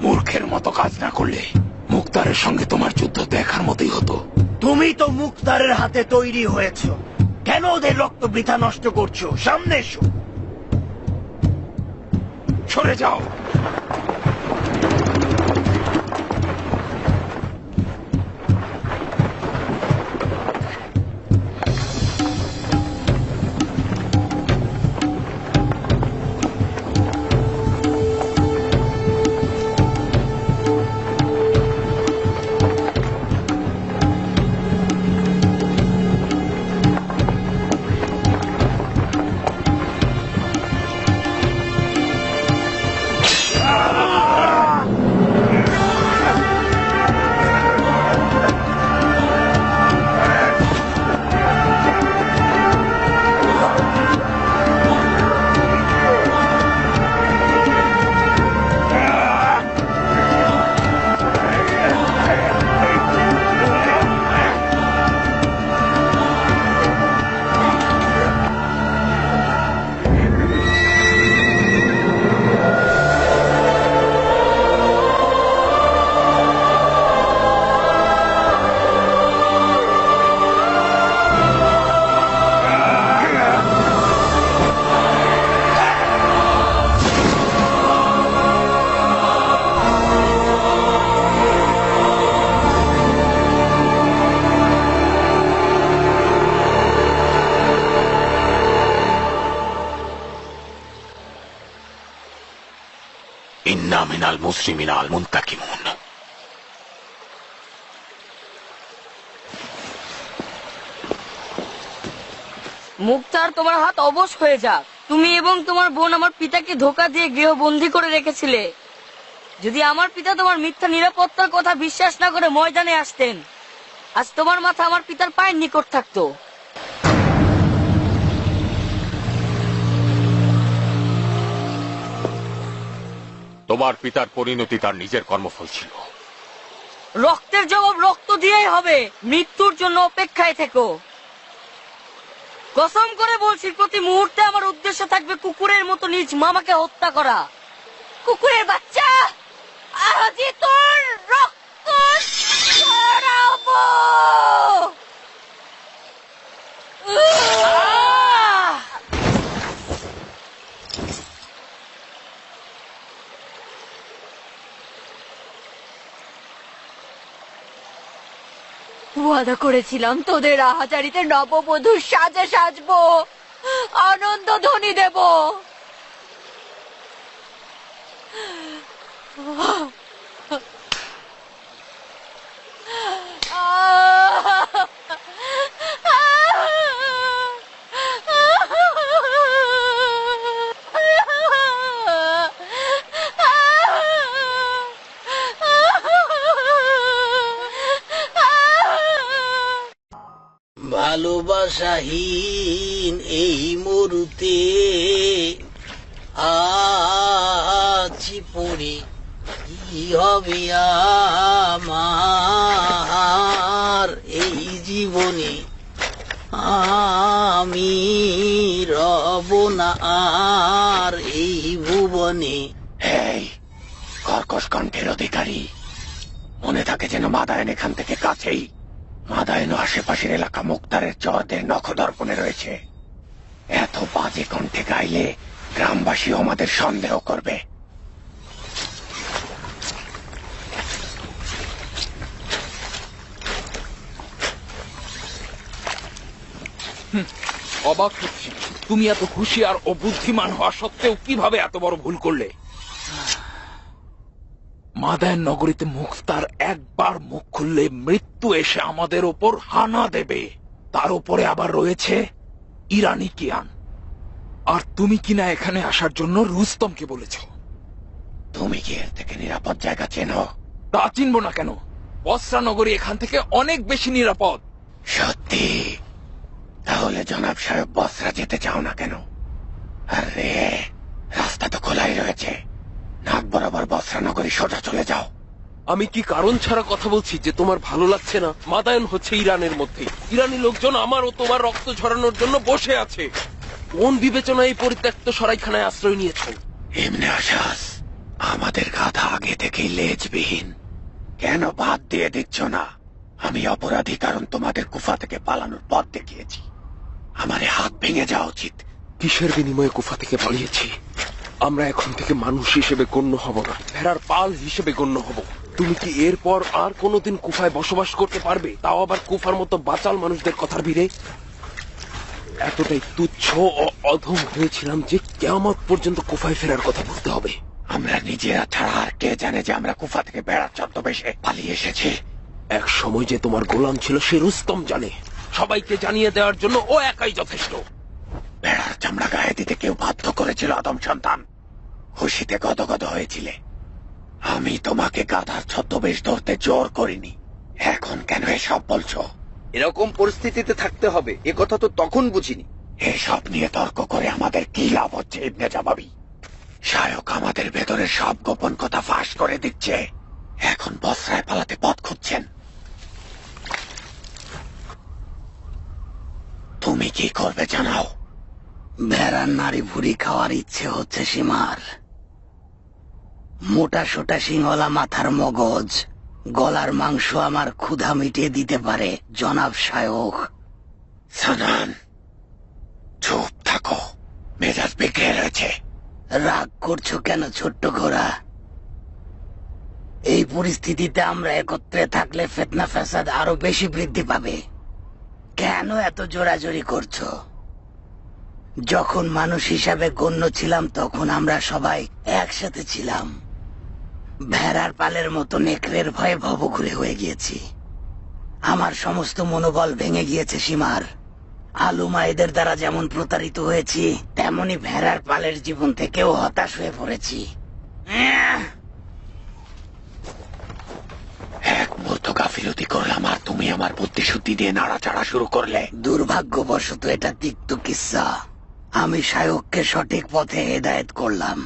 [SPEAKER 12] মূর্খের মতো কাজ না করলে মুক্তারের সঙ্গে তোমার যুদ্ধ দেখার মতোই হতো।
[SPEAKER 13] তুমি তো মুক্তারের হাতে তৈরি হয়েছ, কেন ওদের রক্ত বৃথা নষ্ট করছো? সামনে এসো।
[SPEAKER 12] সরে যাও।
[SPEAKER 22] মিনাল মুসলিমিন আল মুনতাকিমুন।
[SPEAKER 20] মুক্তার, তোমার হাত অবশ হয়ে যাক। তুমি এবং তোমার বোন আমার পিতাকে ধোঁকা দিয়ে গৃহবন্দী করে রেখেছিলে। যদি আমার পিতা তোমার মিথ্যা নিরাপত্তার কথা বিশ্বাস না করে ময়দানে আসতেন, আজ তোমার মাথা আমার পিতার পায়ের নিকট থাকতো।
[SPEAKER 2] তোমার পিতার পরিণতি তার নিজের কর্মফল ছিল।
[SPEAKER 20] রক্তের জবাব রক্ত দিয়েই হবে। মৃত্যুর জন্য অপেক্ষায় থেকো। কসম করে বলছি, প্রতি মুহূর্তে আমার উদ্দেশ্য থাকবে কুকুরের মতো নিজ মামাকে হত্যা করা। কুকুরের বাচ্চা, আজই তোর রক্ত ঝরাবো।
[SPEAKER 19] ওয়াদা করেছিলাম তোদের রাহাজারিতে নববধূর সাজে সাজবো, আনন্দ ধ্বনি দেব।
[SPEAKER 7] ভালোবাসাহীন এই মরুতে আছি পড়ে, কি হবে আমার এই জীবনে, আমি রব না আর এই ভুবনে।
[SPEAKER 22] এই কর্কশ কণ্ঠের অধিকারী, মনে থাকে যেন মাদায়ন এখান থেকে কাছেই। মাদায়ন আশেপাশের এলাকা মুক্তারের চরদের নখদর্পণে রয়েছে। এত বাজে কণ্ঠে গাইলে গ্রামবাসী আমাদের সন্দেহ করবে।
[SPEAKER 12] অবাক হচ্ছি, তুমি এত হুঁশিয়ার ও বুদ্ধিমান হওয়া সত্ত্বেও কিভাবে এত বড় ভুল করলে? মাদায়ন নগরীতে মুক্তার একবার মুখ খুললে মৃত্যু এসে আমাদের ওপর হানা দেবে। তার উপরে আবার রয়েছে ইরানি কিয়ান। আর তুমি কিনা এখানে আসার জন্য রুস্তমকে বলেছ।
[SPEAKER 22] তুমি কি এর থেকে নিরাপদ জায়গা চেনো?
[SPEAKER 12] তা চিনব না কেন? বসরা নগরী এখান থেকে অনেক বেশি নিরাপদ।
[SPEAKER 22] সত্যি? তাহলে জনাব সাহেব বসরা যেতে চাও না কেন? আরে রাস্তা তো খোলাই রয়েছে, নাক বরাবর বসরা নগরী সোজা চলে যাও।
[SPEAKER 15] আমি কি কারণ ছাড়া কথা বলছি যে তোমার ভালো লাগছে না? মাদায়ন হচ্ছে ইরানের মধ্যে। ইরানি লোকজন আমার ও তোমার রক্ত ঝরানোর জন্য বসে আছে। কোন বিবেচনায় এই পরিত্যক্ত সরাইখানায় আশ্রয় নিয়েছ?
[SPEAKER 22] এমনি আসাস, আমাদের গাধা আগে থেকেই লেজবিহীন। কেন বাদ দিয়ে দিচ্ছ না? আমি অপরাধী কারণ তোমাদের কুফা থেকে পালানোর পথ দেখিয়েছি। আমারে হাত ভেঙে যাওয়া উচিত।
[SPEAKER 15] কিসের বিনিময়ে কুফা থেকে পালিয়েছি? আমরা এখন থেকে মানুষ হিসেবে গণ্য হব না, ভেড়ার পাল হিসেবে গণ্য হব। তুমি কি এরপর আর কোনোদিন কুফায় বসবাস করতে পারবে? তাও আবার কুফার মতো বাচাল মানুষদের কথার ভিড়ে? এতটাই তুচ্ছ ও অধম হয়েছিলাম যে কিয়ামত পর্যন্ত কুফায় ফেরার কথা বলতে হবে।
[SPEAKER 22] আমরা নিজেরা ছাড়া আর কে জানে যে আমরা কুফা থেকে বেড়ার ছদ্মবেশে পালিয়ে এসেছি?
[SPEAKER 15] এক সময় যে তোমার গোলাম ছিল সে রুস্তম জানে। সবাইকে জানিয়ে দেওয়ার জন্য ও একাই যথেষ্ট।
[SPEAKER 22] বেড়ার চামড়া গায়ে দিতে কেউ বাধ্য করেছিল আদম সন্তান? খুশিতে গদগদ হয়েছিলে। আমি তোমাকে গাধার ছদ্মবেশ ধরতে জোর করিনি। এখন কেন এসব বলছো?
[SPEAKER 16] এরকম পরিস্থিতিতে থাকতে হবে এ কথা তো তখন বুঝিনি।
[SPEAKER 22] এসব নিয়ে তর্ক করে আমাদের কি লাভ হচ্ছে ইবনে জাবাবি? শায়ক আমাদের ভেতরের সব গোপন কথা ফাঁস করে দিচ্ছে। এখন বসরায় পালাতে পথ খুঁজছেন। তুমি কি করবে জানাও?
[SPEAKER 7] ভেড়ার নারী ভুড়ি খাওয়ার ইচ্ছে হচ্ছে সীমার। মোটা সোটা সিংহলা মাথার মগজ, গলার মাংস আমার ক্ষুধা মিটিয়ে দিতে পারে জনাব শায়ক।
[SPEAKER 22] সানান, চুপ থাকো, মেজাজ বিগড়ে রয়েছে।
[SPEAKER 7] রাগ করছো কেন ছোট্ট ঘোড়া? এই পরিস্থিতিতে আমরা একত্রে থাকলে ফিতনা ফাসাদ আরো বেশি বৃদ্ধি পাবে। কেন এত জোরাজোরি করছো? যখন মানুষ হিসাবে গণ্য ছিলাম তখন আমরা সবাই একসাথে ছিলাম। ভেড়ার পালের মতো নেকড়ের ভয়ে ভবঘুরে হয়ে গিয়েছি। আমার সমস্ত মনোবল ভেঙে গিয়েছে সীমার। আলু মায়েদের দ্বারা যেমন প্রতারিত হয়েছি, তেমনি ভেড়ার পালের জীবন থেকেও হতাশ হয়ে পড়েছি।
[SPEAKER 22] এক মুহূর্ত গাফিলতি করলাম আর তুমি আমার বুদ্ধি শুদ্ধি দিয়ে নাড়াচাড়া শুরু করলে।
[SPEAKER 7] দুর্ভাগ্যবশত এটা তিক্ত কিস্সা। আমি শায়ককে সঠিক পথে হেদায়েত করলাম।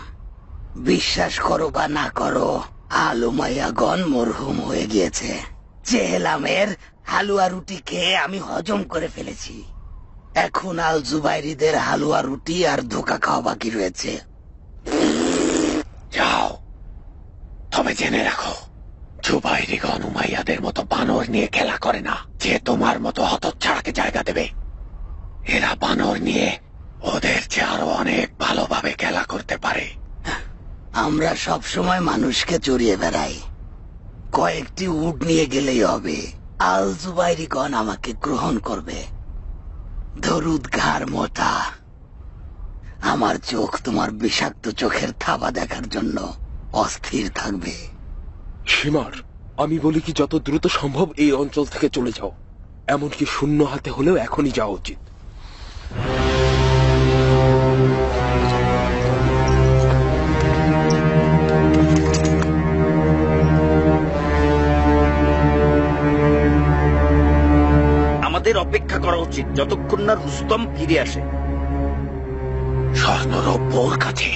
[SPEAKER 7] বিশ্বাস করো বা না করো, আলু মাইয়াগণ মরহুম হয়ে গিয়েছে। চেহলামের হালুয়া রুটি খেয়ে আমি হজম করে ফেলেছি। এখন আল জুবাইরিদের হালুয়া রুটি আর ধোকা খাওয়া বাকি রয়েছে।
[SPEAKER 22] যাও, তবে জেনে রাখো, জুবাইরিগণ উমাইয়াদের মতো বানর নিয়ে খেলা করে না যে তোমার মতো হতচ্ছাড়াকে জায়গা দেবে। এরা বানর নিয়ে ওদের চেয়ে আরো অনেক ভালোভাবে খেলা করতে পারে।
[SPEAKER 7] আমরা সব সময় মানুষকে চড়িয়ে বেড়াই, কয়েকটি উট নিয়ে গেলেই হবে। আল জুবাইরিগণ আমাকে গ্রহণ করবে। দরুদ ঘাড় মোটা। আমার চোখ তোমার বিষাক্ত চোখের থাবা দেখার জন্য অস্থির থাকবে।
[SPEAKER 15] সীমার, আমি বলি কি যত দ্রুত সম্ভব এই অঞ্চল থেকে চলে যাও। এমনকি শূন্য হাতে হলেও এখনই যাওয়া উচিত।
[SPEAKER 3] আমাদের অপেক্ষা করা উচিত যতক্ষণ না রুস্তম ফিরে আসে।
[SPEAKER 22] স্বর্ণরৌপ্য ওর কাছে।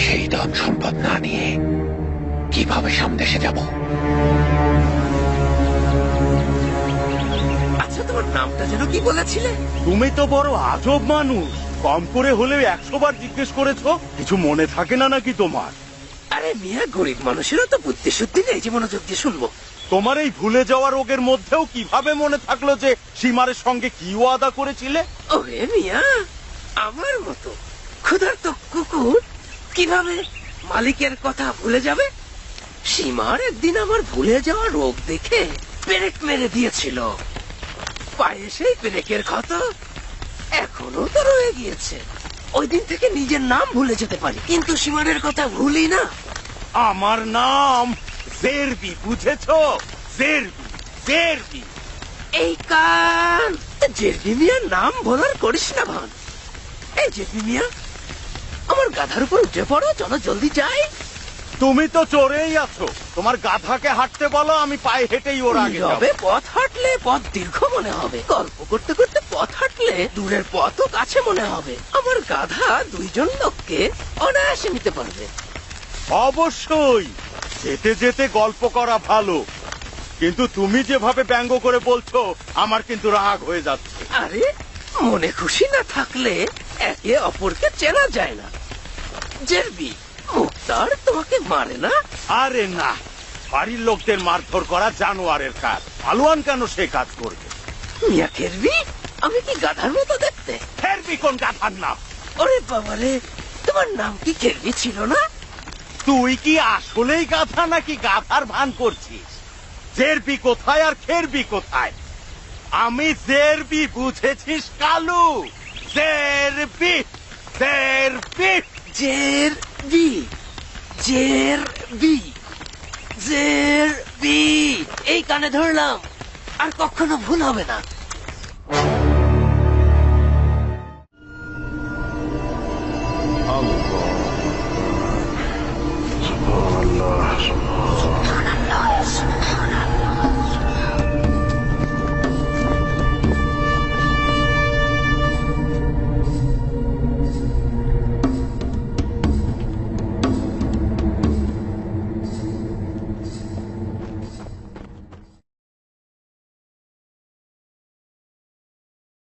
[SPEAKER 22] সেই ধন সম্পদ না নিয়ে কিভাবে সামদেশে যাব?
[SPEAKER 18] আচ্ছা, তোমার নামটা যেন কি বলেছিলে?
[SPEAKER 3] তুমি তো বড় আজব মানুষ। কম করে হলেও 100 বার জিজ্ঞেস করেছো, কিছু মনে থাকে না নাকি তোমার?
[SPEAKER 18] আরে মিয়া, গরিব মানুষেরও তো বুদ্ধি শুদ্ধি নেই যে মনোযোগ দিয়ে শুনবো।
[SPEAKER 3] তোমার এই ভুলে যাওয়া রোগের মধ্যেও কিভাবে মনে থাকলো যে সীমারের সঙ্গে কি ওয়াদা করেছিলে?
[SPEAKER 18] ওরে মিয়া, আমার মতো ক্ষুধার্ত কুকুর কিভাবে মালিকের কথা ভুলে যাবে? সীমার একদিন আমার ভুলে যাওয়া রোগ দেখে পেরেক মেরে দিয়েছিল। পায়ে সেই পেরেকের ক্ষত এখনো তো রয়ে গিয়েছে। ওই দিন থেকে নিজের নাম ভুলে যেতে পারি, কিন্তু সীমারের কথা ভুলি না।
[SPEAKER 3] আমার নাম জেরবি, বুঝেছো? জেরবি, জেরবি।
[SPEAKER 18] এই কান, জেরবি মিয়ার নাম ভোলার করিস না ভান। এই জেরবি মিয়া, আমার গাধার উপর উঠে পড়ো, চলো জলদি যাই।
[SPEAKER 3] তুমি তো চড়েই আছো। তোমার গাধাকে হাঁটতে বলো, আমি পায়ে হেঁটেই ওর আগে যাবো।
[SPEAKER 18] তবে পথ হাঁটলে পথ দীর্ঘ মনে হবে, গল্প করতে করতে পথ হাঁটলে দূরের পথও কাছে মনে হবে। আমার গাধা 2 জন লোককে অনায়াসে নিতে পারবে।
[SPEAKER 3] অবশ্যই, যেতে যেতে গল্প করা ভালো, কিন্তু তুমি যেভাবে ব্যঙ্গ করে বলছো আমার কিন্তু রাগ হয়ে যাচ্ছে।
[SPEAKER 18] আরে, মনে খুশি না থাকলে একে অপরকে চেনা যায় না। জেরবি, মুক্তার তোমাকে মারে না?
[SPEAKER 3] আরে না, বাড়ির লোকদের মারধর করা জানোয়ারের কাজ। পালোয়ান কেন সে কাজ করবে?
[SPEAKER 18] মিয়া খেরবি, আমি কি গাধার মতো দেখতে?
[SPEAKER 3] খেরবি কোন গাধার নাম?
[SPEAKER 18] ওরে বাবারে, তোমার নাম কি খেরবি ছিল না?
[SPEAKER 3] তুই কি আসলেই গাধা নাকি গাধার ভান করছিস? জেরবি কোথায় আর খেরবি কোথায়? আমি জেরবি, বুঝেছিস কালু? জেরবি, জেরবি,
[SPEAKER 18] জেরবি, জেরবি, জেরবি। এই কানে ধরলাম, আর কখনো ভুল হবে না।